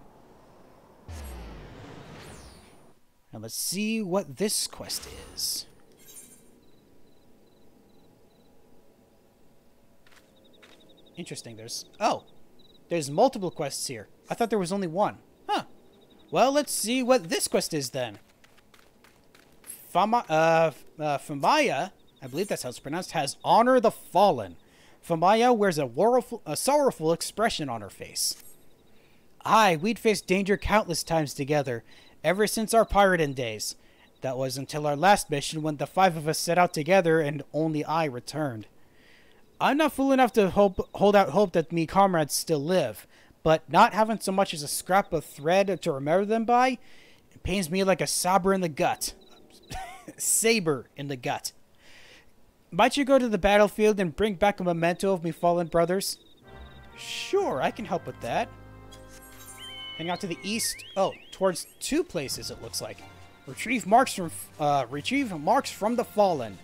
Now let's see what this quest is. Interesting, there's multiple quests here. I thought there was only one. Huh. Well, let's see what this quest is then. Famaya, I believe that's how it's pronounced, has Honor the Fallen. Famaya wears a sorrowful expression on her face. Aye, we'd faced danger countless times together, ever since our pirating days. That was until our last mission when the 5 of us set out together and only I returned. I'm not fool enough to hold out hope that me comrades still live, but not having so much as a scrap of thread to remember them by, it pains me like a saber in the gut. Saber in the gut. Might you go to the battlefield and bring back a memento of me fallen brothers? Sure, I can help with that. Heading out to the east. Oh, towards 2 places it looks like. Retrieve marks from the fallen.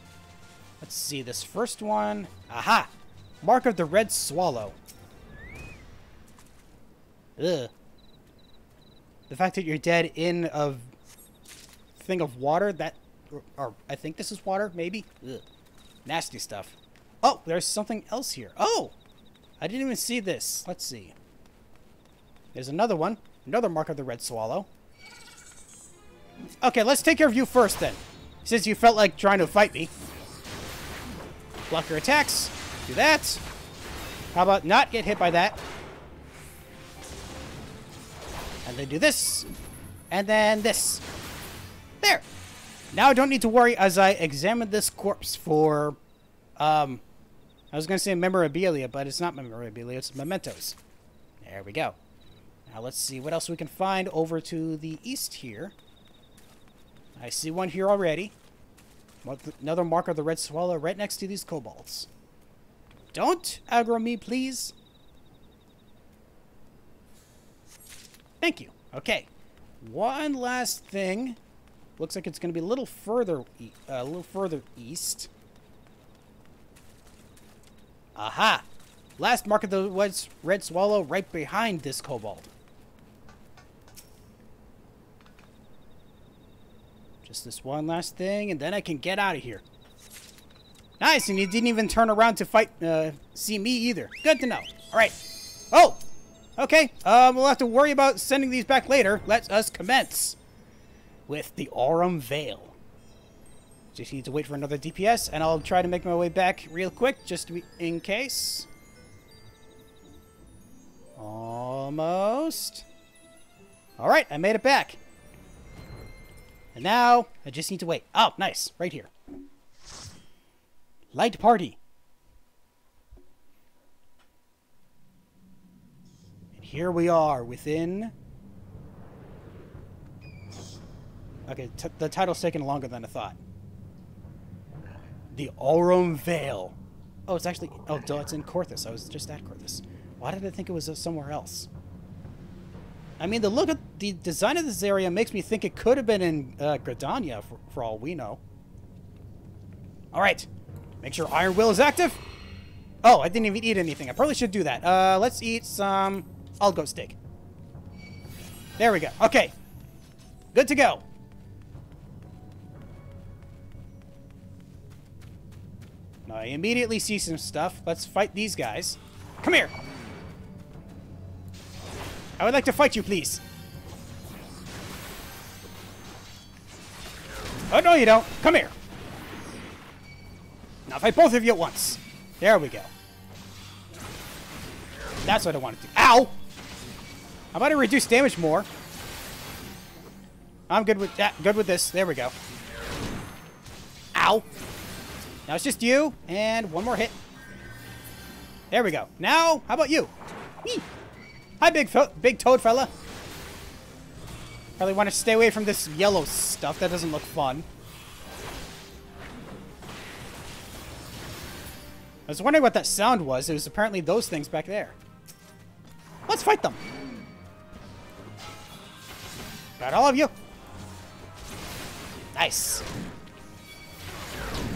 Let's see, this first one. Aha! Mark of the Red Swallow. Ugh. The fact that you're dead in a thing of water, or I think this is water, maybe? Ugh. Nasty stuff. Oh, there's something else here. Oh! I didn't even see this. Let's see. There's another one. Another Mark of the Red Swallow. Okay, let's take care of you first then. Since you felt like trying to fight me. Block your attacks. Do that. How about not get hit by that? And then do this. And then this. There. Now I don't need to worry as I examine this corpse for, I was going to say memorabilia, but it's not memorabilia, it's mementos. There we go. Now let's see what else we can find over to the east here. I see one here already. Another Mark of the Red Swallow right next to these kobolds. Don't aggro me, please. Thank you. Okay. One last thing. Looks like it's going to be a little further east. Aha! Last Mark of the Red Swallow right behind this kobold. Just this one last thing, and then I can get out of here. Nice, and you didn't even turn around to fight, see me either. Good to know. All right. Oh! Okay, we'll have to worry about sending these back later. Let us commence with the Aurum Vale. Just need to wait for another DPS, and I'll try to make my way back real quick, just in case. Almost. Alright, I made it back. And now, I just need to wait. Oh, nice. Right here. Light party. And here we are within... Okay, the title's taking longer than I thought. The Aurum Vale. Oh, it's actually... Oh, duh, it's in Korthus. I was just at Korthus. Why did I think it was somewhere else? I mean, the look at the design of this area makes me think it could have been in Gridania, for all we know. Alright. Make sure Iron Will is active. Oh, I didn't even eat anything. I probably should do that. Let's eat some... I'll go steak. There we go. Okay. Good to go. Now, I immediately see some stuff. Let's fight these guys. Come here. I would like to fight you, please. Oh, no, you don't. Come here. Now fight both of you at once. There we go. That's what I wanted to do. Ow! How about I reduce damage more? I'm good with that. Good with this. There we go. Ow. Now it's just you, and one more hit. There we go. Now, how about you? Whee. Hi, big toad fella. Probably want to stay away from this yellow stuff. That doesn't look fun. I was wondering what that sound was. It was apparently those things back there. Let's fight them. Got all of you. Nice.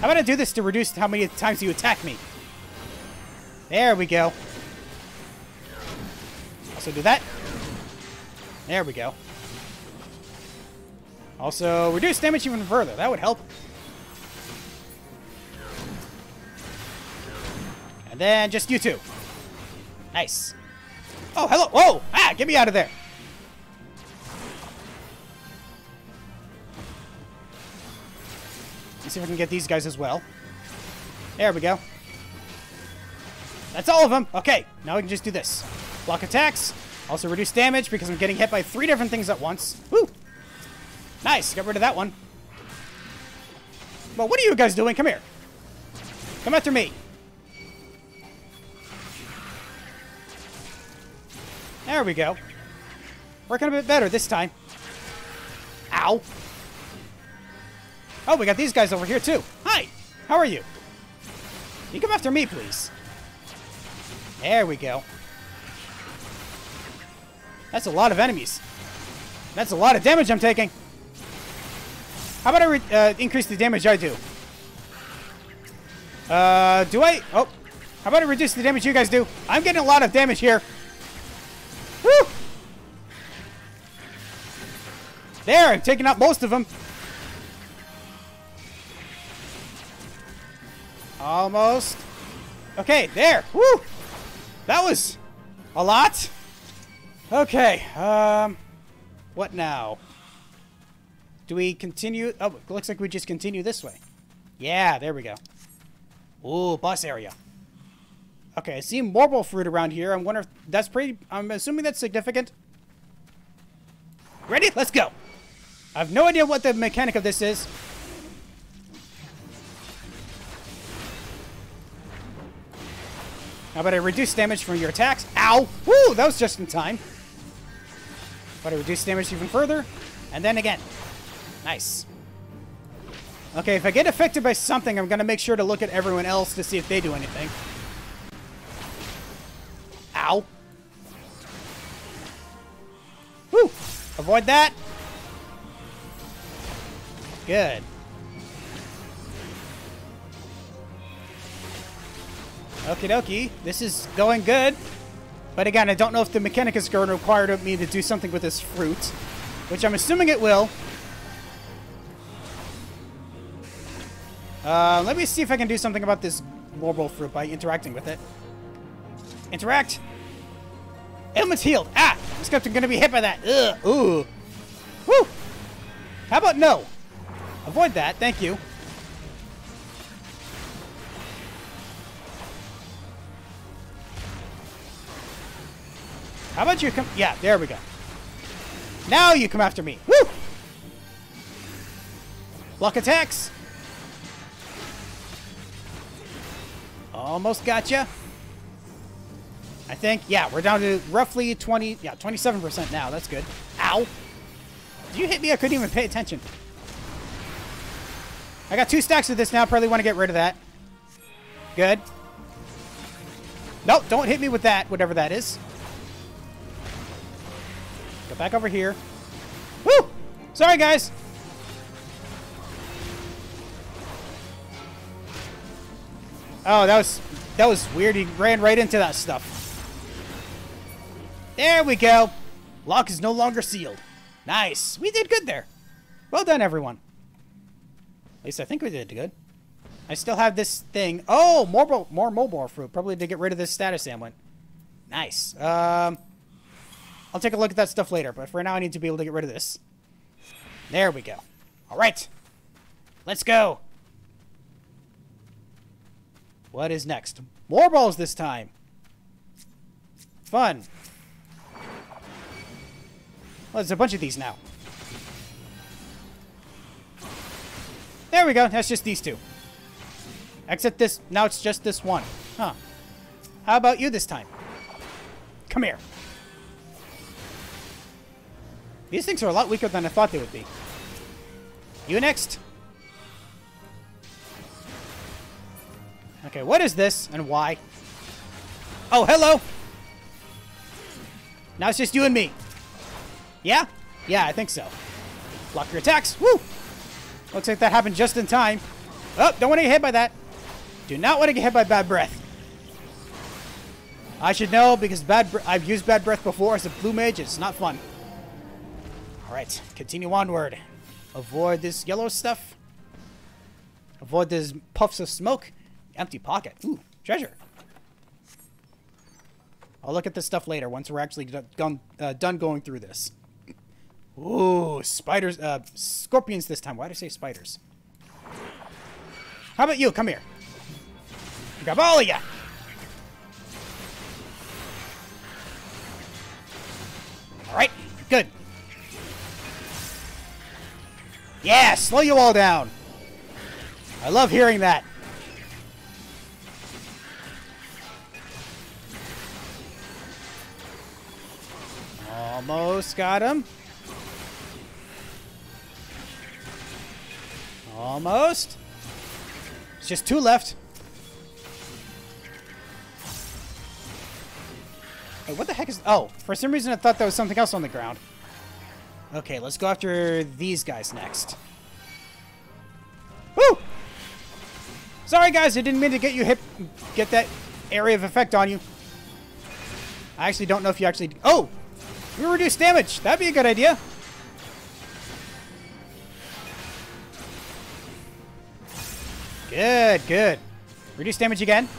How about I do this to reduce how many times you attack me? There we go. Also do that. There we go. Also, reduce damage even further. That would help. And then just you two. Nice. Oh, hello. Whoa! Ah, get me out of there. Let's see if I can get these guys as well. There we go. That's all of them. Okay, now we can just do this. Block attacks. Also reduce damage because I'm getting hit by 3 different things at once. Woo! Nice, got rid of that one. Well, what are you guys doing? Come here. Come after me. There we go. Working a bit better this time. Ow. Oh, we got these guys over here too. Hi, how are you? You come after me, please. There we go. That's a lot of enemies. That's a lot of damage I'm taking. How about I increase the damage I do? Do I? Oh. How about I reduce the damage you guys do? I'm getting a lot of damage here. Woo! There, I'm taking out most of them. Almost. Okay, there. Woo! That was a lot. Okay, what now? Do we continue? Oh, it looks like we just continue this way. Yeah, there we go. Ooh, boss area. Okay, I see marble fruit around here. I'm wondering if that's pretty... I'm assuming that's significant. Ready? Let's go. I have no idea what the mechanic of this is. How about I reduce damage from your attacks? Ow! Woo! That was just in time. How about I reduce damage even further? And then again. Nice. Okay, if I get affected by something, I'm going to make sure to look at everyone else to see if they do anything. Ow. Woo! Avoid that. Good. Okie dokie. This is going good. But again, I don't know if the mechanic is going to require me to do something with this fruit. Which I'm assuming it will. Let me see if I can do something about this marble fruit by interacting with it. Interact. Ailment's healed. Ah! I'm going to be hit by that. Ugh. Ooh. Woo! How about no? Avoid that. Thank you. How about you come... Yeah, there we go. Now you come after me. Woo! Block attacks. Almost gotcha. I think, yeah, we're down to roughly 27% now. That's good. Ow. Did you hit me? I couldn't even pay attention. I got 2 stacks of this now. Probably want to get rid of that. Good. Nope, don't hit me with that, whatever that is. Go back over here. Woo! Sorry, guys. Oh, that was weird. He ran right into that stuff. There we go. Lock is no longer sealed. Nice. We did good there. Well done, everyone. At least I think we did good. I still have this thing. Oh, more mobile fruit. Probably to get rid of this status ailment. Nice. I'll take a look at that stuff later, but for now I need to be able to get rid of this. There we go. All right. Let's go. What is next? More balls this time. Fun. Well, there's a bunch of these now. There we go. That's just these two. Except this. Now it's just this one. Huh. How about you this time? Come here. These things are a lot weaker than I thought they would be. You next. Okay, what is this and why? Oh, hello. Now it's just you and me. Yeah? Yeah, I think so. Block your attacks. Woo! Looks like that happened just in time. Oh, don't want to get hit by that. Do not want to get hit by bad breath. I should know because I've used bad breath before as a blue mage. It's not fun. Alright, continue onward. Avoid this yellow stuff. Avoid these puffs of smoke. Empty pocket. Ooh, treasure. I'll look at this stuff later once we're actually done going through this. Ooh, spiders. Scorpions this time. Why did I say spiders? How about you? Come here. Grab all of ya. Alright, good. Yeah, slow you all down. I love hearing that. Almost got him. Almost. It's just two left. Wait, what the heck is... Oh, for some reason I thought there was something else on the ground. Okay, let's go after these guys next. Woo! Sorry, guys, I didn't mean to get you get that area of effect on you. I actually don't know if you actually... Oh! We reduce damage. That'd be a good idea. Good, good. Reduce damage again.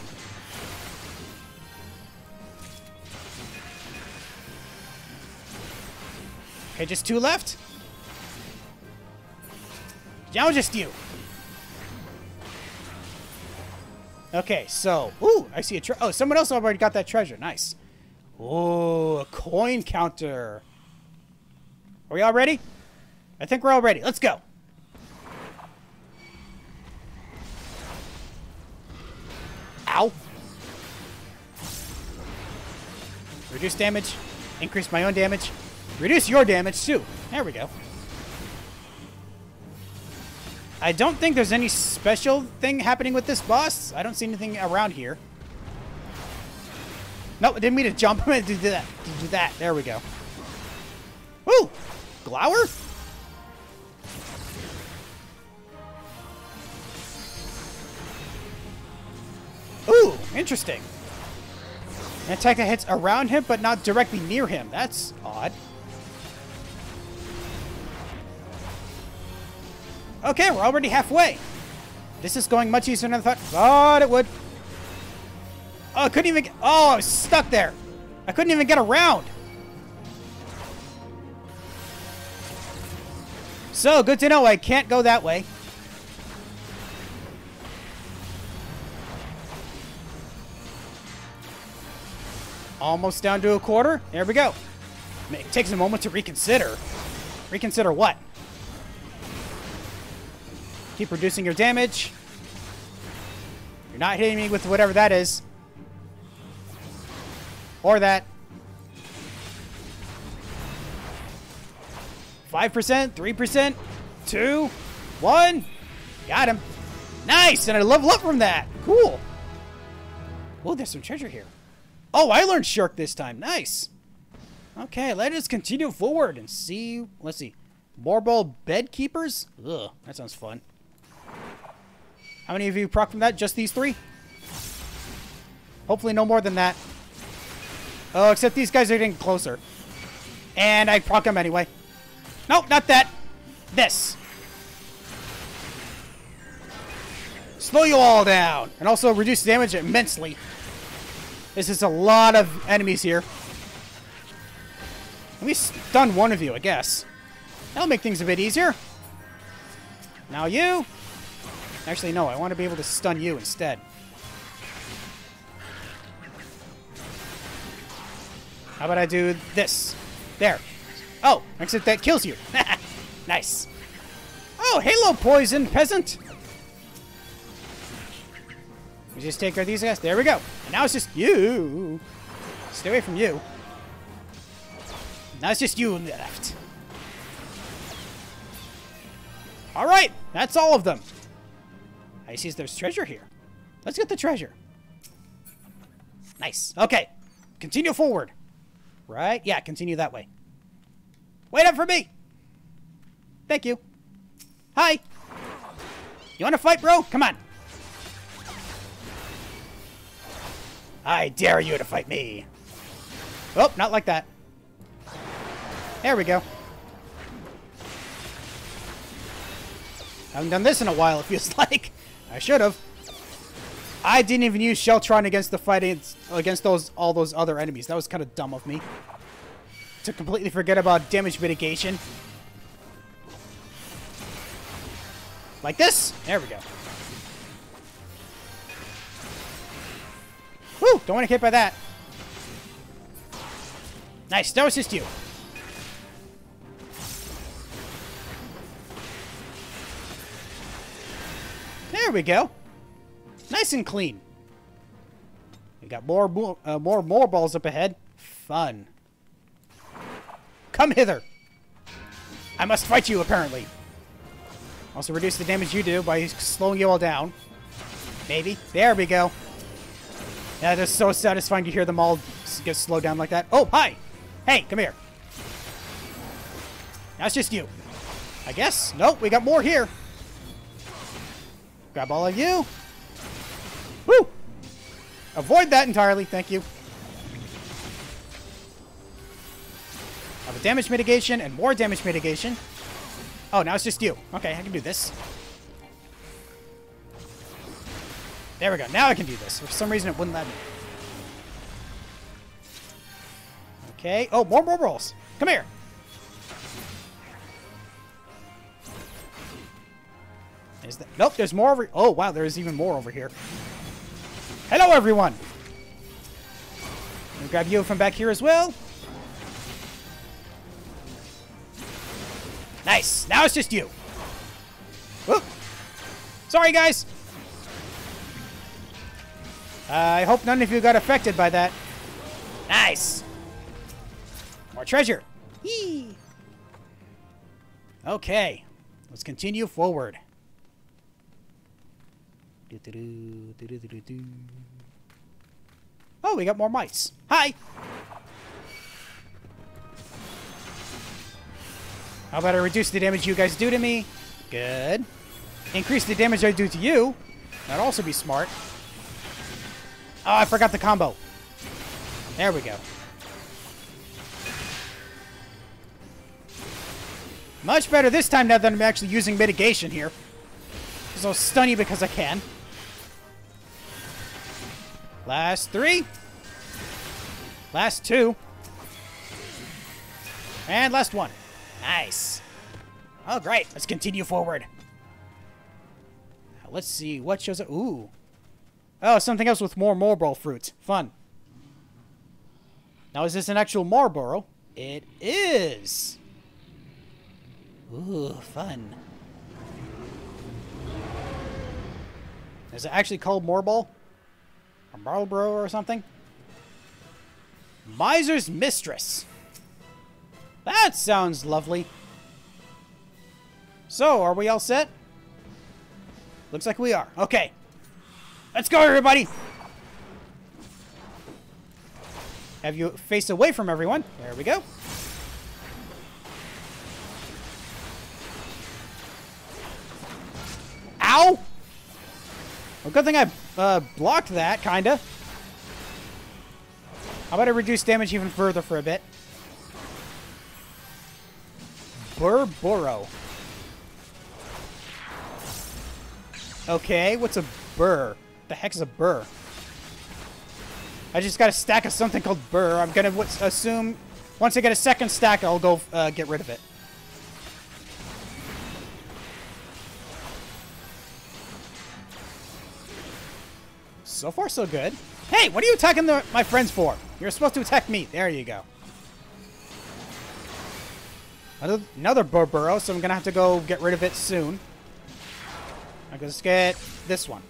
Okay, just two left. Now just you. Okay, so... Ooh, I see a oh, someone else already got that treasure. Nice. Ooh, a coin counter. Are we all ready? I think we're all ready. Let's go. Ow. Reduce damage. Increase my own damage. Reduce your damage, too. There we go. I don't think there's any special thing happening with this boss. I don't see anything around here. Nope, I didn't mean to jump. I meant to do that. To do that. There we go. Woo! Glower? Ooh, interesting. An attack that hits around him, but not directly near him. That's odd. Okay, we're already halfway. This is going much easier than I thought. Thought it would. Oh, I couldn't even get... Oh, I was stuck there. I couldn't even get around. So, good to know I can't go that way. Almost down to a quarter. There we go. It takes a moment to reconsider. Reconsider what? Keep reducing your damage. You're not hitting me with whatever that is. Or that. 5%, 3%, 2, 1. Got him. Nice, and I level up from that. Cool. Oh, there's some treasure here. Oh, I learned Shirk this time. Nice. Okay, let us continue forward and see. Let's see. Morbol Bed Keepers? Ugh, that sounds fun. How many of you proc from that? Just these three? Hopefully no more than that. Oh, except these guys are getting closer. And I proc them anyway. Nope, not that. This. Slow you all down. And also reduce damage immensely. This is a lot of enemies here. Let me stun one of you, I guess. That'll make things a bit easier. Now you. Actually, no. I want to be able to stun you instead. How about I do this? There. Oh, except that kills you. Nice. Oh, hello, poison peasant. We just take care of these guys. There we go. And now it's just you. Stay away from you. Now it's just you left. Alright, that's all of them. I see there's treasure here. Let's get the treasure. Nice. Okay. Continue forward. Right? Yeah, continue that way. Wait up for me! Thank you. Hi! You wanna fight, bro? Come on. I dare you to fight me. Oh, not like that. There we go. Haven't done this in a while, it feels like. I should have. I didn't even use Sheltron against the fight against all those other enemies. That was kind of dumb of me. To completely forget about damage mitigation. Like this? There we go. Woo! Don't want to get hit by that. Nice. That was just you. There we go. Nice and clean. We got more balls up ahead. Fun. Come hither. I must fight you, apparently. Also reduce the damage you do by slowing you all down. Maybe. There we go. Yeah, that's so satisfying to hear them all get slowed down like that. Oh, hi! Hey, come here. That's just you. I guess. Nope, we got more here. Grab all of you. Woo! Avoid that entirely, thank you. Have a damage mitigation and more damage mitigation. Oh, now it's just you. Okay, I can do this. There we go. Now I can do this. For some reason, it wouldn't let me. Okay. Oh, more rolls. Come here. Is that? Nope, there's more over... Oh, wow, there's even more over here. Hello, everyone. Let me grab you from back here as well. Nice. Now it's just you. Whoop. Sorry, guys. I hope none of you got affected by that. Nice. More treasure. Yee. Okay. Let's continue forward. Oh, we got more mice. Hi. How about I reduce the damage you guys do to me? Good. Increase the damage I do to you. That'd also be smart. Oh, I forgot the combo. There we go. Much better this time now that I'm actually using mitigation here. So I'll stun you because I can. Last 3. Last 2. And last 1. Nice. Oh, great. Let's continue forward. Now, let's see. What shows up? Ooh. Oh, something else with more Marlboro fruit. Fun. Now, is this an actual Marlboro? It is. Ooh, fun. Is it actually called Marlboro? Or Marlboro or something? Miser's Mistress. That sounds lovely. So, are we all set? Looks like we are. Okay. Let's go, everybody! Have you face away from everyone. There we go. Ow! Well, good thing I blocked that, kinda. How about I reduce damage even further for a bit? Burr. Okay, what's a burr? The heck is a burr? I just got a stack of something called burr. I'm gonna assume once I get a second stack, I'll go get rid of it. So far, so good. Hey, what are you attacking my friends for? You're supposed to attack me. There you go. Another burrow, so I'm gonna have to go get rid of it soon. Okay, let's get this one.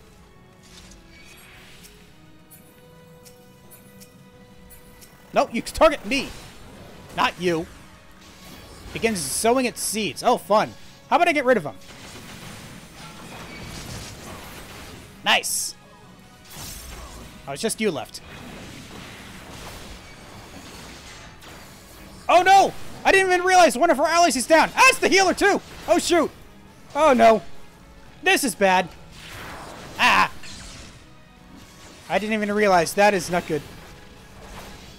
Nope, you target me. Not you. Begins sowing its seeds. Oh, fun. How about I get rid of them? Nice. Oh, it's just you left. Oh, no! I didn't even realize one of our allies is down. Ah, it's the healer, too! Oh, shoot. Oh, no. This is bad. Ah! I didn't even realize. That is not good.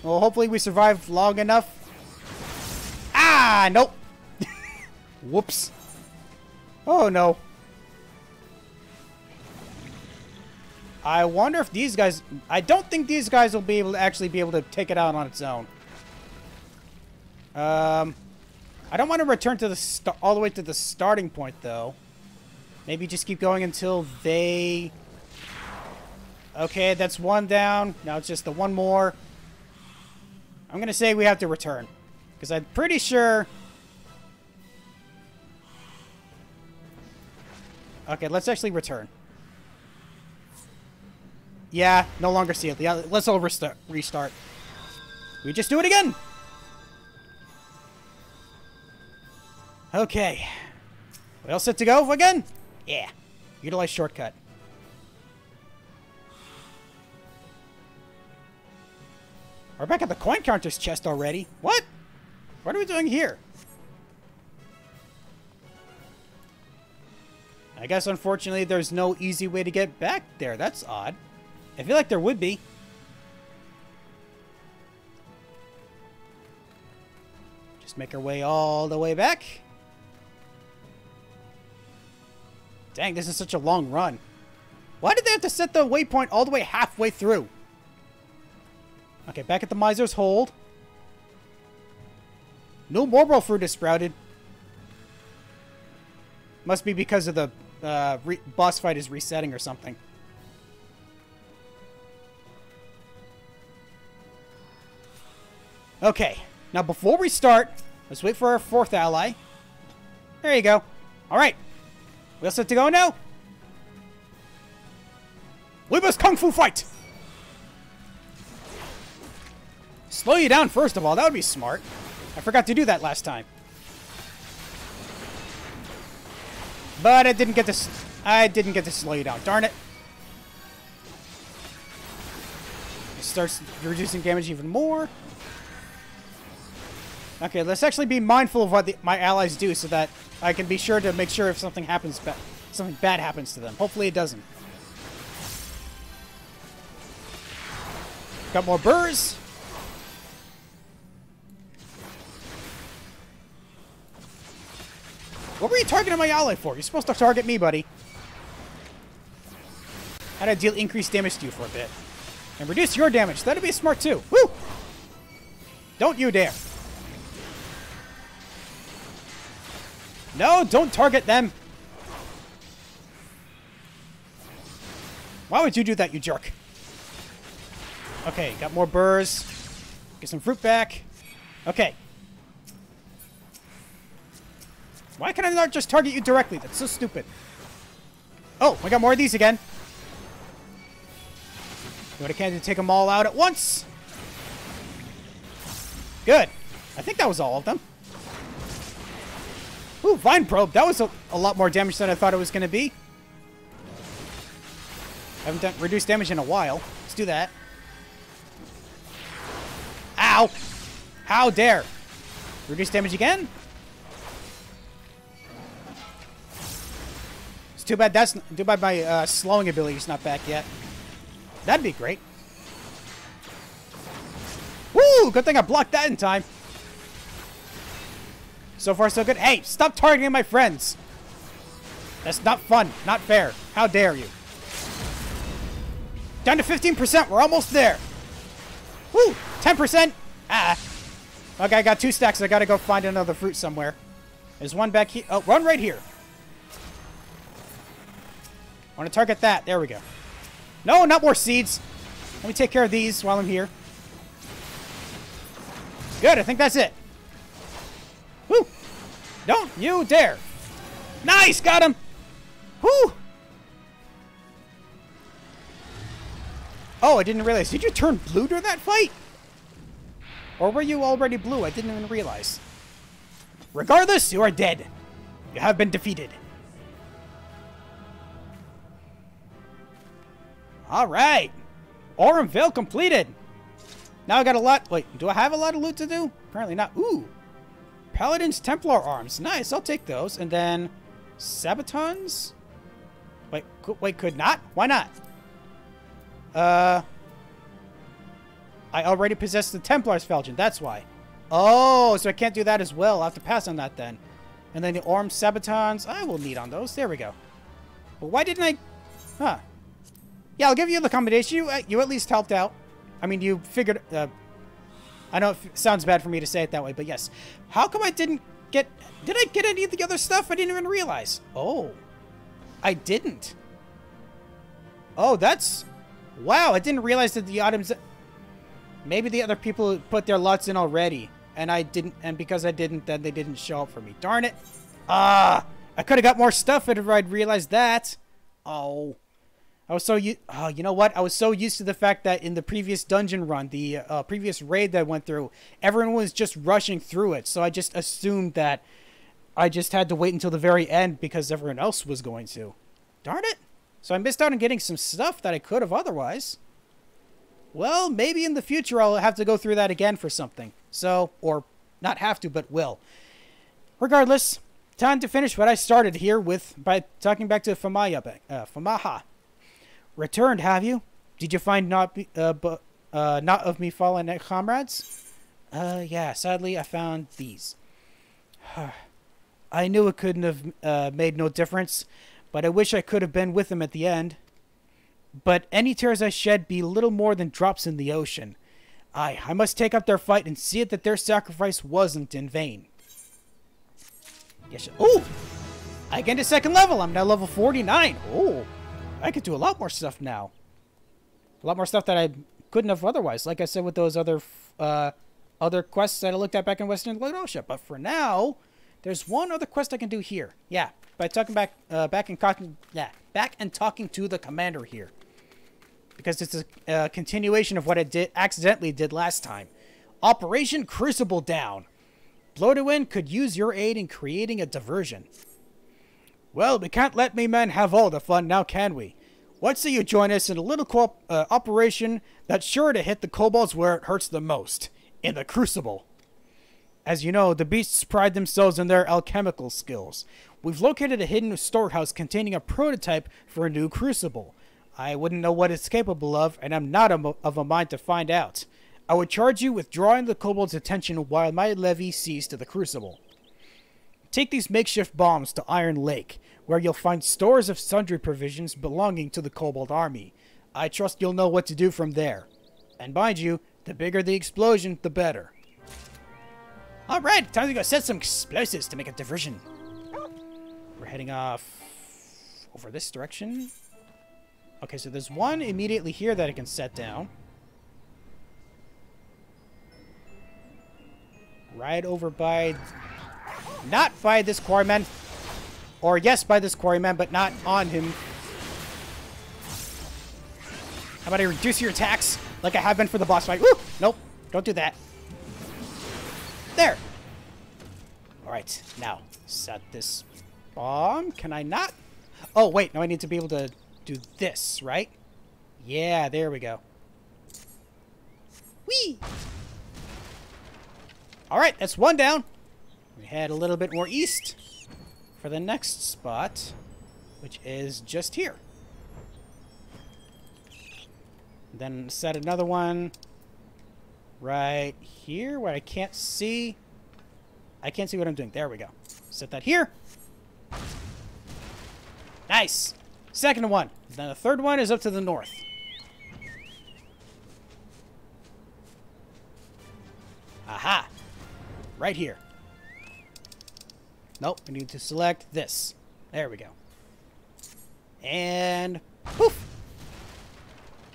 Well, hopefully we survive long enough. Ah! Nope. Whoops. Oh, no. I wonder if these guys... I don't think these guys will be able to actually be able to take it out on its own. I don't want to return to the all the way to the starting point, though. Maybe just keep going until they... Okay, that's one down. Now it's just the one more. I'm going to say we have to return. Because I'm pretty sure... Okay, let's actually return. Yeah, no longer sealed. Yeah, let's all restart. We just do it again! Okay. We all set to go again? Yeah. Utilize shortcut. We're back at the coin counter's chest already. What? What are we doing here? I guess, unfortunately, there's no easy way to get back there. That's odd. I feel like there would be. Just make our way all the way back. Dang, this is such a long run. Why did they have to set the waypoint all the way halfway through? Okay, back at the Miser's Hold. No Morbol fruit is sprouted. Must be because of the boss fight is resetting or something. Okay, now before we start, let's wait for our fourth ally. There you go. Alright. We all set to go now? We must kung fu fight! Slow you down first of all, that would be smart. I forgot to do that last time. But I didn't get to slow you down, darn it. It starts reducing damage even more. Okay, let's actually be mindful of what my allies do so that I can be sure to make sure if something happens, something bad happens to them. Hopefully it doesn't. Got more burrs. What were you targeting my ally for? You're supposed to target me, buddy. How to deal increased damage to you for a bit. And reduce your damage. That'd be smart too. Woo! Don't you dare. No, don't target them. Why would you do that, you jerk? Okay, got more burrs. Get some fruit back. Okay. Why can I not just target you directly? That's so stupid. Oh, we got more of these again. Do what I can to take them all out at once. Good. I think that was all of them. Ooh, Vine Probe. That was a lot more damage than I thought it was going to be. I haven't done reduced damage in a while. Let's do that. Ow! How dare! Reduce damage again? It's too bad my slowing ability is not back yet. That'd be great. Woo! Good thing I blocked that in time. So far, so good. Hey, stop targeting my friends. That's not fun. Not fair. How dare you? Down to 15%. We're almost there. Woo! 10%. Ah. Okay, I got 2 stacks. I gotta go find another fruit somewhere. There's one back here. Oh, one right here. I want to target that. There we go. No, not more seeds. Let me take care of these while I'm here. Good. I think that's it. Woo! Don't you dare! Nice! Got him! Whoo! Oh, I didn't realize. Did you turn blue during that fight? Or were you already blue? I didn't even realize. Regardless, you are dead. You have been defeated. Alright. Aurum Vale completed. Now I got a lot. Wait, do I have a lot of loot to do? Apparently not. Ooh. Paladin's Templar arms. Nice, I'll take those. And then Sabatons? Wait, could not? Why not? I already possess the Templar's Falchion, that's why. Oh, so I can't do that as well. I'll have to pass on that then. And then the Aurum Sabatons, I will need on those. There we go. But why didn't I... Huh. Yeah, I'll give you the combination. You at least helped out. I mean, you figured... I know it sounds bad for me to say it that way, but yes. How come I didn't get... Did I get any of the other stuff? I didn't even realize. Oh. I didn't. Oh, that's... Wow, I didn't realize that the items... Maybe the other people put their lots in already. And I didn't... And because I didn't, then they didn't show up for me. Darn it. Ah! I could have got more stuff if I'd realized that. Oh. I was so... you know what? I was so used to the fact that in the previous dungeon run, the previous raid that I went through, everyone was just rushing through it. So I just assumed that I just had to wait until the very end because everyone else was going to. Darn it. So I missed out on getting some stuff that I could have otherwise. Well, maybe in the future I'll have to go through that again for something. So, or not have to, but will. Regardless, time to finish what I started here with by talking back to Famaha. Returned, have you? Did you find not of me fallen comrades? Yeah, sadly I found these. I knew it couldn't have made no difference, but I wish I could have been with them at the end. But any tears I shed be little more than drops in the ocean. I must take up their fight and see that their sacrifice wasn't in vain. Yes. Ooh! I gained a second level. I'm now level 49. Oh, I could do a lot more stuff now. A lot more stuff that I couldn't have otherwise. Like I said with those other quests that I looked at back in Western Laodicea. But for now, there's one other quest I can do here. Yeah, by talking back and talking to the commander here. Because it's a continuation of what I accidentally did last time. Operation Crucible down. Bloodwind could use your aid in creating a diversion. Well, we can't let me men have all the fun now, can we? What say you join us in a little operation that's sure to hit the kobolds where it hurts the most. In the Crucible. As you know, the beasts pride themselves in their alchemical skills. We've located a hidden storehouse containing a prototype for a new Crucible. I wouldn't know what it's capable of, and I'm not of a mind to find out. I would charge you with drawing the kobold's attention while my levy sees to the Crucible. Take these makeshift bombs to Iron Lake, where you'll find stores of sundry provisions belonging to the kobold army. I trust you'll know what to do from there. And mind you, the bigger the explosion, the better. Alright, time to go set some explosives to make a diversion. We're heading off over this direction. Okay, so there's one immediately here that I can set down. Right over by... Not by this quarryman. Or yes, by this quarryman, but not on him. How about I reduce your attacks? Like I have been for the boss fight. Woo! Nope, don't do that. There. Alright, now, set this bomb. Can I not? Oh, wait, now I need to be able to do this, right? Yeah, there we go. Whee! Alright, that's one down. We head a little bit more east for the next spot, which is just here. Then set another one right here where I can't see. I can't see what I'm doing. There we go. Set that here. Nice. Second one. Then the third one is up to the north. Aha. Right here. Nope. I need to select this. There we go. And poof.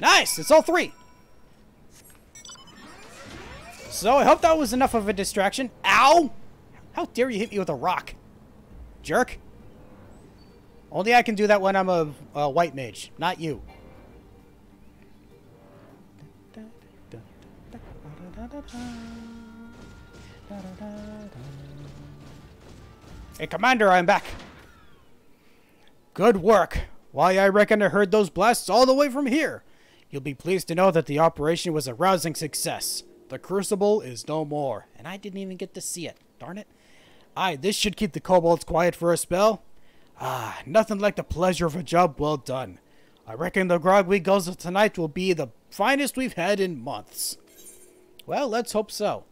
Nice. It's all three. So I hope that was enough of a distraction. Ow! How dare you hit me with a rock? Jerk. Only I can do that when I'm a white mage, not you. Hey, Commander, I'm back. Good work. Why, I reckon I heard those blasts all the way from here. You'll be pleased to know that the operation was a rousing success. The Crucible is no more. And I didn't even get to see it. Darn it. Aye, this should keep the kobolds quiet for a spell. Ah, nothing like the pleasure of a job well done. I reckon the grog we guzzle tonight will be the finest we've had in months. Well, let's hope so.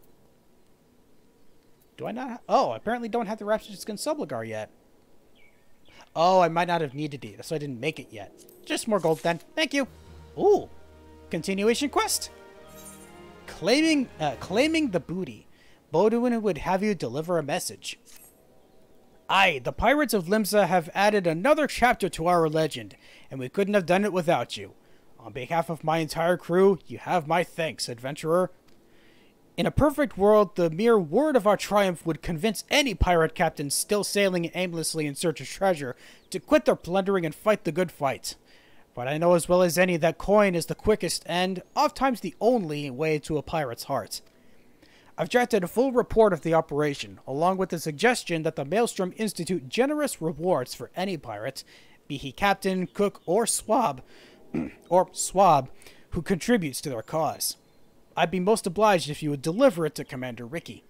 Do I not oh, I apparently don't have the Rapture Skin Subligar yet. Oh, I might not have needed it, so I didn't make it yet. Just more gold then. Thank you. Ooh. Continuation quest. Claiming the booty. Bodwin would have you deliver a message. Aye, the pirates of Limsa have added another chapter to our legend, and we couldn't have done it without you. On behalf of my entire crew, you have my thanks, adventurer. In a perfect world, the mere word of our triumph would convince any pirate captain still sailing aimlessly in search of treasure to quit their plundering and fight the good fight. But I know as well as any that coin is the quickest and, oftentimes, the only way to a pirate's heart. I've drafted a full report of the operation, along with the suggestion that the Maelstrom institute generous rewards for any pirate, be he captain, cook, or swab, who contributes to their cause. I'd be most obliged if you would deliver it to Commander Ricky.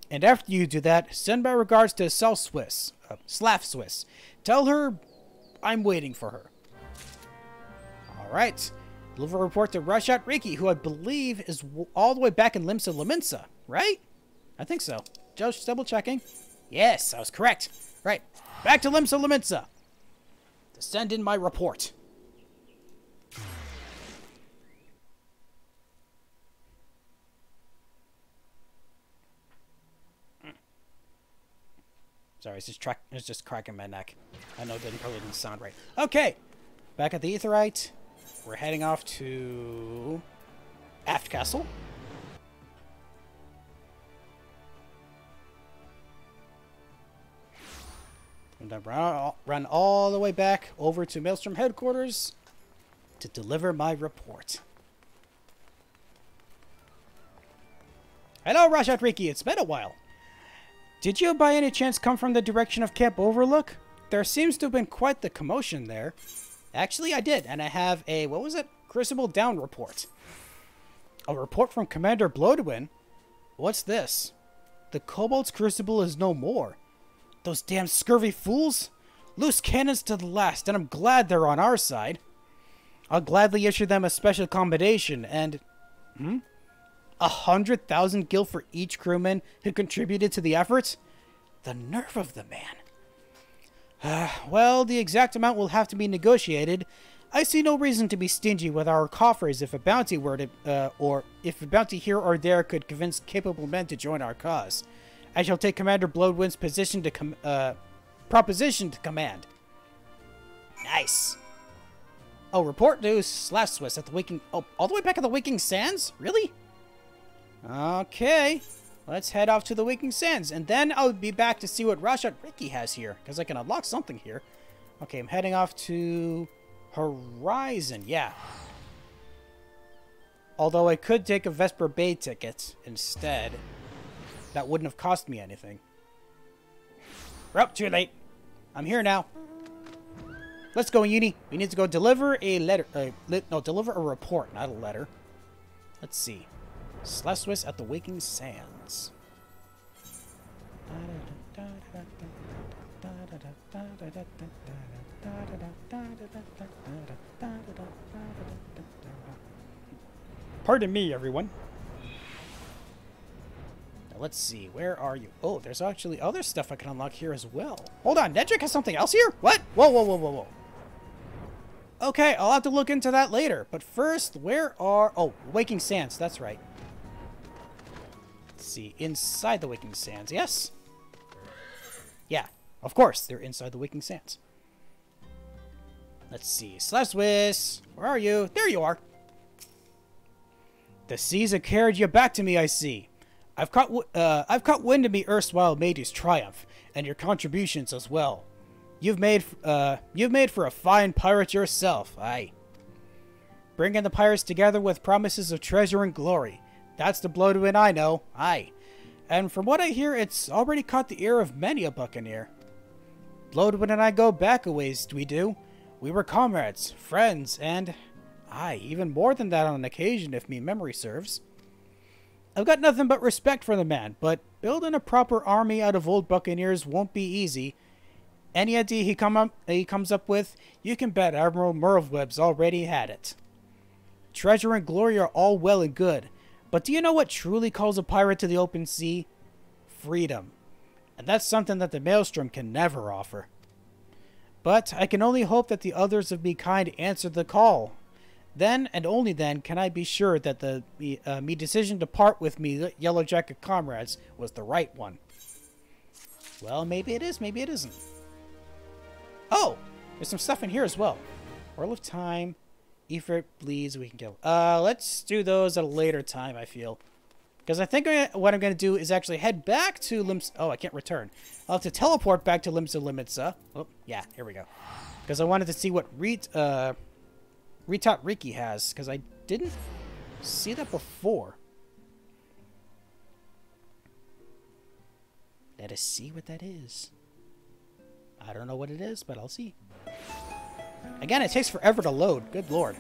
And after you do that, send my regards to Slav Swiss. Tell her I'm waiting for her. Alright. Deliver a report to Rashat Ricky, who I believe is all the way back in Limsa Laminsa, right? I think so. Just double checking. Yes, I was correct. Right. Back to Limsa Laminsa. To send in my report. Sorry, it's just cracking my neck. I know it didn't sound right. Okay, back at the Aetheryte. We're heading off to Aft Castle. And then run all the way back over to Maelstrom headquarters to deliver my report. Hello, Rashat Riki. It's been a while. Did you by any chance come from the direction of Camp Overlook? There seems to have been quite the commotion there. Actually, I did, and I have a, what was it? Crucible Down report. A report from Commander Blodwin? What's this? The Kobold's Crucible is no more. Those damn scurvy fools? Loose cannons to the last, and I'm glad they're on our side. I'll gladly issue them a special accommodation, and... 100,000 gil for each crewman who contributed to the effort? The nerve of the man. Well, the exact amount will have to be negotiated. I see no reason to be stingy with our coffers if a bounty were to, or if a bounty here or there could convince capable men to join our cause. I shall take Commander Blodwin's proposition to command. Nice. Oh, report to Slav Swiss at the Waking... Oh, all the way back at the Waking Sands? Really? Okay. Let's head off to the Waking Sands, and then I'll be back to see what Rashat Ricky has here, because I can unlock something here. Okay, I'm heading off to Horizon, yeah. Although I could take a Vesper Bay ticket instead. That wouldn't have cost me anything. Well, too late. I'm here now. Let's go, Uni. We need to go deliver a letter. Deliver a report, not a letter. Let's see. Slav Swiss at the Waking Sands. Pardon me, everyone. Now, let's see. Where are you? Oh, there's actually other stuff I can unlock here as well. Hold on. Nedrick has something else here? What? Whoa, whoa, whoa, whoa, whoa. Okay, I'll have to look into that later. But first, where are... Oh, Waking Sands. That's right. Let's see. Inside the Waking Sands. Yes? Yeah. Of course, they're inside the Waking Sands. Let's see. Slav Swiss. Where are you? There you are. The seas have carried you back to me, I see. I've caught wind of me erstwhile Matey's triumph, and your contributions as well. You've made for a fine pirate yourself, aye. Bringing the pirates together with promises of treasure and glory. That's the blow to an I know. Aye. And from what I hear, it's already caught the ear of many a buccaneer. Bloodwood and I go back a ways, we do. We were comrades, friends, and... aye, even more than that on an occasion, if me memory serves. I've got nothing but respect for the man, but building a proper army out of old buccaneers won't be easy. Any idea he comes up with, you can bet Admiral Merlweb's already had it. Treasure and glory are all well and good, but do you know what truly calls a pirate to the open sea? Freedom. And that's something that the Maelstrom can never offer. But I can only hope that the others of me kind answer the call. Then, and only then, can I be sure that me decision to part with me Yellow Jacket comrades was the right one. Well, maybe it is, maybe it isn't. Oh! There's some stuff in here as well. Whirl of Time, Ifrit Bleeds, we can kill. Let's do those at a later time, I feel. Because I think what I'm going to do is actually head back to Lims... oh, I can't return. I'll have to teleport back to Limsa Limitsa. Oh, yeah, here we go. Because I wanted to see what Retot Riki has, because I didn't see that before. Let us see what that is. I don't know what it is, but I'll see. Again, it takes forever to load. Good lord.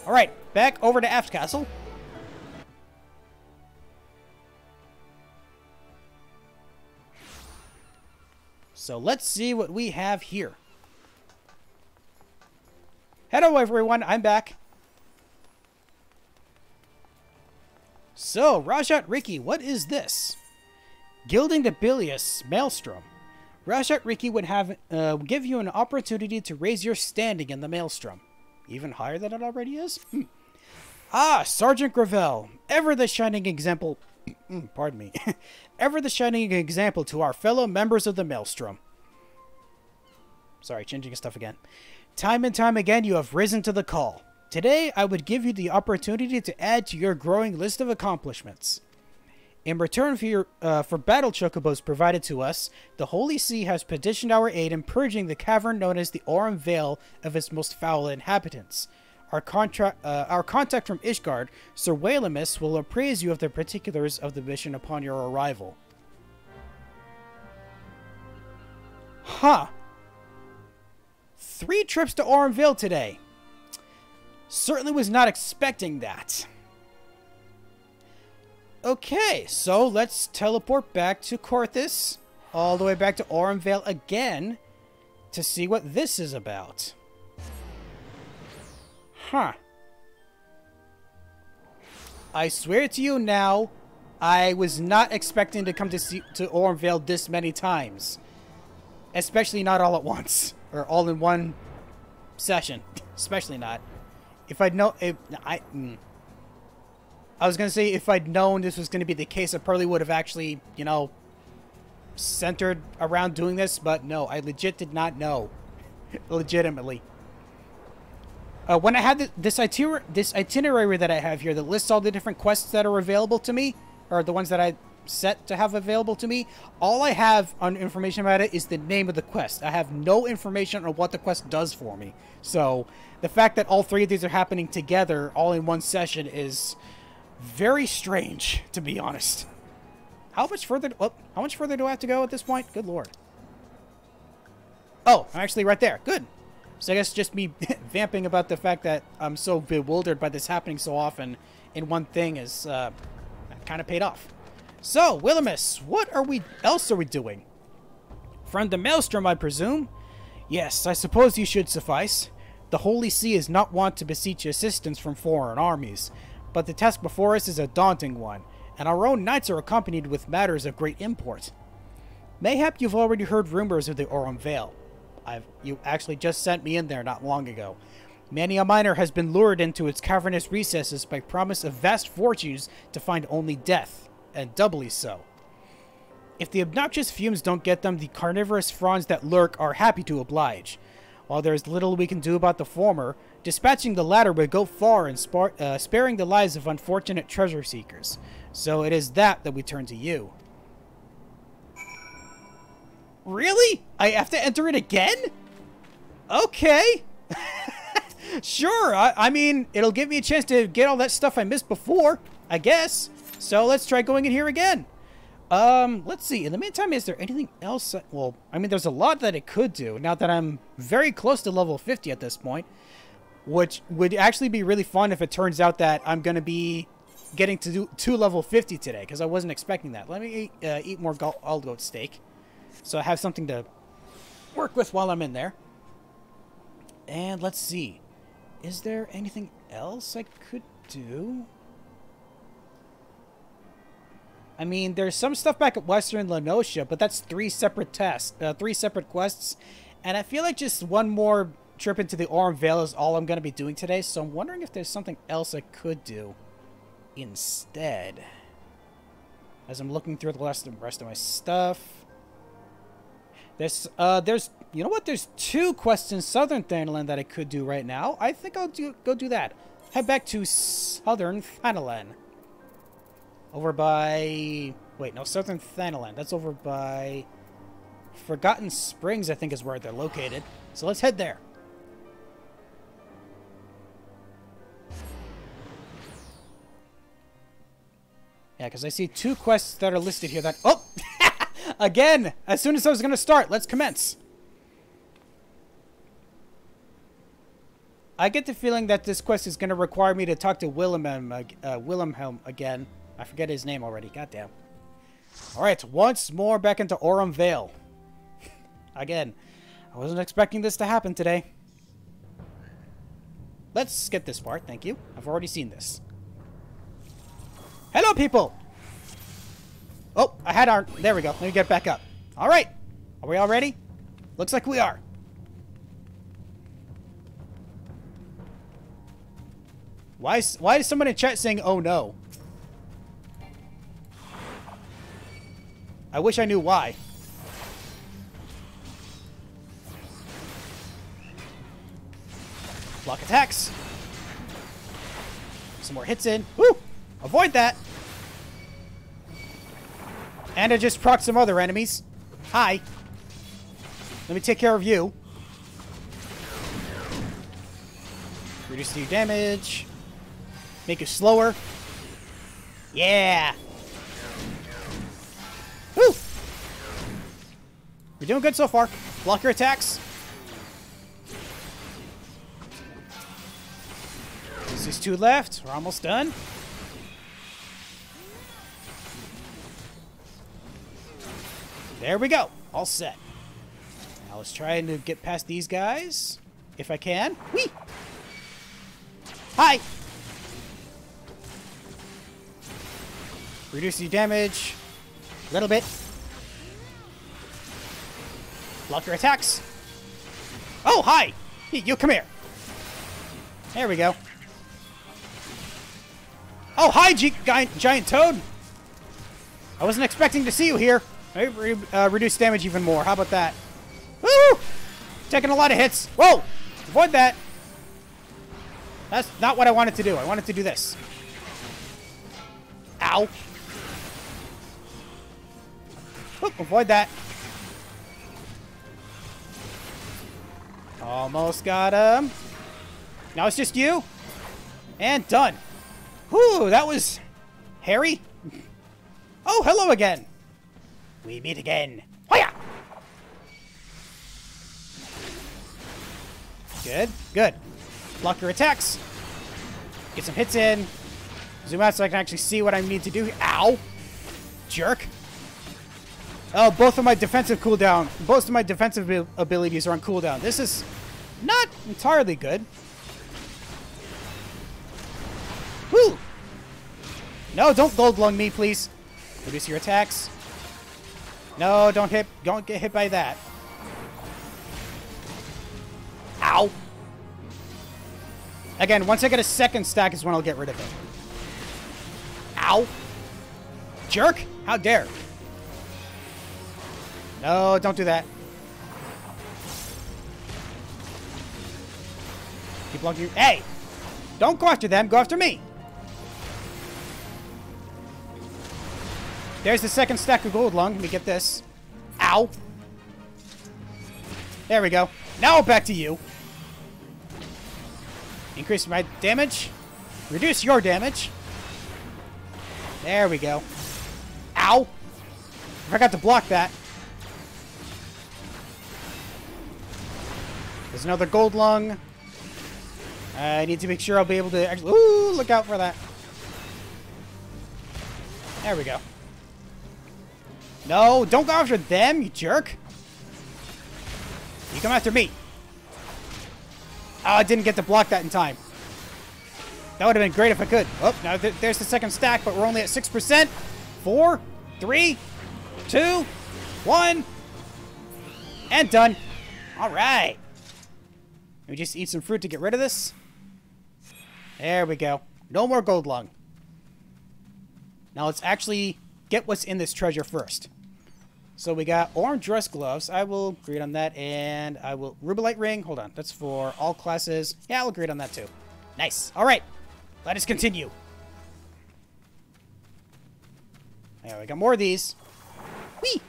Alright, back over to Aft Castle. So let's see what we have here. Hello everyone, I'm back. So, Rajat Riki, what is this? Gilding the Bilious Maelstrom. Rajat Riki would have give you an opportunity to raise your standing in the Maelstrom. Even higher than it already is? Ah, Sergeant Gravel, ever the shining example... pardon me. Ever the shining example to our fellow members of the Maelstrom. Sorry, changing stuff again. Time and time again, you have risen to the call. Today, I would give you the opportunity to add to your growing list of accomplishments. In return for battle chocobos provided to us, the Holy See has petitioned our aid in purging the cavern known as the Aurum Vale of its most foul inhabitants. Our contact from Ishgard, Sir Waylamus, will appraise you of the particulars of the mission upon your arrival. Huh. 3 trips to Aurum Vale today. Certainly was not expecting that. Okay, so let's teleport back to Korthus, all the way back to Aurum Vale again, to see what this is about. Huh. I swear to you now, I was not expecting to come to Aurum Vale this many times. Especially not all at once, or all in one session. Especially not. If I'd known... I was going to say, if I'd known this was going to be the case, I probably would have actually, you know, centered around doing this, but no, I legit did not know. Legitimately. When I had this itinerary that I have here that lists all the different quests that are available to me, or the ones that I set to have available to me, all I have on information about it is the name of the quest. I have no information on what the quest does for me. So, the fact that all 3 of these are happening together, all in one session, is... very strange, to be honest. How much further do I have to go at this point? Good lord. Oh, I'm actually right there. Good. So I guess just me vamping about the fact that I'm so bewildered by this happening so often in one thing is kind of paid off. So, Willimus, what else are we doing? From the Maelstrom, I presume? Yes, I suppose you should suffice. The Holy See is not wont to beseech assistance from foreign armies. But the task before us is a daunting one, and our own knights are accompanied with matters of great import. Mayhap you've already heard rumors of the Aurum Vale. You actually just sent me in there not long ago. Many a miner has been lured into its cavernous recesses by promise of vast fortunes to find only death, and doubly so. If the obnoxious fumes don't get them, the carnivorous fronds that lurk are happy to oblige. While there is little we can do about the former, dispatching the latter would go far in sparing the lives of unfortunate treasure seekers. So it is that we turn to you. Really? I have to enter it again? Okay. Sure, I mean, it'll give me a chance to get all that stuff I missed before, I guess. So let's try going in here again. Let's see. In the meantime, is there anything else? Well, I mean, there's a lot that it could do. Now that I'm very close to level 50 at this point, which would actually be really fun if it turns out that I'm going to be getting to level 50 today, because I wasn't expecting that. Let me eat more all goat steak, so I have something to work with while I'm in there. And let's see. Is there anything else I could do? I mean, there's some stuff back at Western Lenosha, but that's 3 separate tests, 3 separate quests. And I feel like just one more trip into the Aurum Vale is all I'm going to be doing today. So I'm wondering if there's something else I could do instead. As I'm looking through the rest of my stuff. There's, you know what? There's 2 quests in Southern Thanalan that I could do right now. I think I'll go do that. Head back to Southern Thanalan. Over by... Wait, no, Southern Thanalan. That's over by... Forgotten Springs, I think, is where they're located. So let's head there. Yeah, because I see 2 quests that are listed here that... Oh! Again! As soon as I was going to start, let's commence. I get the feeling that this quest is going to require me to talk to Wilhelm again. I forget his name already. Goddamn. Alright, once more back into Aurum Vale. Again, I wasn't expecting this to happen today. Let's skip this part, thank you. I've already seen this. Hello, people! Oh, I had our... There we go. Let me get back up. Alright. Are we all ready? Looks like we are. Why is someone in chat saying, oh no? I wish I knew why. Block attacks. Some more hits in. Woo! Avoid that. And I just procced some other enemies. Hi. Let me take care of you. Reduce your damage. Make you slower. Yeah. Woo! You're doing good so far. Block your attacks. There's 2 left. We're almost done. There we go. All set. Now let's try to get past these guys. If I can. Whee! Hi! Reduce your damage. A little bit. Block your attacks. Oh, hi! You come here. There we go. Oh, hi, giant toad! I wasn't expecting to see you here. Reduce damage even more. How about that? Woo! Taking a lot of hits. Whoa! Avoid that. That's not what I wanted to do. I wanted to do this. Ow. Oop, avoid that. Almost got him. Now it's just you. And done. Whew, that was hairy. Oh, hello again. We meet again. Hoya! Good, good. Block your attacks. Get some hits in. Zoom out so I can actually see what I need to do. Ow! Jerk. Oh, both of my defensive abilities are on cooldown. This is not entirely good. Woo! No, don't gold lung me, please. Reduce your attacks. No, don't get hit by that. Ow! Again, once I get a second stack is when I'll get rid of it. Ow! Jerk! How dare! No, don't do that. Keep blocking. Hey! Don't go after them, go after me! There's the second stack of gold lung. Let me get this. Ow! There we go. Now back to you. Increase my damage. Reduce your damage. There we go. Ow! I forgot to block that. There's another gold lung. I need to make sure I'll be able to actually... Ooh, look out for that. There we go. No, don't go after them, you jerk. You come after me. Oh, I didn't get to block that in time. That would have been great if I could. Oh, now there's the second stack, but we're only at 6%. 4, 3, 2, 1. And done. All right. Let me just eat some fruit to get rid of this. There we go. No more gold lung. Now let's actually get what's in this treasure first. So we got orange dress gloves. I will agree on that. And I will... Rubelite ring. Hold on. That's for all classes. Yeah, I'll agree on that too. Nice. All right. Let us continue. Yeah, we got more of these. Whee!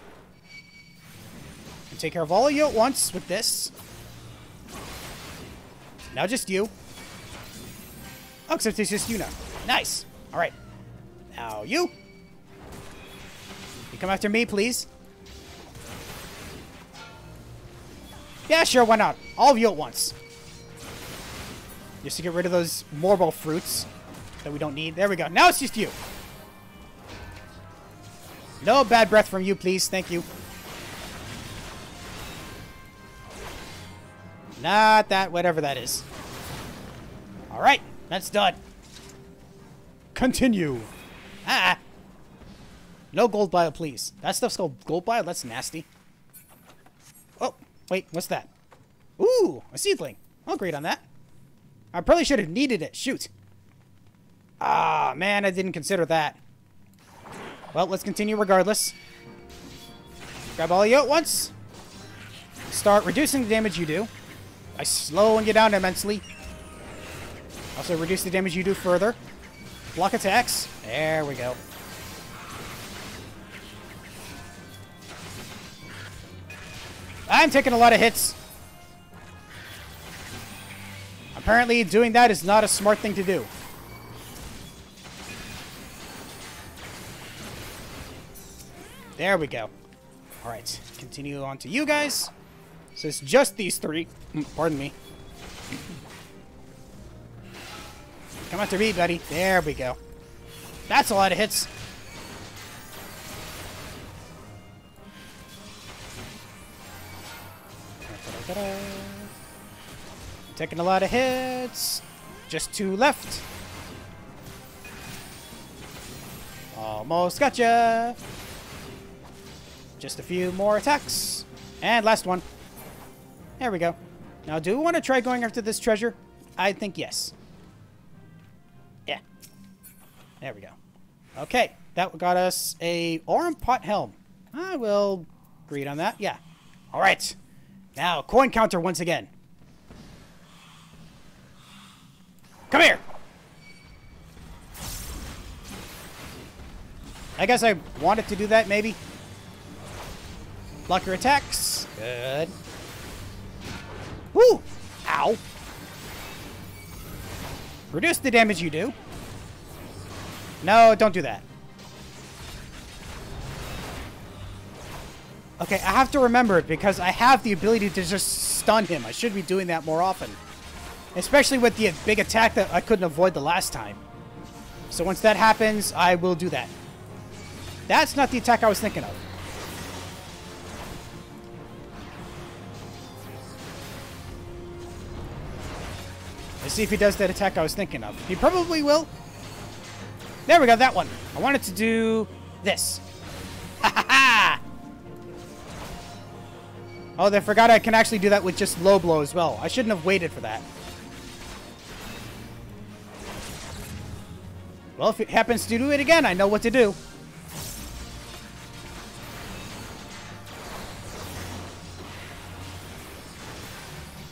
Take care of all of you at once with this. Now just you. Oh, except it's just you now. Nice. All right. Now you. You come after me, please. Yeah, sure, why not? All of you at once. Just to get rid of those marble fruits that we don't need. There we go. Now it's just you. No bad breath from you, please. Thank you. Not that, whatever that is. All right, that's done. Continue. Ah. No gold bile, please. That stuff's called gold bile? That's nasty. Oh, wait, what's that? Ooh, a seedling. I'll agree on that. I probably should have needed it. Shoot. Ah, man, I didn't consider that. Well, let's continue regardless. Grab all of you at once. Start reducing the damage you do by slowing you down immensely. Also reduce the damage you do further. Block attacks. There we go. I'm taking a lot of hits. Apparently doing that is not a smart thing to do. There we go. Alright, continue on to you guys. So it's just these three. Pardon me. Come after me, buddy. There we go. That's a lot of hits. Taking a lot of hits. Just 2 left. Almost gotcha. Just a few more attacks. And last one. There we go. Now, do we want to try going after this treasure? I think yes. Yeah. There we go. Okay. That got us a Aurum pot helm. I will agree on that. Yeah. All right. Now, coin counter once again. Come here. I guess I wanted to do that, maybe. Block your attacks. Good. Woo! Ow. Reduce the damage you do. No, don't do that. Okay, I have to remember it because I have the ability to just stun him. I should be doing that more often. Especially with the big attack that I couldn't avoid the last time. So once that happens, I will do that. That's not the attack I was thinking of. Let's see if he does that attack I was thinking of. He probably will. There we go, that one. I wanted to do this. Ha ha ha! Oh, I forgot I can actually do that with just low blow as well. I shouldn't have waited for that. Well, if it happens to do it again, I know what to do.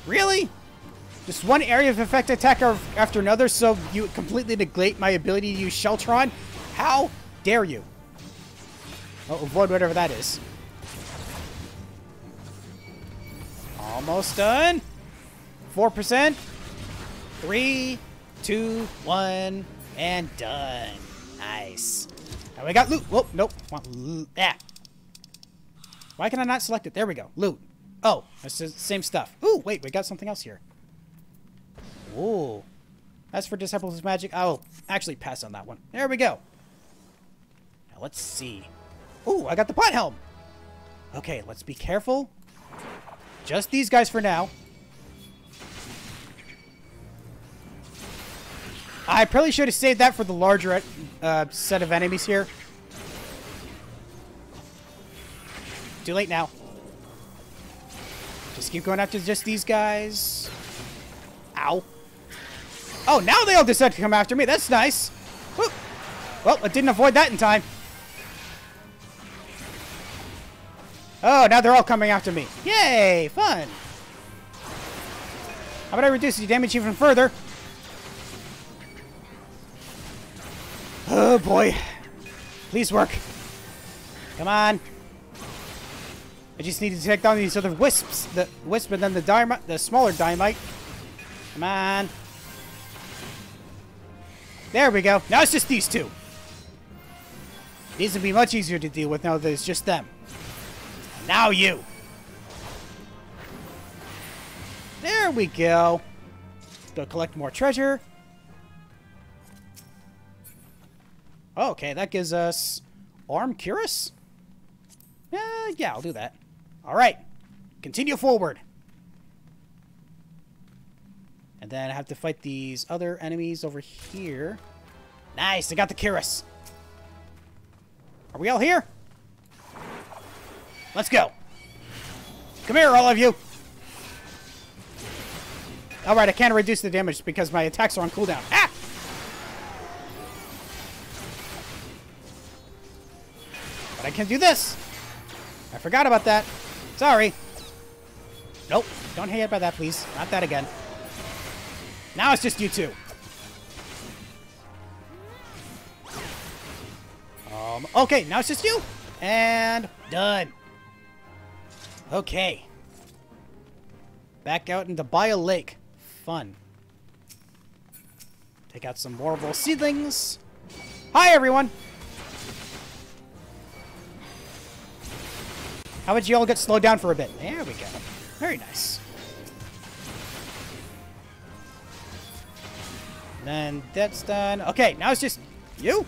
Really? Just one area of effect attack after another, so you completely neglect my ability to use Sheltron? How dare you? Oh, avoid whatever that is. Almost done. 4%. 3, 2, 1, and done. Nice. Now we got loot. Whoa, nope. Yeah. Why can I not select it? There we go. Loot. Oh, it's the same stuff. Ooh, wait, we got something else here. Ooh. As for Disciples Magic, I'll actually pass on that one. There we go. Now let's see. Ooh, I got the pot helm. Okay, let's be careful. Just these guys for now. I probably should have saved that for the larger set of enemies here. Too late now. Just keep going after just these guys. Ow. Oh, now they all decide to come after me. That's nice. Whoop. Well, I didn't avoid that in time. Oh, now they're all coming after me. Yay, fun. How about I reduce the damage even further? Oh, boy. Please work. Come on. I just need to take down these other wisps. The wisp and then the smaller dynamite. Come on. There we go. Now it's just these two. These will be much easier to deal with now that it's just them. And now you. There we go. Go collect more treasure. Okay, that gives us Aurum Curus? Yeah, I'll do that. Alright. Continue forward. And then I have to fight these other enemies over here. Nice, I got the Curus. Are we all here? Let's go. Come here, all of you. Alright, I can't reduce the damage because my attacks are on cooldown. Ah! But I can do this. I forgot about that. Sorry. Nope. Don't hate by that, please. Not that again. Now it's just you two. Okay, now it's just you. And done. Okay. Back out into Bio Lake. Fun. Take out some Aurum Vale seedlings. Hi, everyone. How about you all get slowed down for a bit? There we go. Very nice. And then that's done. Okay, now it's just you.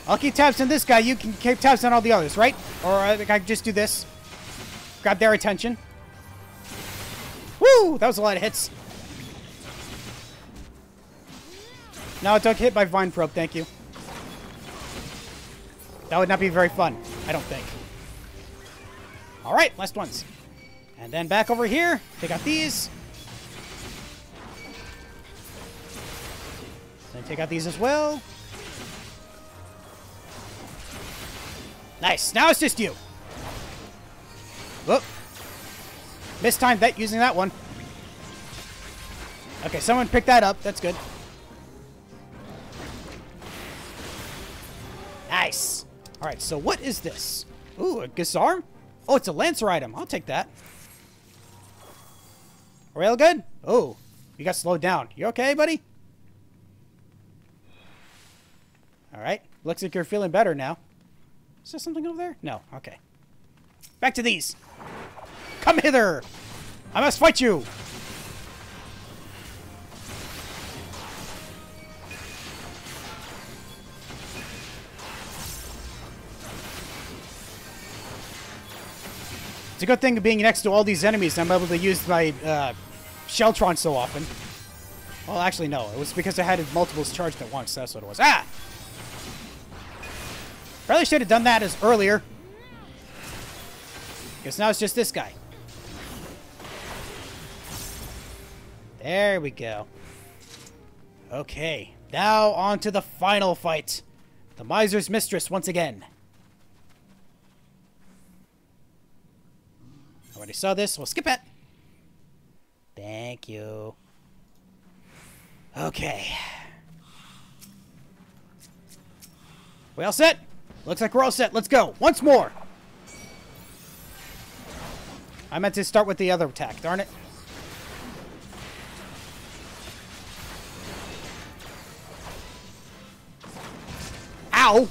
I'll keep tabs on this guy. You can keep tabs on all the others, right? Or I can just do this. Grab their attention. Woo! That was a lot of hits. No, don't hit my vine probe, thank you. That would not be very fun, I don't think. Alright, last ones. And then back over here. Take out these. Then take out these as well. Nice. Now it's just you. Whoop. Mistimed that using that one. Okay, someone picked that up. That's good. Nice. Alright, so what is this? Ooh, a Gazarm? Oh, it's a Lancer item. I'll take that. Are we all good? Oh, you got slowed down. You okay, buddy? Alright. Looks like you're feeling better now. Is there something over there? No. Okay. Back to these. Come hither. I must fight you. It's a good thing being next to all these enemies. I'm able to use my Sheltron so often. Well, actually, no. It was because I had multiples charged at once. That's what it was. Ah! Probably should have done that as earlier. Because now it's just this guy. There we go. Okay. Now on to the final fight. The Miser's Mistress once again. I already saw this. We'll skip it. Thank you. Okay. We all set? Looks like we're all set. Let's go. Once more. I meant to start with the other attack. Darn it. Ow!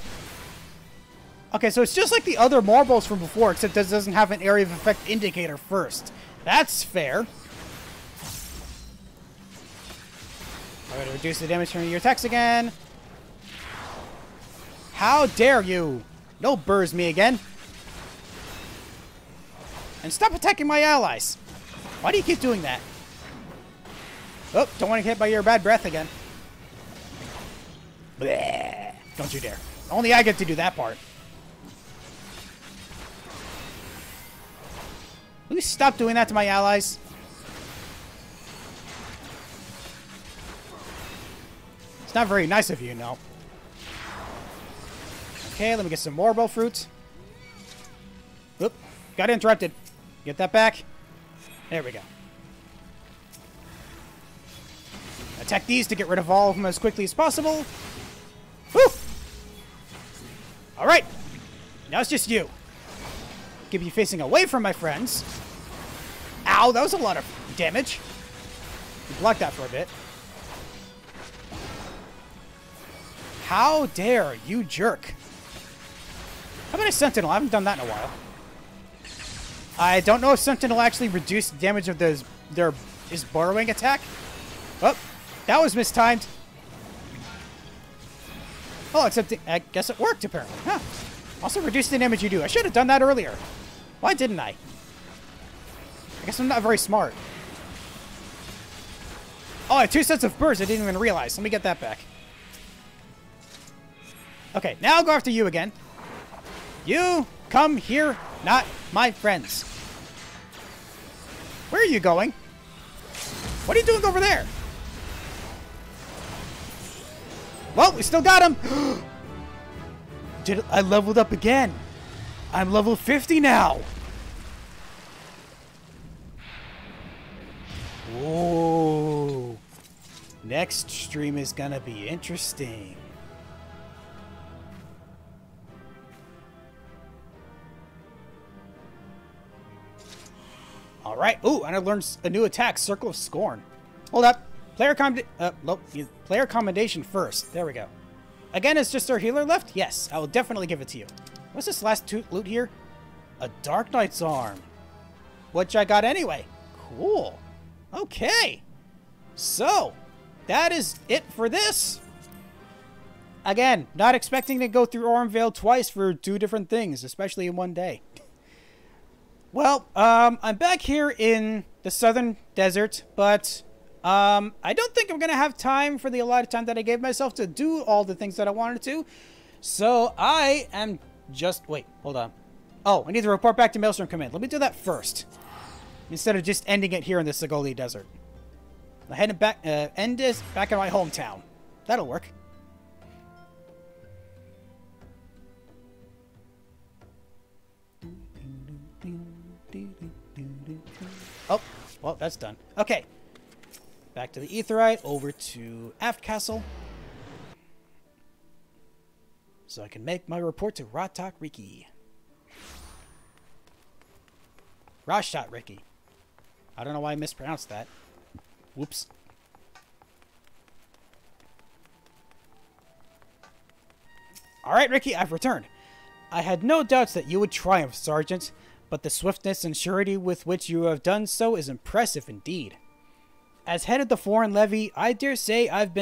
Okay, so it's just like the other marbles from before, except this doesn't have an area of effect indicator first. That's fair. I'm going to reduce the damage from your attacks again. How dare you! No burrs me again. And stop attacking my allies. Why do you keep doing that? Oh, don't want to get hit by your bad breath again. Bleh. Don't you dare. Only I get to do that part. Will you stop doing that to my allies? It's not very nice of you, no. Okay, let me get some more bow fruit. Oop, got interrupted. Get that back. There we go. Attack these to get rid of all of them as quickly as possible. Woo! Alright. Now it's just you. Keep you facing away from my friends. Ow, that was a lot of damage. You blocked that for a bit. How dare you jerk. How about a Sentinel? I haven't done that in a while. I don't know if Sentinel actually reduced the damage of their borrowing attack. Oh, that was mistimed. Oh, except I guess it worked apparently. Huh. Also reduce the damage you do. I should have done that earlier. Why didn't I? I guess I'm not very smart. Oh, I have 2 sets of burrs I didn't even realize. Let me get that back. Okay, now I'll go after you again. You come here, not my friends. Where are you going? What are you doing over there? Well, we still got him. I leveled up again. I'm level 50 now. Whoa. Next stream is gonna be interesting. Alright. Ooh, and I learned a new attack, Circle of Scorn. Hold up. Player commendation first. There we go. Again, it's just our healer left? Yes, I will definitely give it to you. What's this last loot here? A Dark Knight's arm. Which I got anyway. Cool. Okay. So, that is it for this. Again, not expecting to go through Aurum Vale twice for 2 different things, especially in one day. Well, I'm back here in the southern desert, but I don't think I'm going to have time for the allotted time that I gave myself to do all the things that I wanted to. So I am just... Wait, hold on. Oh, I need to report back to Maelstrom Command. Let me do that first, instead of just ending it here in the Sagoli Desert. I'm heading back, end this back in my hometown. That'll work. Oh, well, that's done. Okay. Back to the Aetheryte, over to Aft Castle. So I can make my report to Ratak Riki. Rashtat Riki. I don't know why I mispronounced that. Whoops. Alright, Riki, I've returned. I had no doubts that you would triumph, Sergeant, but the swiftness and surety with which you have done so is impressive indeed. As head of the foreign levy, I dare say I've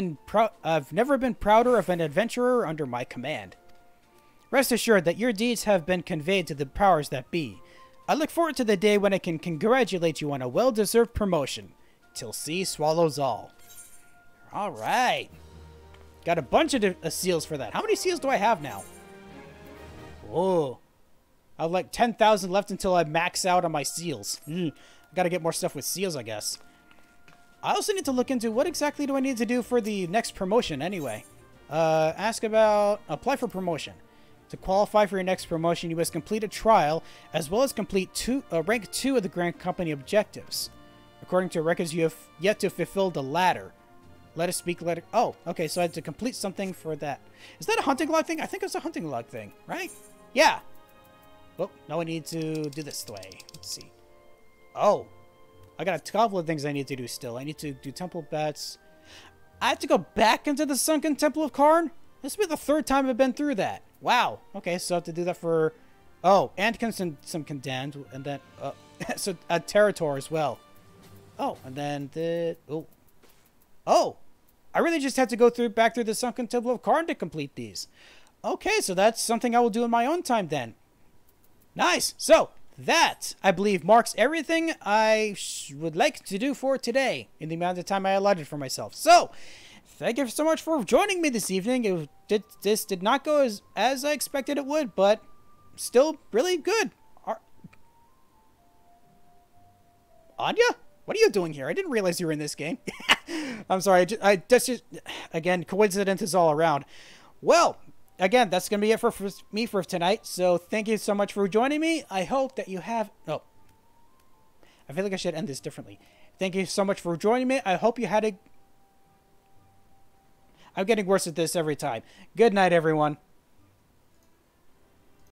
never been prouder of an adventurer under my command. Rest assured that your deeds have been conveyed to the powers that be. I look forward to the day when I can congratulate you on a well-deserved promotion. Till sea swallows all. Alright. Got a bunch of seals for that. How many seals do I have now? Whoa. I have like 10,000 left until I max out on my seals. I gotta get more stuff with seals, I guess. I also need to look into what exactly do I need to do for the next promotion anyway. Ask about... Apply for promotion. To qualify for your next promotion, you must complete a trial, as well as complete rank 2 of the Grand Company objectives. According to records, you have yet to fulfill the latter. Let us speak, let it... Oh, okay, so I had to complete something for that. Is that a hunting log thing? I think it's a hunting log thing, right? Yeah. Oh, now I need to do this way. Let's see. Oh. I got a couple of things I need to do still. I need to do temple bats. I have to go back into the sunken Temple of Karn? This will be the third time I've been through that. Wow. Okay, so I have to do that for... Oh, and some condemned, and then... so a territory as well. Oh, and then the... Oh. Oh! I really just have to go back through the Sunken Temple of Karn to complete these. Okay, so that's something I will do in my own time then. Nice! So, that, I believe, marks everything I would like to do for today in the amount of time I allotted for myself. So, thank you so much for joining me this evening. This did not go as I expected it would, but still really good. Anya? What are you doing here? I didn't realize you were in this game. I'm sorry. That's just, again, coincidences all around. Well, again, that's going to be it for me for tonight. So thank you so much for joining me. I hope that you have... Oh. I feel like I should end this differently. Thank you so much for joining me. I hope you had a... I'm getting worse at this every time. Good night, everyone.